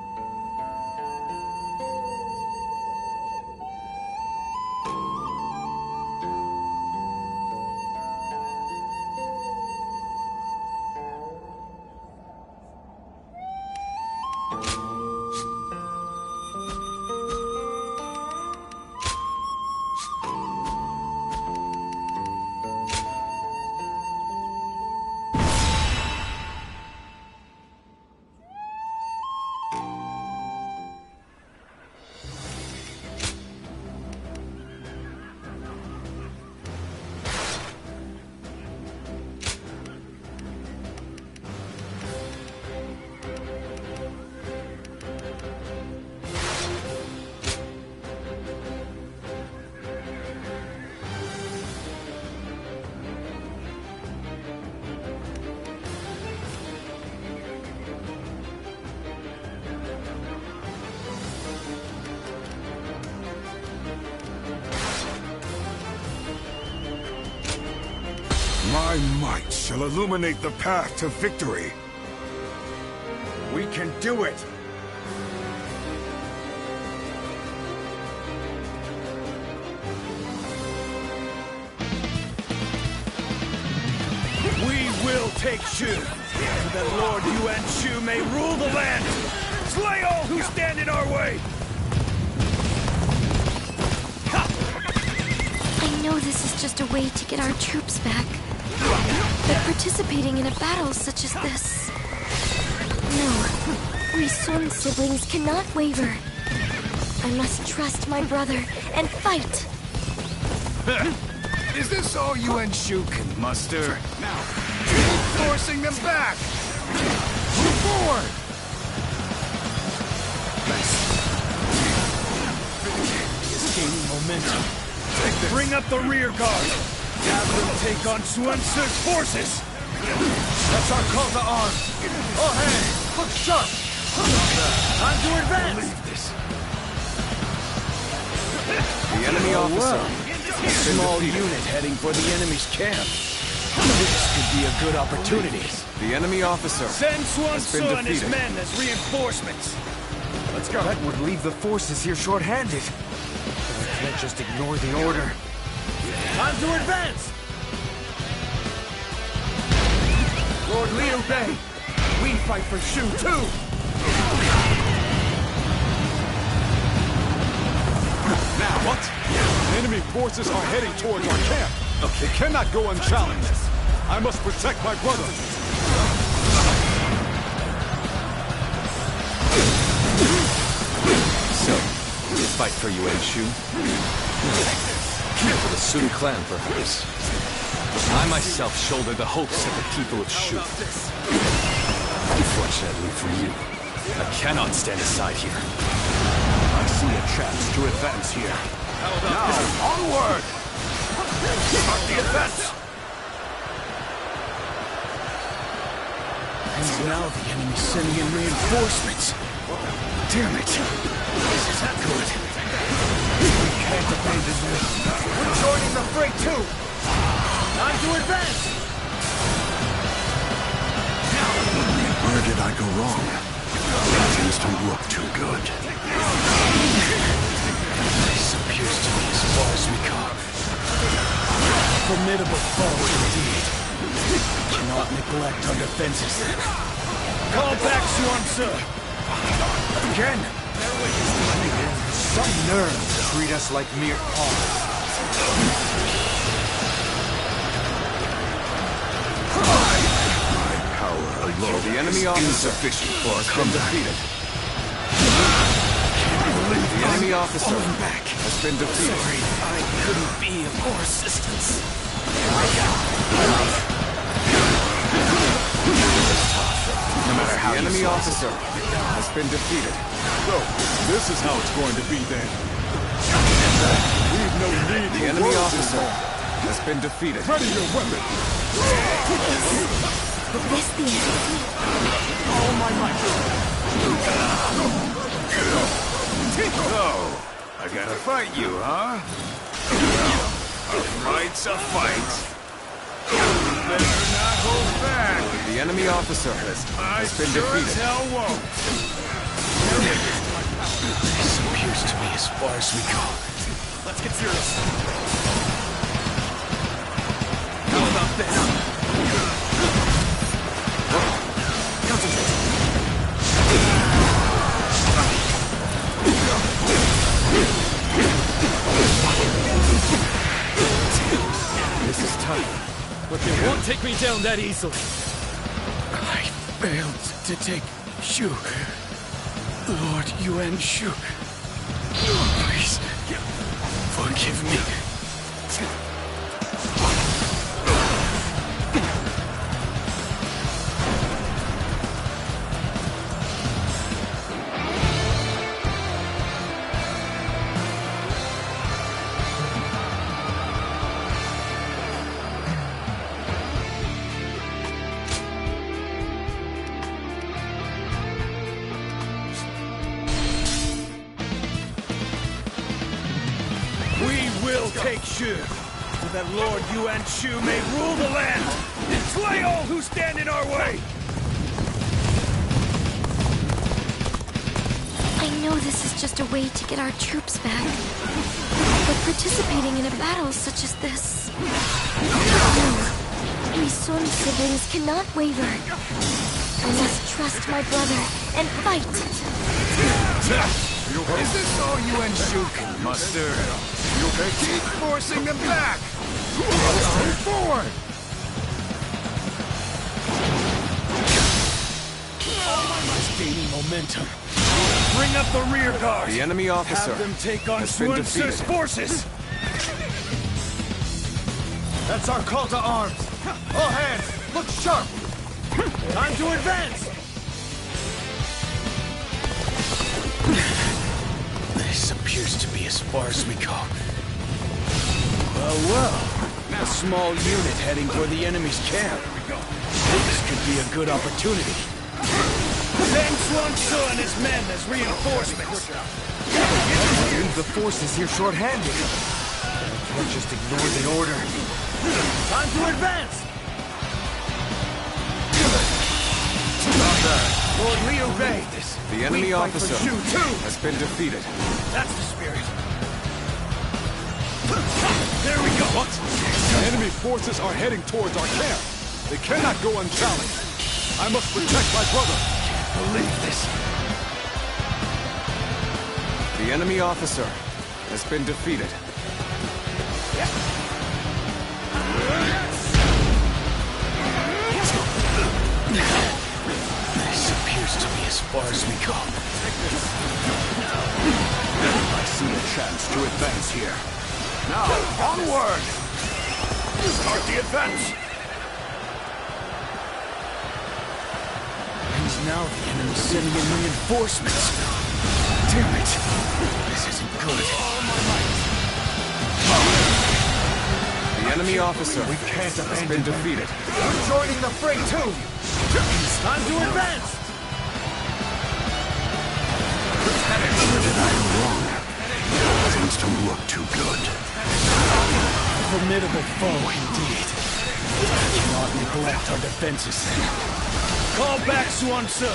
Speaker 4: My might shall illuminate the path to victory.
Speaker 3: We can do it! We will take Shu, so that Lord Yuan Shu may rule the land! Slay all who stand in our way!
Speaker 7: I know this is just a way to get our troops back. But participating in a battle such as this... No. We Sun siblings cannot waver. I must trust my brother and fight.
Speaker 5: Is this all Yuan Shu can muster? Now, forcing them back! Move forward!
Speaker 3: It's gaining momentum. Bring up the rear guard! Have them take on Xuan Tzu's forces! That's our call to arms! All hands, look sharp! Time to advance! Leave this.
Speaker 5: The enemy officer.
Speaker 3: A small unit heading for the enemy's camp. This could be a good opportunity.
Speaker 5: The enemy officer.
Speaker 3: Send Xuan
Speaker 5: has been
Speaker 3: Tzu and his
Speaker 5: defeated.
Speaker 3: men as reinforcements. Let's go. That would leave the forces here short-handed. But I can't just ignore the order. Time to advance! Lord Liu Bei, we fight for Shu too!
Speaker 2: Now, what? Enemy forces are heading towards our camp. They cannot go unchallenged. I must protect my brother.
Speaker 12: So, you fight for Yuan Shu? For the Sun clan, perhaps. I myself shoulder the hopes of the people of Shu. Unfortunately for you, I cannot stand aside here.
Speaker 3: I see a chance to advance here. Now, onward! Start the advance! And now the enemy's sending in reinforcements. Damn it! This isn't good. We can't abandon this. We're joining the fray too! Time to advance!
Speaker 4: Where did I go wrong? Things don't look too good.
Speaker 3: This appears to be as far as we come. Formidable foe indeed. We cannot neglect our defenses. Call back Xuan Tzu! Again! Some nerve to treat us like mere pawns.
Speaker 5: The enemy officer
Speaker 4: insufficient for
Speaker 5: has been defeated. The enemy officer has been defeated.
Speaker 9: Sorry, I couldn't be of more assistance.
Speaker 5: No matter how the enemy officer has been defeated.
Speaker 2: So, this is how it's going to be then. We've no need
Speaker 5: The
Speaker 2: for
Speaker 5: enemy
Speaker 2: words
Speaker 5: officer
Speaker 2: anymore.
Speaker 5: has been defeated.
Speaker 2: Ready your weapon.
Speaker 7: Is this the end?
Speaker 2: All my might.
Speaker 5: So, I gotta fight you, huh? Well, a fight's a fight. You better not hold back. The
Speaker 12: enemy officer has been defeated.
Speaker 8: Hell won't. This appears to be as far as we go.
Speaker 3: Let's get serious.
Speaker 12: How about this? Concentrate. This is tough, but they won't take me down that easily.
Speaker 8: I failed to take Shu. Lord Yuan Shu. Please, forgive me. Take Shu, so that Lord Yuan Shu may rule the land and slay all who stand in our way!
Speaker 7: I know this is just a way to get our troops back, but participating in a battle such as this... No, we Sun siblings cannot waver. I must trust my brother and fight.
Speaker 5: Is this all Yuan Shu can muster? Keep forcing them back! Move forward!
Speaker 8: It's gaining momentum. Bring up the rear guard!
Speaker 12: The enemy officer
Speaker 8: Have them take on
Speaker 12: has been
Speaker 8: Sun Tzu's
Speaker 12: defeated.
Speaker 8: forces!
Speaker 3: That's our call to arms. All hands, look sharp. Time to advance.
Speaker 8: This appears to be as far as we go. Well, a small unit heading for the enemy's camp. This could be a good opportunity. Send Sun Tzu and his men as reinforcements.
Speaker 12: I believe the force is here short-handed. I can't just ignore the order.
Speaker 3: Time to advance.
Speaker 8: Lord Liu Bei.
Speaker 12: The enemy
Speaker 8: We fight for
Speaker 12: officer
Speaker 8: Shu too.
Speaker 12: has been defeated.
Speaker 8: That's the spirit. There we go.
Speaker 4: What? Enemy forces are heading towards our camp. They cannot go unchallenged. I must protect my brother.
Speaker 8: Believe this.
Speaker 12: The enemy officer has been defeated.
Speaker 8: This appears to be as far as we go.
Speaker 4: I see a chance to advance here.
Speaker 3: Now, onward. Start the advance.
Speaker 8: And now the enemy's sending in reinforcements. Damn it. This isn't good.
Speaker 12: The enemy officer has been defeated.
Speaker 3: We're joining the fray too. Time to advance.
Speaker 11: I'm wrong. Things don't look too good.
Speaker 8: Formidable foe indeed. We cannot neglect our defenses then. Call back Sun Tzu.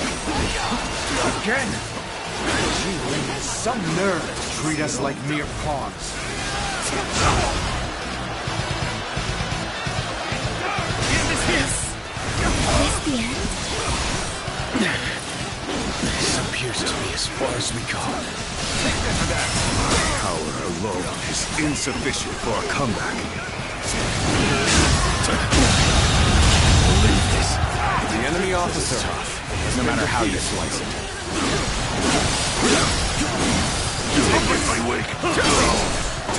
Speaker 3: Again. Gee, Ling has some nerve to treat us like mere pawns.
Speaker 7: Is the end?
Speaker 8: This appears to be as far as we go.
Speaker 4: Power alone is insufficient for a comeback.
Speaker 8: Believe this.
Speaker 12: The enemy officer, no matter how you slice it.
Speaker 4: Take my wake.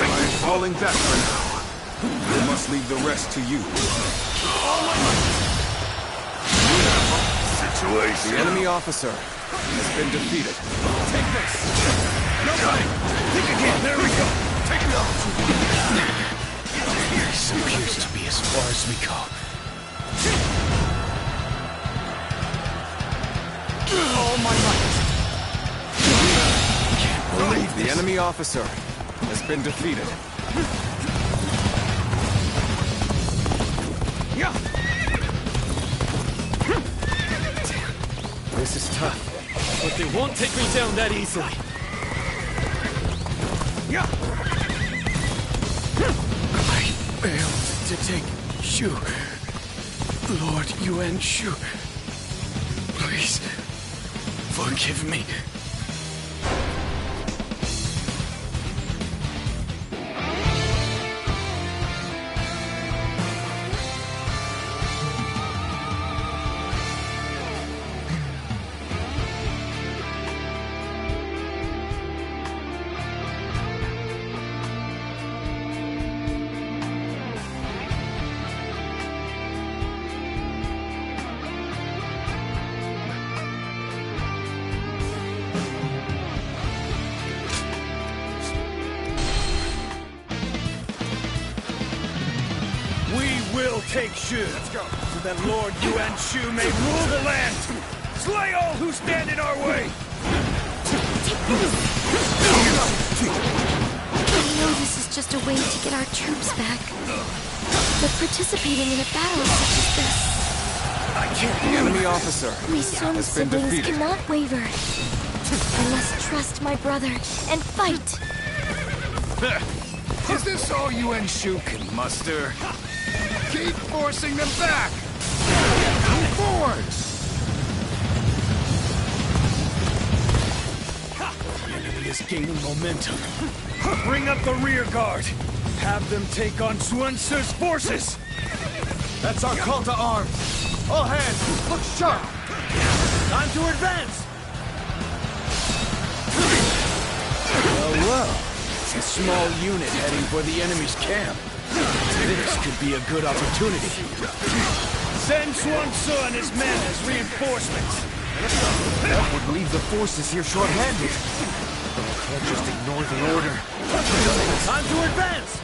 Speaker 4: I am falling back for now. I must leave the rest to you. Situation.
Speaker 12: The enemy officer has been defeated.
Speaker 8: Take this. No fight. Think again. There we go. Take it off. This appears to be as far as we go.
Speaker 3: All my might.
Speaker 8: Can't believe
Speaker 12: The
Speaker 8: this.
Speaker 12: enemy officer has been defeated.
Speaker 8: Yeah.
Speaker 9: This is tough, but they won't take me down that easily. I failed to take Shu. Lord Yuan Shu. Please, forgive me.
Speaker 8: Take Shu, so that Lord Yuan Shu may rule the land. Slay all who stand in our way.
Speaker 7: I know this is just a way to get our troops back, but participating in a battle such as this...
Speaker 12: I can't. The enemy officer
Speaker 7: We Sun
Speaker 12: has been
Speaker 7: siblings
Speaker 12: defeated.
Speaker 7: cannot waver. I must trust my brother and fight.
Speaker 5: Is this all Yuan Shu can muster? Keep forcing them back! Forward!
Speaker 8: The enemy is gaining momentum. Bring up the rear guard. Have them take on Sun Tzu's forces.
Speaker 3: That's our call to arms. All hands, look sharp.
Speaker 8: Time to advance.
Speaker 3: Well, a small unit heading for the enemy's camp. This could be a good opportunity.
Speaker 8: Send Sun Tzu and his men as reinforcements.
Speaker 3: That would leave the forces here short-handed. Can't just ignore the order.
Speaker 8: Time to advance!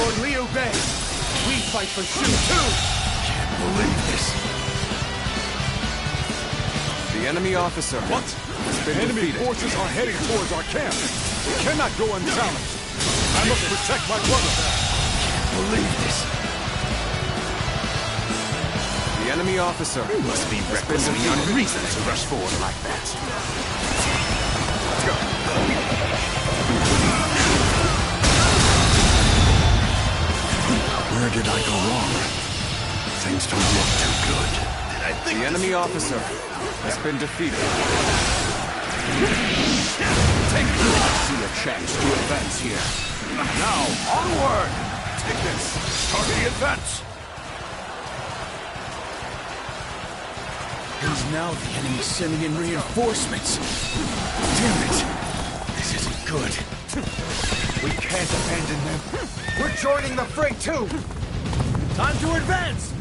Speaker 3: Lord Liu Bei, we fight for Shu too! Can't believe this.
Speaker 12: The enemy officer
Speaker 3: What?
Speaker 12: has been
Speaker 3: Enemy
Speaker 12: defeated.
Speaker 3: forces are heading towards our camp. We cannot go unchallenged. I must protect my brother. Can't believe this.
Speaker 12: The enemy officer
Speaker 2: Must be reckless and beyond reason to rush forward like that.
Speaker 12: Let's go.
Speaker 11: Where did I go wrong? Things don't look too good.
Speaker 12: The enemy officer has been defeated.
Speaker 2: See a chance to advance here.
Speaker 5: Now, onward! Take this! Start the advance!
Speaker 8: And now the enemy's sending in reinforcements. Damn it! This isn't good.
Speaker 3: We can't abandon them. We're joining the fray too!
Speaker 8: Time to advance!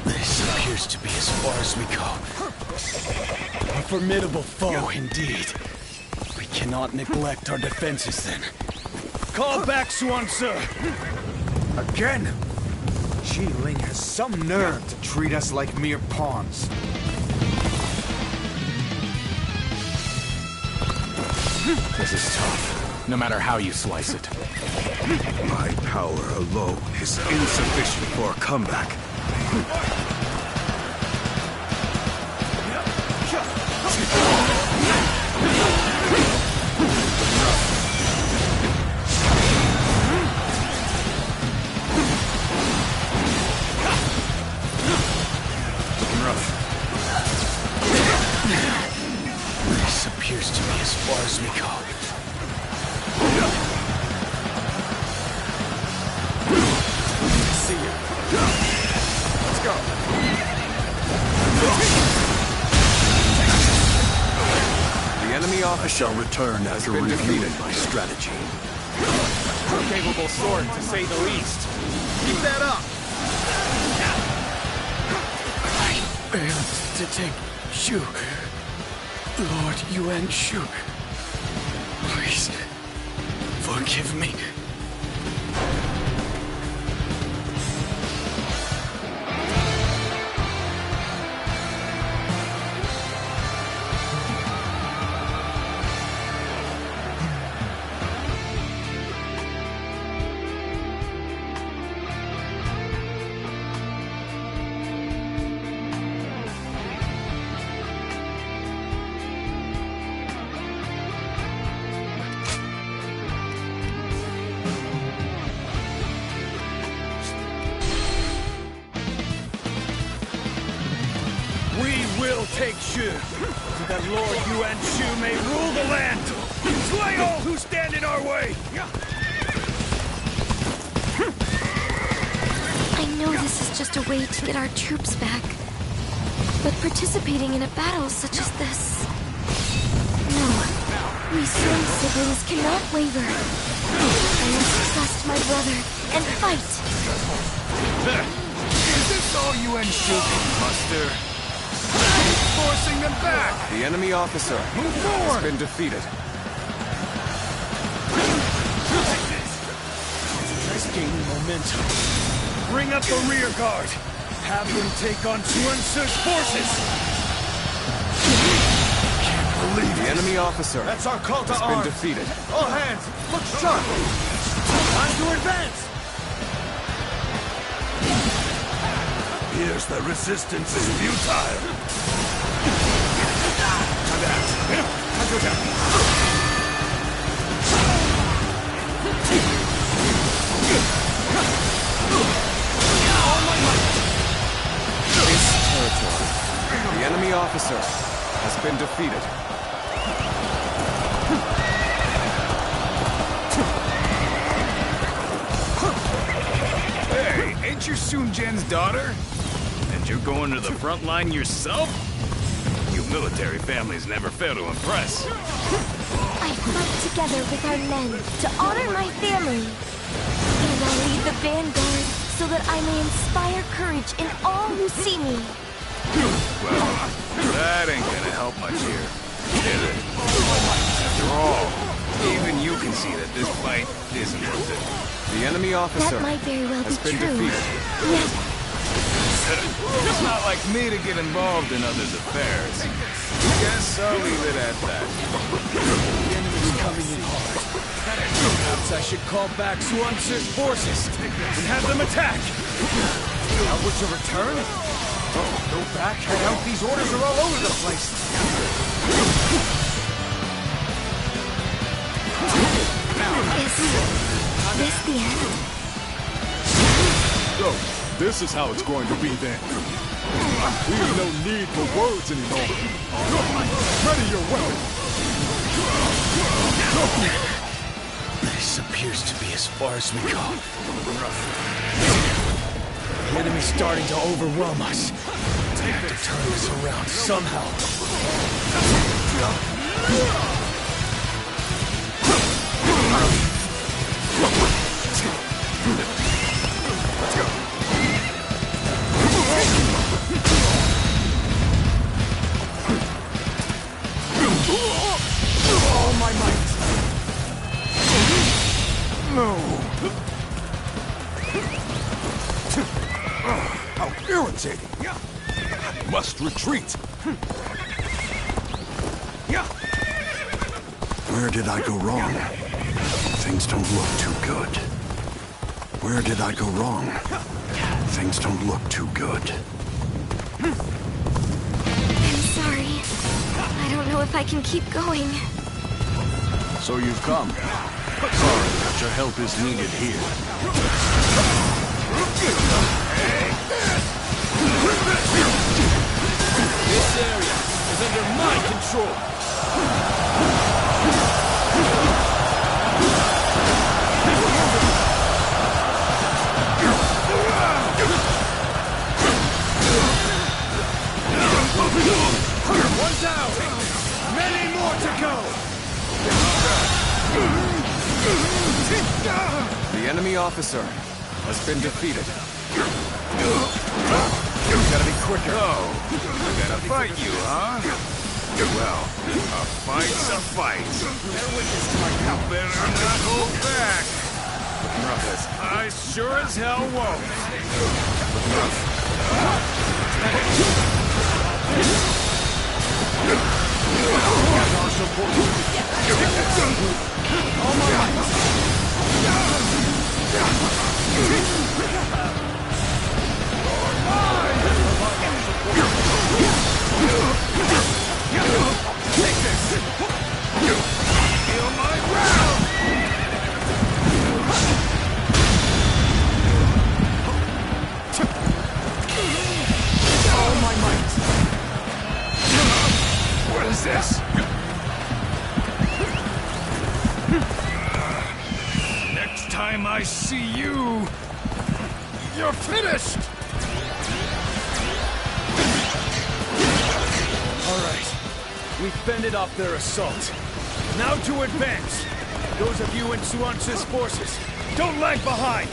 Speaker 8: This appears to be as far as we go. A formidable foe, indeed. We cannot neglect our defenses, then. Call back Sun Tzu!
Speaker 3: Again? Ji Ling has some nerve to treat us like mere pawns.
Speaker 2: This is tough, no matter how you slice it.
Speaker 4: My power alone is insufficient for a comeback.
Speaker 8: This appears to be as far as we go.
Speaker 3: go.
Speaker 12: The enemy
Speaker 11: I
Speaker 12: officer
Speaker 11: shall return after
Speaker 12: been
Speaker 11: reviewing
Speaker 12: defeated.
Speaker 11: my strategy.
Speaker 3: Capable sword, to say the least. Keep that up.
Speaker 8: I failed to take Shu. Lord Yuan Shu. Please, forgive me. Take Shu, so that Lord Yuan Shu may rule the land. Slay all who stand in our way.
Speaker 7: I know this is just a way to get our troops back, but participating in a battle such as this... No, we Sun siblings cannot waver. I must trust my brother and fight.
Speaker 5: Is this all Yuan Shu can muster? Forcing them back!
Speaker 12: The enemy officer has been defeated.
Speaker 8: It's gaining momentum. Bring up the rear guard. Have them take on Yuan Shu's forces. Can't believe
Speaker 12: The
Speaker 8: it.
Speaker 12: enemy officer
Speaker 3: That's our call to
Speaker 12: has been
Speaker 3: arms.
Speaker 12: defeated.
Speaker 3: All hands, look sharp. Time to advance.
Speaker 11: Here's the resistance is futile.
Speaker 12: This territory. The enemy officer has been defeated.
Speaker 5: Hey, ain't you Sun Jian's daughter? And you're going to the front line yourself? You military families never fail to impress.
Speaker 7: I fight together with our men to honor my family. And I'll lead the vanguard so that I may inspire courage in all who see me.
Speaker 5: Well, that ain't gonna help much here, is it? After all, even you can see that this fight isn't worth it.
Speaker 12: The enemy officer
Speaker 7: That might very well be
Speaker 12: has been
Speaker 7: true.
Speaker 12: defeated.
Speaker 7: Yet,
Speaker 5: It's not like me to get involved in others' affairs. Guess I'll leave it at that.
Speaker 8: The enemy's coming in hard. Perhaps I should call back Yuan Shu's forces and have them attack.
Speaker 3: Now would you return? Go back, head out. These orders are all over the place.
Speaker 7: is this the end?
Speaker 4: So, this is how it's going to be then. We've no need for words anymore. Ready your weapon.
Speaker 8: This appears to be as far as we go. The enemy's starting to overwhelm us. We have to turn this around somehow.
Speaker 3: Let's go. All my might.
Speaker 4: No. How irritating. I must retreat.
Speaker 11: Where did I go wrong? Things don't look too good. Where did I go wrong? Things don't look too good.
Speaker 7: I'm sorry. I don't know if I can keep going.
Speaker 11: So you've come. Sorry, but your help is needed here.
Speaker 8: This area is under my control.
Speaker 12: The enemy officer has been defeated. You gotta be quicker.
Speaker 5: Oh, I gotta fight you, huh? Well, a fight's a fight. You better not hold back. Because I sure as hell won't. Feel my ground!
Speaker 2: All my might.
Speaker 5: What is this? Next time I see you, you're finished!
Speaker 8: All right. We've fended off their assault. Now to advance. Those of you in Suance's forces, don't lag behind!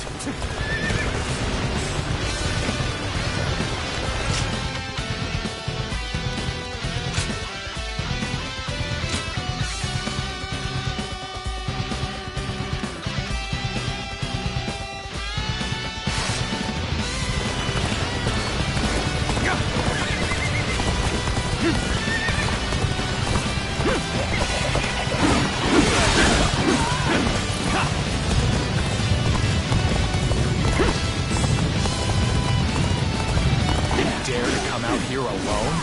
Speaker 2: Dare to come out here alone?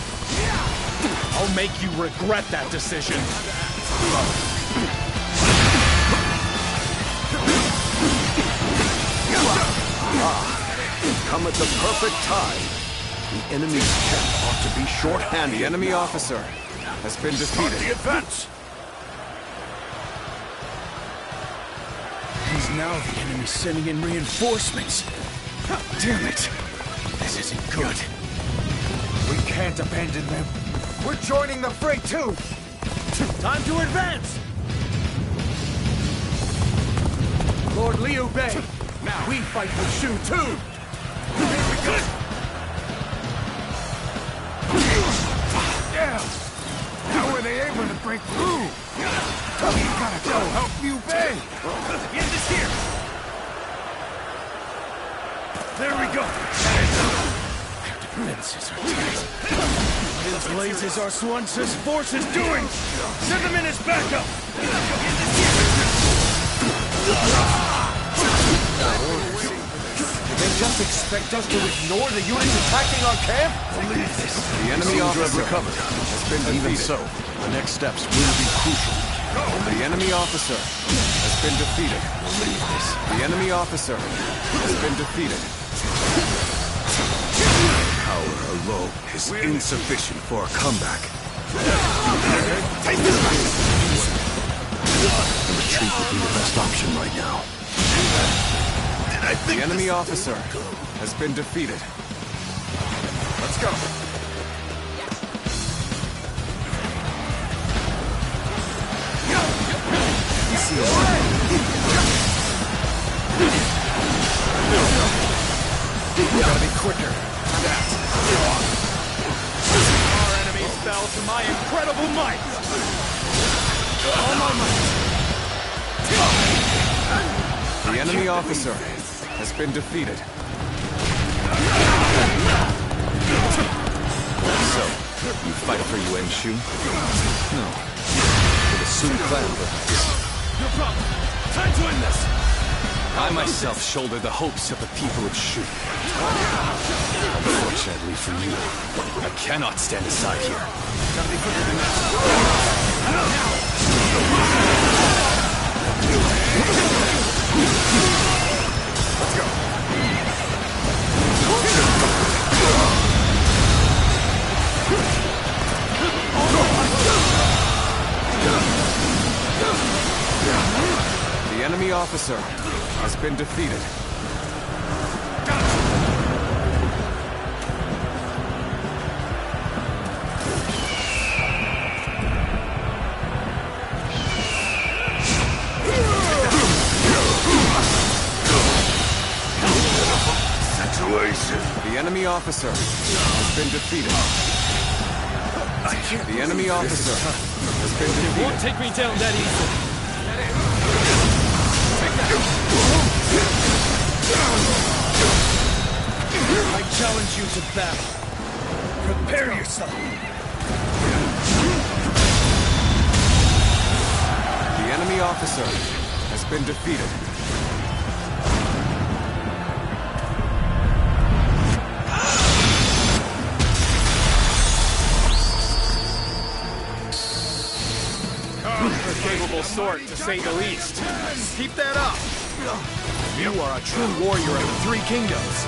Speaker 2: I'll make you regret that decision.
Speaker 11: Come at the perfect time. The enemy's camp ought to be short-handed.
Speaker 12: The enemy officer has been defeated.
Speaker 8: The advance! He's now the enemy sending in reinforcements. Damn it! This isn't good. We can't abandon them. We're joining the fray too! Time to advance! Lord Liu Bei, now we fight for Shu too!
Speaker 5: Yeah! How were they able to break through? We gotta go help Liu Bei!
Speaker 8: Get this here! There we go! Defenses are tight. His lasers are Suance's forces doing! Send them in as backup!
Speaker 3: Did they just expect us to ignore the units attacking our camp?
Speaker 8: Believe this.
Speaker 12: The enemy officer has been defeated.
Speaker 11: Even so, the next steps will be crucial.
Speaker 12: The enemy officer has been defeated. The enemy officer has been defeated.
Speaker 11: Power alone is insufficient for a comeback.
Speaker 8: Take this back!
Speaker 11: The retreat would be the best option right now.
Speaker 12: The enemy officer has been defeated. Let's go.
Speaker 2: You gotta be quicker. Our enemies fell to my incredible might. All my might.
Speaker 12: The enemy officer has been defeated.
Speaker 11: So, you fight for Yuan Shu? No. For the Sun clan,
Speaker 2: No problem. Time to end this.
Speaker 12: I myself shoulder the hopes of the people of Shu.
Speaker 11: Unfortunately for you,
Speaker 12: I cannot stand aside here.
Speaker 2: Gotta be quicker than that.
Speaker 5: Let's go.
Speaker 12: The enemy officer has been defeated.
Speaker 5: The enemy officer has been defeated. The enemy officer has been defeated.
Speaker 9: It won't take me down that easily. I challenge you to battle. Prepare yourself.
Speaker 5: The enemy officer has been defeated.
Speaker 12: A capable sort, to say the least. Keep that up! You are a true warrior of the Three Kingdoms.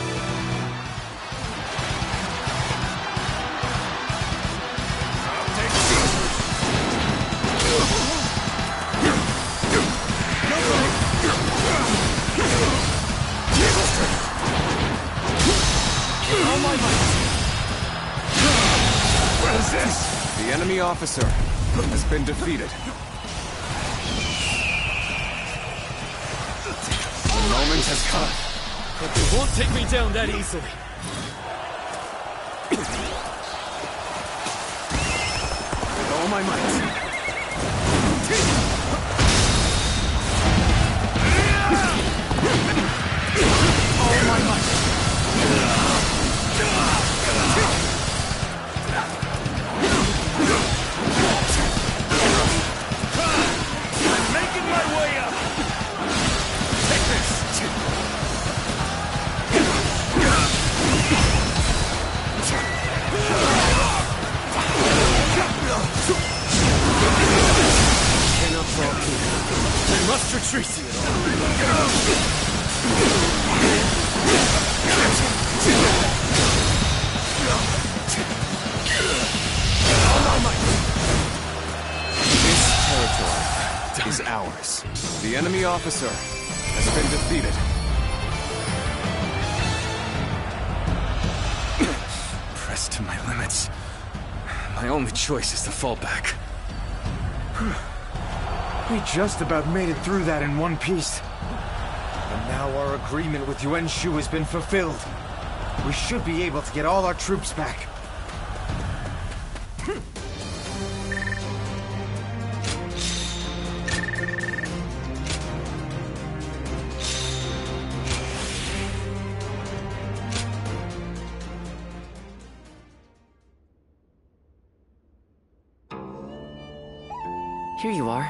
Speaker 9: All my might.
Speaker 5: What is this? The enemy officer has been defeated. The moment has come.
Speaker 9: But they won't take me down that easily.
Speaker 5: With all my might.
Speaker 9: All my might.
Speaker 8: I'm making my way up! Take this!
Speaker 9: Cannot fall here. I must retreat.
Speaker 5: This territory is ours. The enemy officer has been defeated.
Speaker 12: Pressed to my limits. My only choice is to fall back.
Speaker 3: We just about made it through that in one piece. And now our agreement with Yuan Shu has been fulfilled. We should be able to get all our troops back.
Speaker 9: Here you are.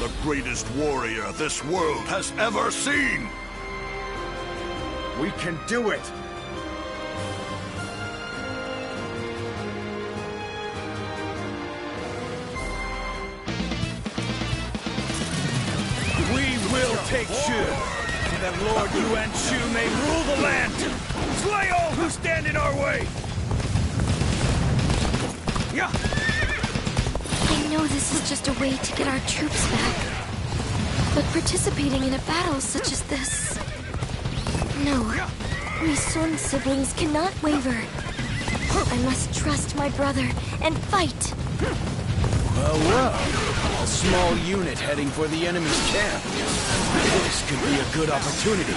Speaker 4: the greatest warrior this world has ever seen!
Speaker 3: We can do it! We will take Shu, so that Lord Yuan Shu may rule the land! Slay all who stand in our way! Yeah.
Speaker 7: I know this is just a way to get our troops back. But participating in a battle such as this... No. We Sun siblings cannot waver. I must trust my brother and fight.
Speaker 8: Well, well. A small unit heading for the enemy's camp. This could be a good opportunity.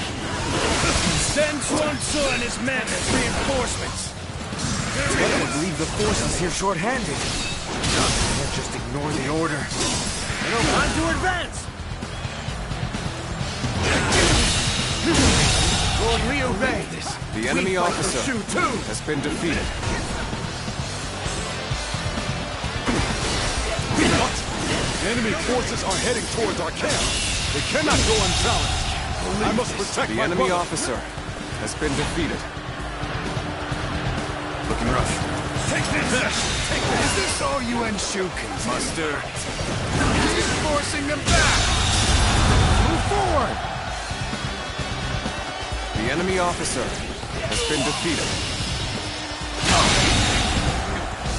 Speaker 8: Send Sun Tzu and his men as reinforcements.
Speaker 3: I believe the forces here short-handed. Can't just ignore the order. Time to advance! Lord, we obey.
Speaker 12: The enemy officer has been defeated.
Speaker 4: What? Enemy forces are heading towards our camp. They cannot go unchallenged. I must protect
Speaker 12: the
Speaker 4: my
Speaker 12: enemy
Speaker 4: brother.
Speaker 12: officer has been defeated.
Speaker 5: Looking rough.
Speaker 3: Take this! Is this all Yuan Shu can
Speaker 5: Muster. He's forcing them back!
Speaker 3: move forward?
Speaker 12: The enemy officer has been defeated.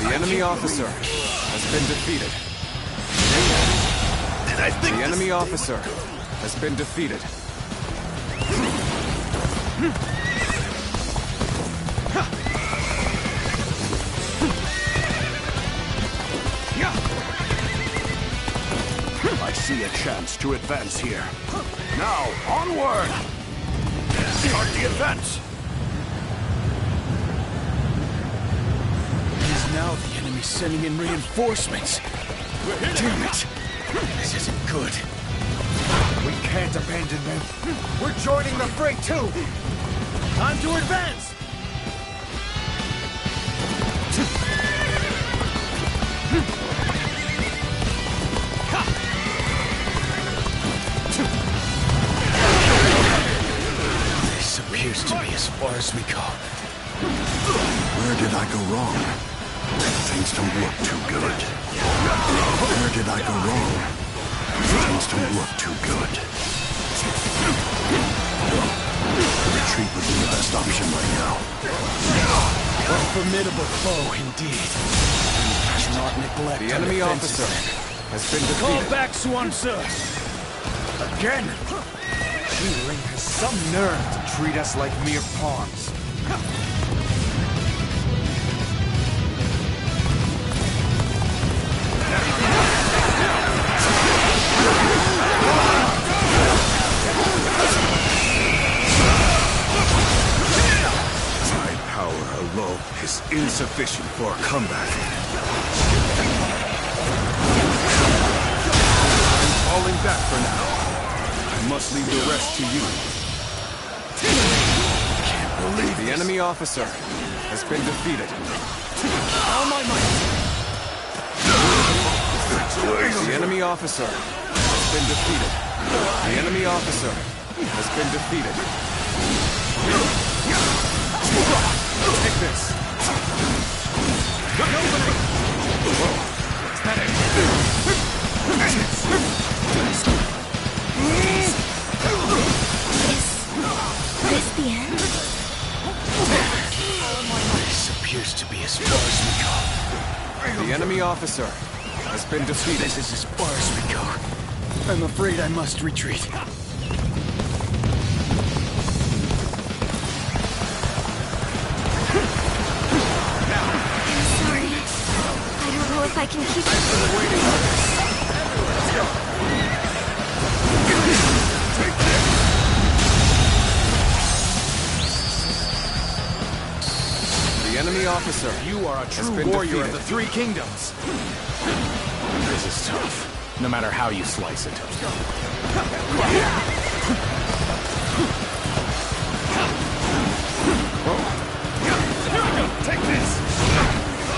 Speaker 12: The enemy officer has been defeated. The enemy officer has been defeated.
Speaker 4: I see a chance to advance here. Now, onward! Start the advance!
Speaker 8: It is now the enemy sending in reinforcements. Damn it! This isn't good.
Speaker 3: We can't abandon them. We're joining the fray too! Time to advance!
Speaker 8: This appears to be as far as we go.
Speaker 4: Where did I go wrong? Things don't look too good. Where did I go wrong? Things don't look too good. Retreat would be the best option right now.
Speaker 8: A formidable foe indeed. We cannot neglect
Speaker 12: The
Speaker 8: our
Speaker 12: enemy
Speaker 8: defenses.
Speaker 12: officer has been
Speaker 8: Call
Speaker 12: defeated.
Speaker 8: back Swan Tzu.
Speaker 3: Again? Ling has some nerve to treat us like mere pawns.
Speaker 4: My power alone is insufficient for a comeback. I'm falling back for now. I must leave the rest to you.
Speaker 8: Can't believe
Speaker 12: The enemy officer has been defeated.
Speaker 8: all my might.
Speaker 12: The enemy officer has been defeated. The enemy officer has been defeated. Take this.
Speaker 7: Is this the end?
Speaker 8: This appears to be as far as we go.
Speaker 12: The enemy officer has been defeated.
Speaker 8: This is as far as we go. I'm afraid I must retreat.
Speaker 7: I'm sorry. I don't know if I can keep
Speaker 12: The enemy officer.
Speaker 3: You are a
Speaker 12: has
Speaker 3: true
Speaker 12: been
Speaker 3: warrior
Speaker 12: defeated.
Speaker 3: of the Three Kingdoms.
Speaker 5: This is tough, no matter how you slice it.
Speaker 3: Take this!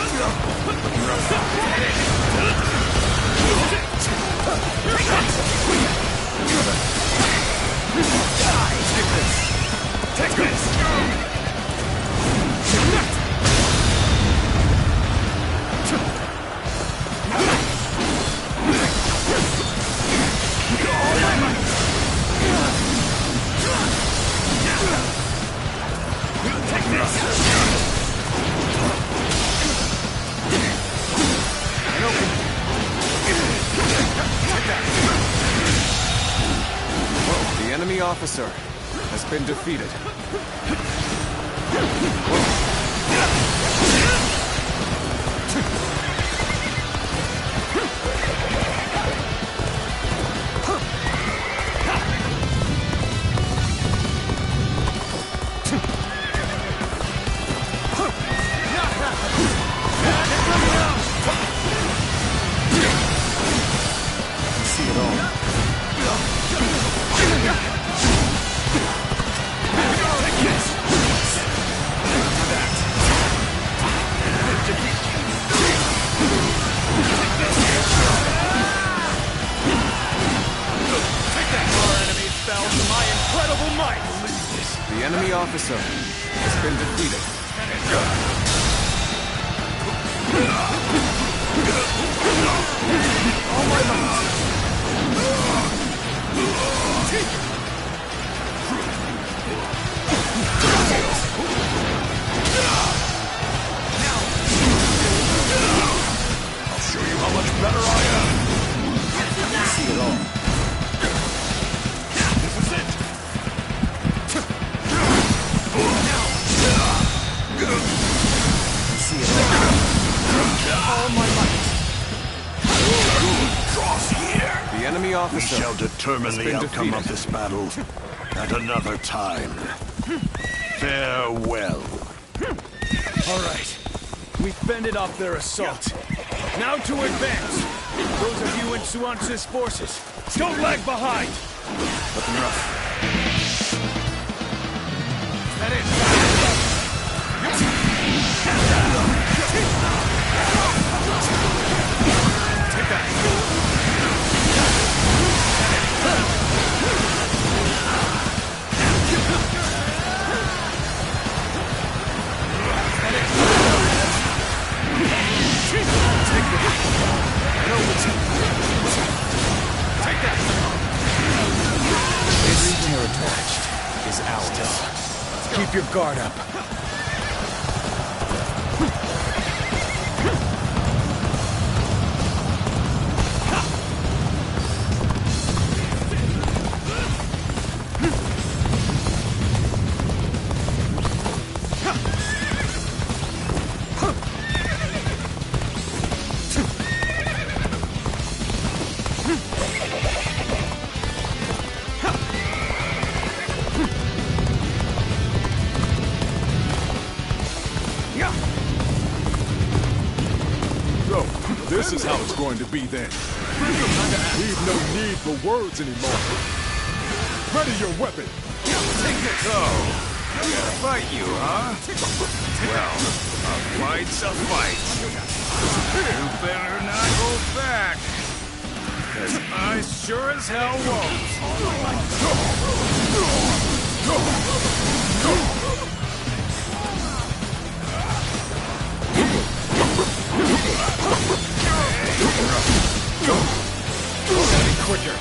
Speaker 12: enemy officer has been defeated. The enemy officer has been defeated.
Speaker 8: All my might.
Speaker 11: I'll show you how much better I am.
Speaker 8: You see it all.
Speaker 11: This is it.
Speaker 8: See it all my might.
Speaker 11: Cross here.
Speaker 12: The enemy
Speaker 11: We
Speaker 12: officer
Speaker 11: shall determine
Speaker 12: has
Speaker 11: the
Speaker 12: been
Speaker 11: outcome
Speaker 12: defeated.
Speaker 11: of this battle at another time. Farewell.
Speaker 8: All right. We fended off their assault. Now to advance. Those of you in Suance's forces, don't lag behind.
Speaker 12: Looking rough.
Speaker 8: Take that. Take that.
Speaker 12: This territory is ours.
Speaker 8: Keep your guard up.
Speaker 4: So, this is how it's going to be then. We've no need for words anymore. Ready your weapon.
Speaker 5: Take it! So, I'm gonna fight you, huh? Well, a fight's a fight. You better not hold back. Cause I sure as hell
Speaker 8: Gotta be quicker.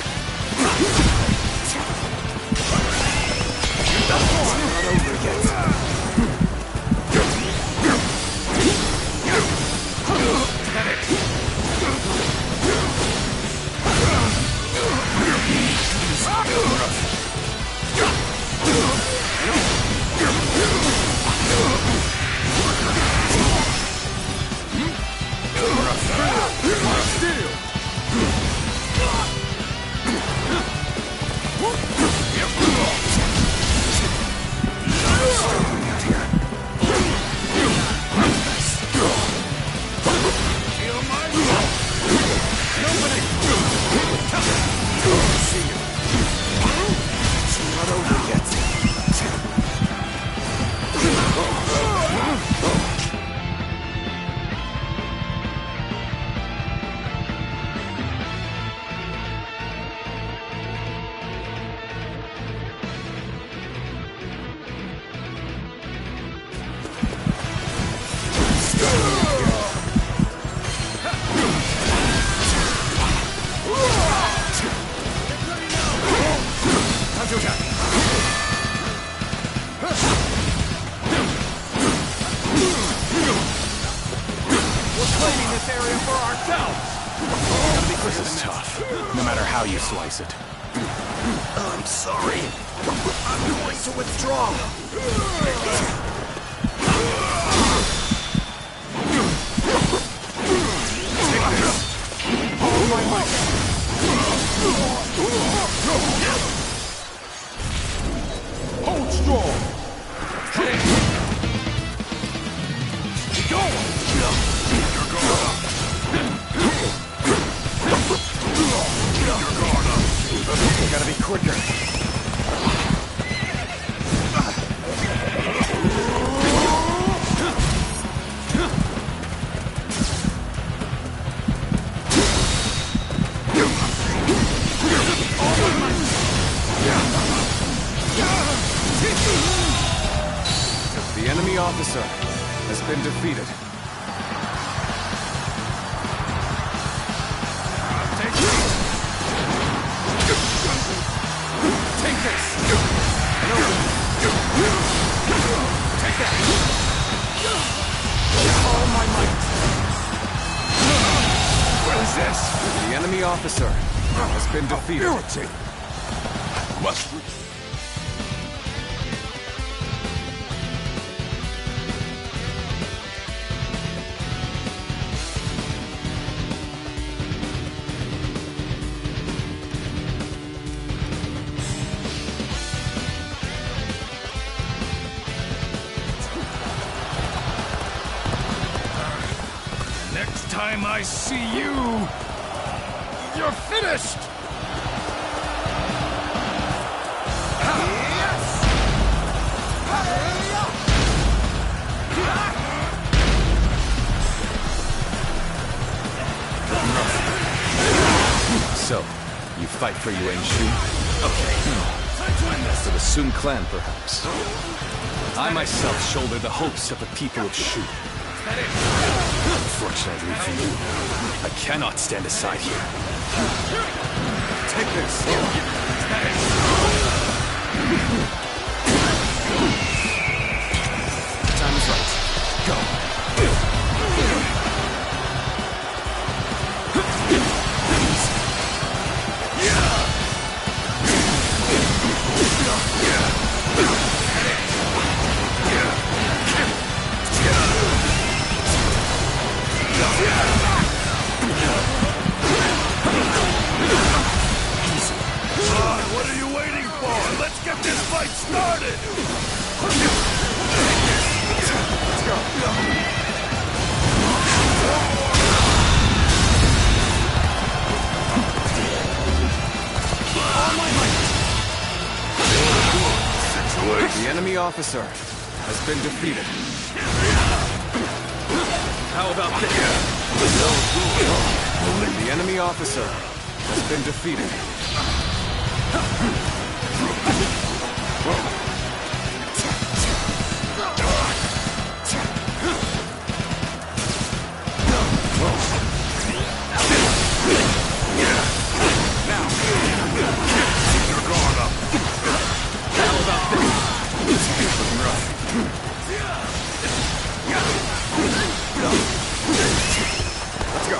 Speaker 8: Not over yet.
Speaker 3: Claiming this area for ourselves!
Speaker 12: This is tough, no matter how you slice it.
Speaker 3: I'm sorry. I'm going to withdraw.
Speaker 8: All my might. Hold strong. Go.
Speaker 12: Gotta be quicker. The enemy officer has been defeated.
Speaker 8: Take this! Take that! All my might! What is this?
Speaker 12: The enemy officer has been defeated.
Speaker 8: Must we?
Speaker 5: Next time I see you, you're finished!
Speaker 12: So, you fight for Yuan Shu? Okay. For the Sun clan, perhaps. I myself shoulder the hopes of the people of Shu. Unfortunately for you, I cannot stand aside here.
Speaker 8: Take this!
Speaker 12: Time is right. Go.
Speaker 5: What are you waiting for? Let's get this fight started!
Speaker 8: Let's go!
Speaker 12: The enemy officer has been defeated. How about this? The enemy officer has been defeated.
Speaker 5: Now, keep your guard up.
Speaker 12: How about this? Looking rough. Let's go.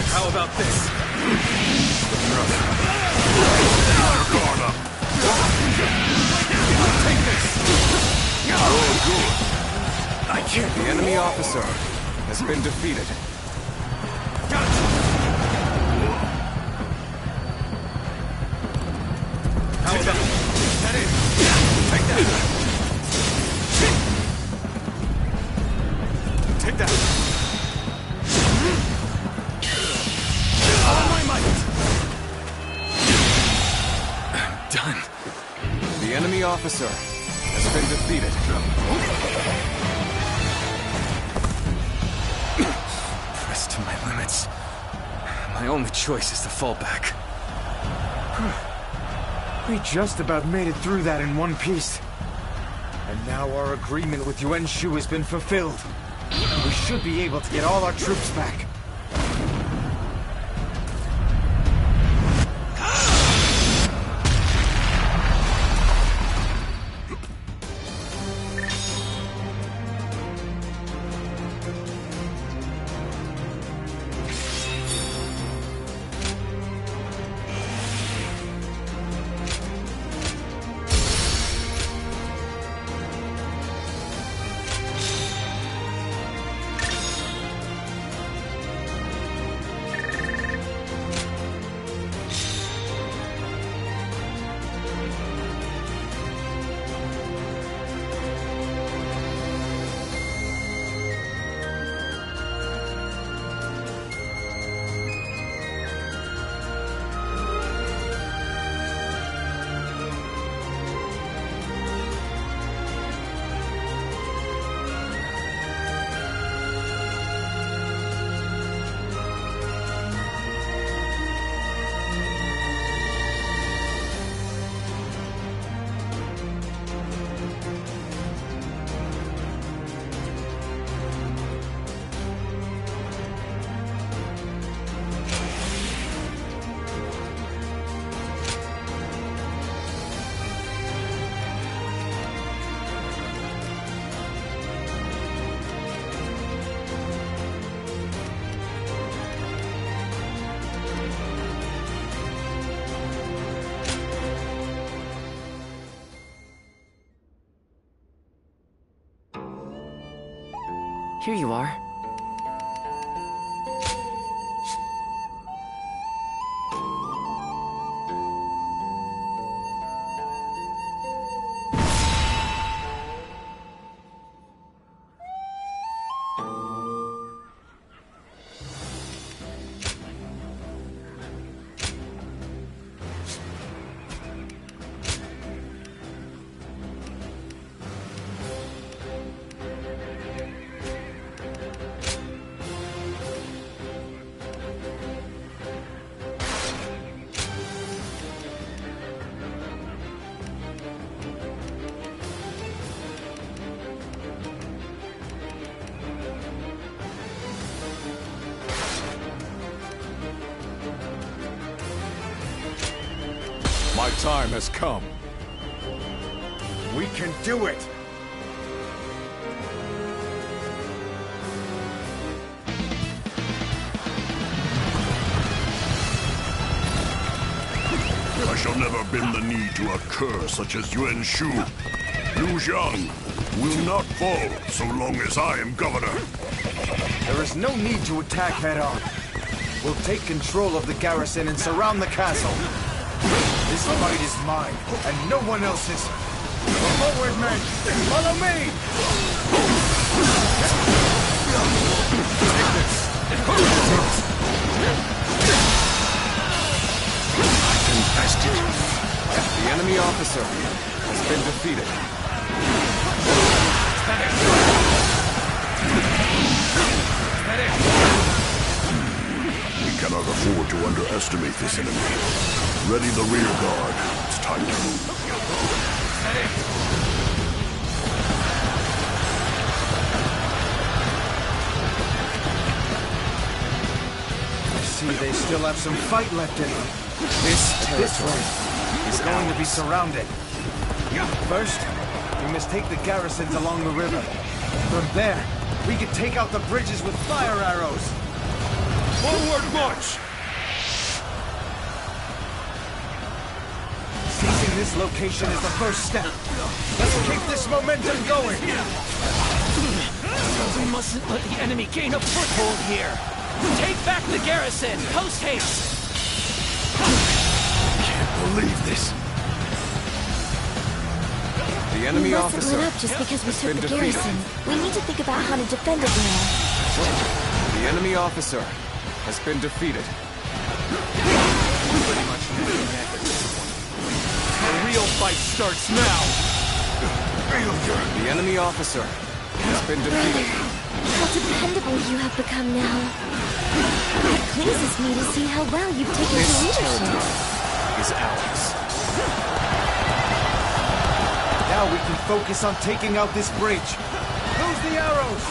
Speaker 12: How about this? Looking rough.
Speaker 5: Your guard up.
Speaker 12: Take this! Oh, good. I can't. The enemy officer has been defeated.
Speaker 5: Gotcha.
Speaker 12: How about that? Take that! Take that! All my might! Done. The enemy officer has been defeated. Pressed to my limits. My only choice is to fall back.
Speaker 3: We just about made it through that in one piece. And now our agreement with Yuan Shu has been fulfilled. We should be able to get all our troops back.
Speaker 9: Here you are.
Speaker 2: My time has come.
Speaker 3: We can do it!
Speaker 4: I shall never bend the knee to a cur such as Yuan Shu. Liu Xiang will not fall so long as I am governor.
Speaker 3: There is no need to attack head-on. We'll take control of the garrison and surround the castle. This fight is mine, and no one else's. Forward, men! Follow me!
Speaker 12: Infested. The enemy officer has been defeated.
Speaker 4: We cannot afford to underestimate this enemy. Ready the rear guard. It's time to move.
Speaker 3: I see they still have some fight left in them.
Speaker 12: This territory
Speaker 3: is going to be surrounded. First, we must take the garrisons along the river. From there, we can take out the bridges with fire arrows.
Speaker 2: Forward march!
Speaker 3: Seizing this location is the first step. Let's keep this momentum going.
Speaker 9: We mustn't let the enemy gain a foothold here. Take back the garrison! Post haste!
Speaker 12: Can't believe this. The enemy
Speaker 7: We
Speaker 12: officer
Speaker 7: mustn't let up just because we
Speaker 12: has
Speaker 7: took
Speaker 12: been
Speaker 7: the
Speaker 12: defeated.
Speaker 7: garrison. We need to think about how to defend it now.
Speaker 12: The enemy officer has been defeated.
Speaker 2: Pretty much the real fight starts now!
Speaker 12: The enemy officer has been defeated.
Speaker 7: How dependable you have become now. It pleases me to see how well you've taken to
Speaker 12: This
Speaker 7: leadership.
Speaker 12: territory is ours.
Speaker 3: Now we can focus on taking out this bridge. Use the arrows!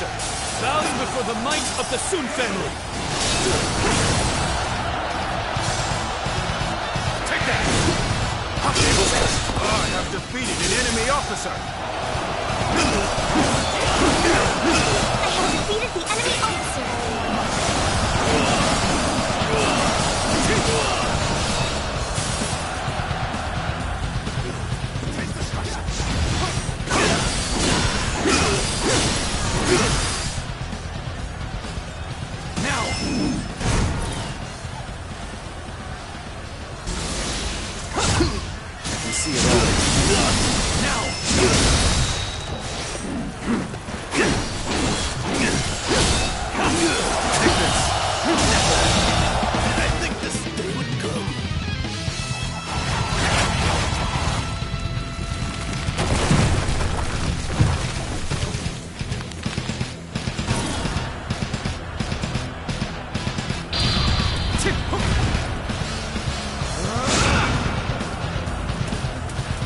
Speaker 2: officer, bows before the might of the Sun family. Take that!
Speaker 5: I have defeated an enemy officer.
Speaker 7: I have defeated the enemy officer.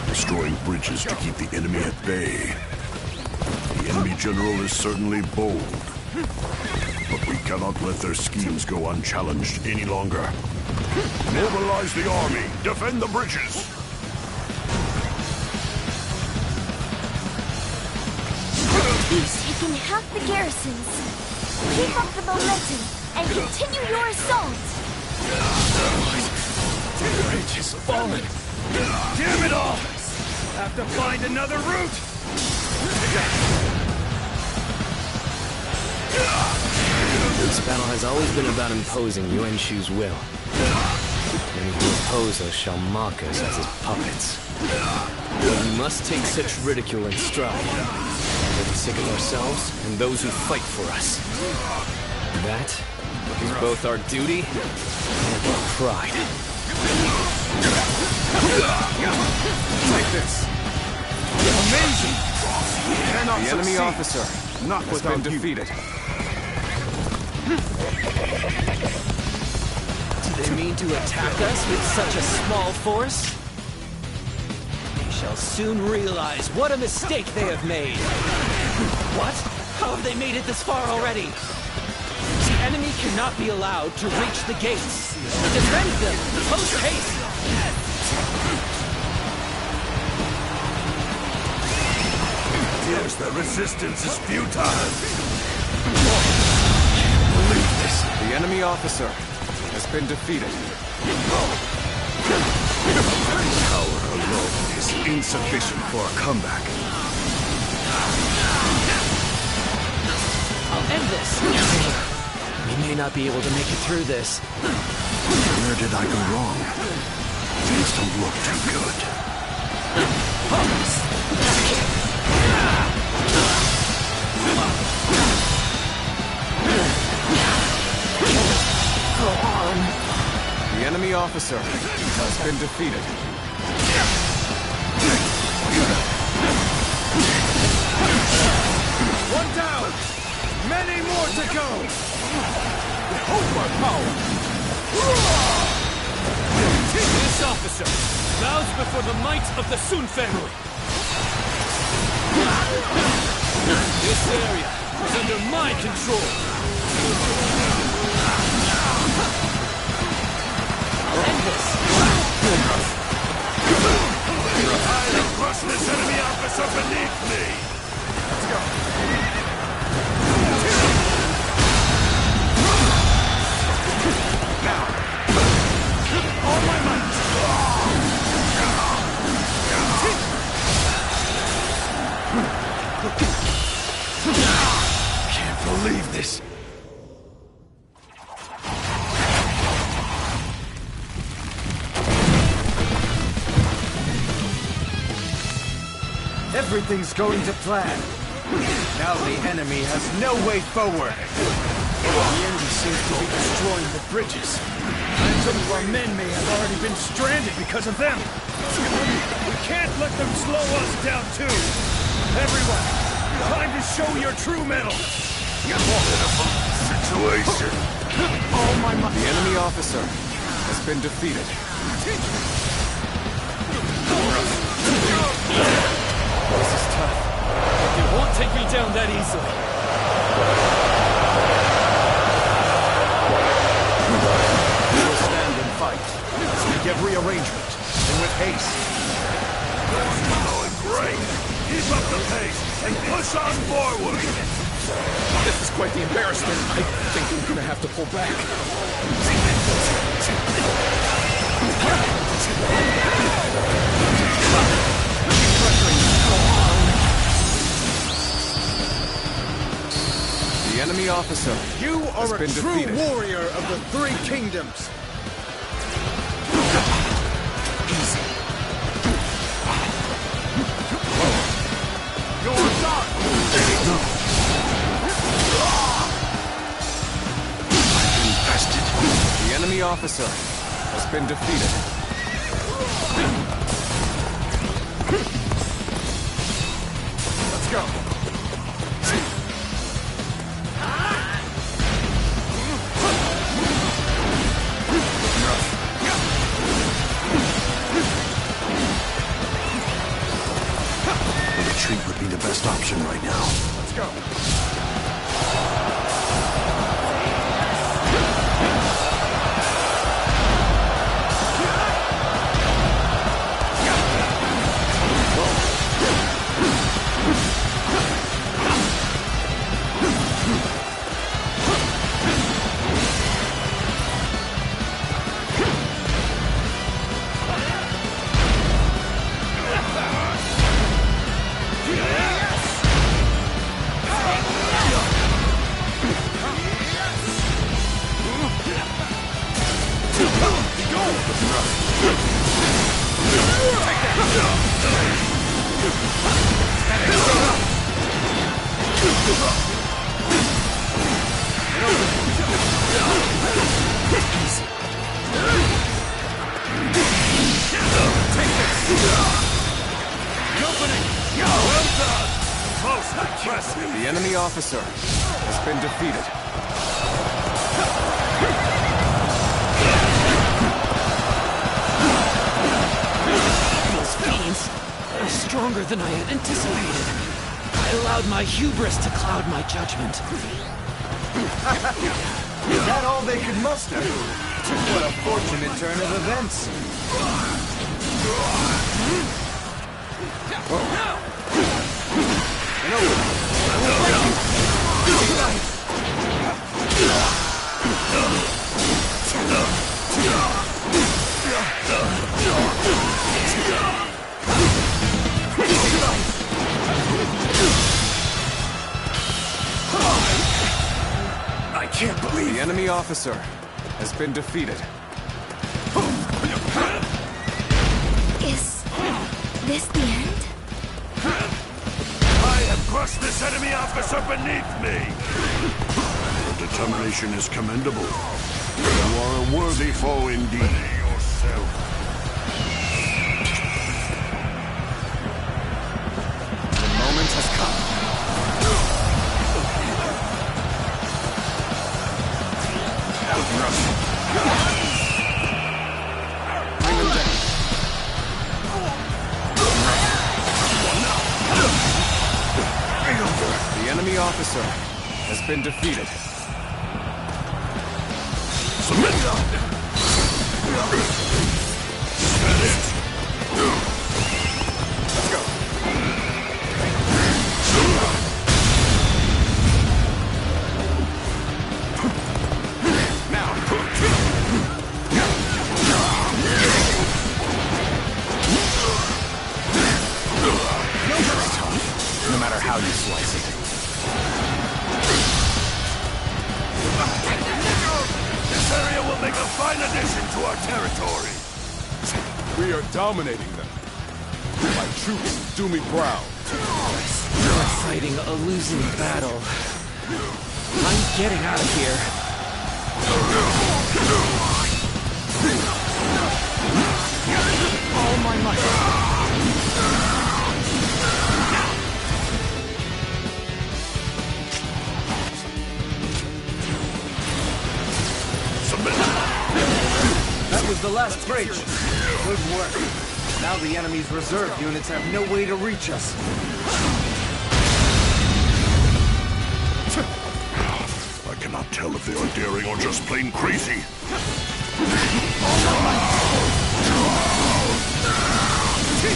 Speaker 4: Destroying bridges to keep the enemy at bay. The enemy general is certainly bold, but we cannot let their schemes go unchallenged any longer. Mobilize the army! Defend the bridges!
Speaker 7: He's taken half the garrisons. Keep up the momentum and continue your assault.
Speaker 8: The bridge is fallen. Damn it all! Have to find another route!
Speaker 13: This battle has always been about imposing Yuan Shu's will. Many who oppose us shall mock us as his puppets. We must take such ridicule in stride, for the sake of ourselves and those who fight for us. That is both our duty and our pride.
Speaker 5: Take this. Amazing!
Speaker 12: The enemy officer, not has been defeated.
Speaker 9: Do they mean to attack us with such a small force? They shall soon realize what a mistake they have made. What? How have they made it this far already? The enemy cannot be allowed to reach the gates. Defend them! Post haste!
Speaker 4: Yes, the resistance is futile.
Speaker 12: The enemy officer has been defeated.
Speaker 4: Power alone is insufficient for a comeback.
Speaker 9: I'll end this!
Speaker 13: We may not be able to make it through this.
Speaker 4: Where did I go wrong? Things don't look too good.
Speaker 13: Go on.
Speaker 12: The enemy officer has been defeated.
Speaker 8: One down! Many more to go!
Speaker 2: This officer bows before the might of the Sun family. This area is under my control.
Speaker 9: I'll end this!
Speaker 4: I'll crush this enemy officer beneath me! Let's go. Now! All my might!
Speaker 8: Can't believe this! Everything's going to plan. Now the enemy has no way forward. The enemy seems to be destroying the bridges. And some of our men may have already been stranded because of them. We can't let them slow us down too. Everyone, time to show your true mettle.
Speaker 4: Situation.
Speaker 8: Oh my might.
Speaker 12: The enemy officer has been defeated.
Speaker 2: This is tough. They won't take me down that easily.
Speaker 3: arrangement, and with haste.
Speaker 5: You're going great! Keep up the pace and push on forward!
Speaker 3: This is quite the embarrassment. I think I'm gonna have to pull back.
Speaker 12: The enemy officer
Speaker 3: You
Speaker 12: has
Speaker 3: are a
Speaker 12: been
Speaker 3: true
Speaker 12: defeated.
Speaker 3: warrior of the Three Kingdoms. Easy.
Speaker 5: You're done!
Speaker 12: Infested. The enemy officer has been defeated.
Speaker 3: Let's go.
Speaker 11: Retreat would be the best option right now.
Speaker 3: Let's go.
Speaker 12: The enemy officer has been defeated.
Speaker 9: Those fiends are stronger than I had anticipated. I allowed my hubris to cloud my judgment.
Speaker 3: Is that all they could muster? What a fortunate turn of events.
Speaker 12: I can't believe the enemy officer has been defeated.
Speaker 7: Is this the end?
Speaker 5: I have crushed this enemy officer beneath me!
Speaker 4: Your determination is commendable. You are a worthy foe indeed.
Speaker 5: Yourself.
Speaker 12: The moment has come. Bring them down. The enemy officer has been defeated.
Speaker 5: Submit!
Speaker 12: Let's go. Now. No matter how you slice it.
Speaker 5: This area will make a fine addition to our territory.
Speaker 4: We are dominating them. My troops do me proud.
Speaker 9: We're fighting a losing battle. I'm getting out of here. All my might.
Speaker 3: That was the last breach. Good work. Now the enemy's reserve units have no way to reach us.
Speaker 4: I cannot tell if they are daring or just plain crazy.
Speaker 3: All my might.
Speaker 2: Time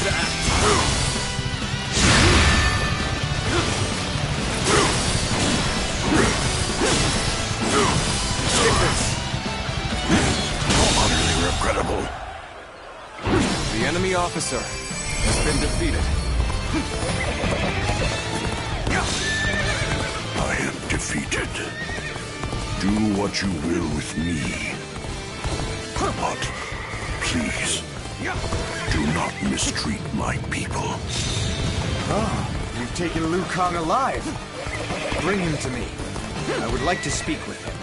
Speaker 2: to act.
Speaker 11: Utterly regrettable.
Speaker 12: The enemy officer has been defeated.
Speaker 11: I am defeated. Do what you will with me. But please, do not mistreat my people.
Speaker 3: Oh, you've taken Liu Kang alive. Bring him to me. I would like to speak with him.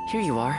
Speaker 14: Here you are.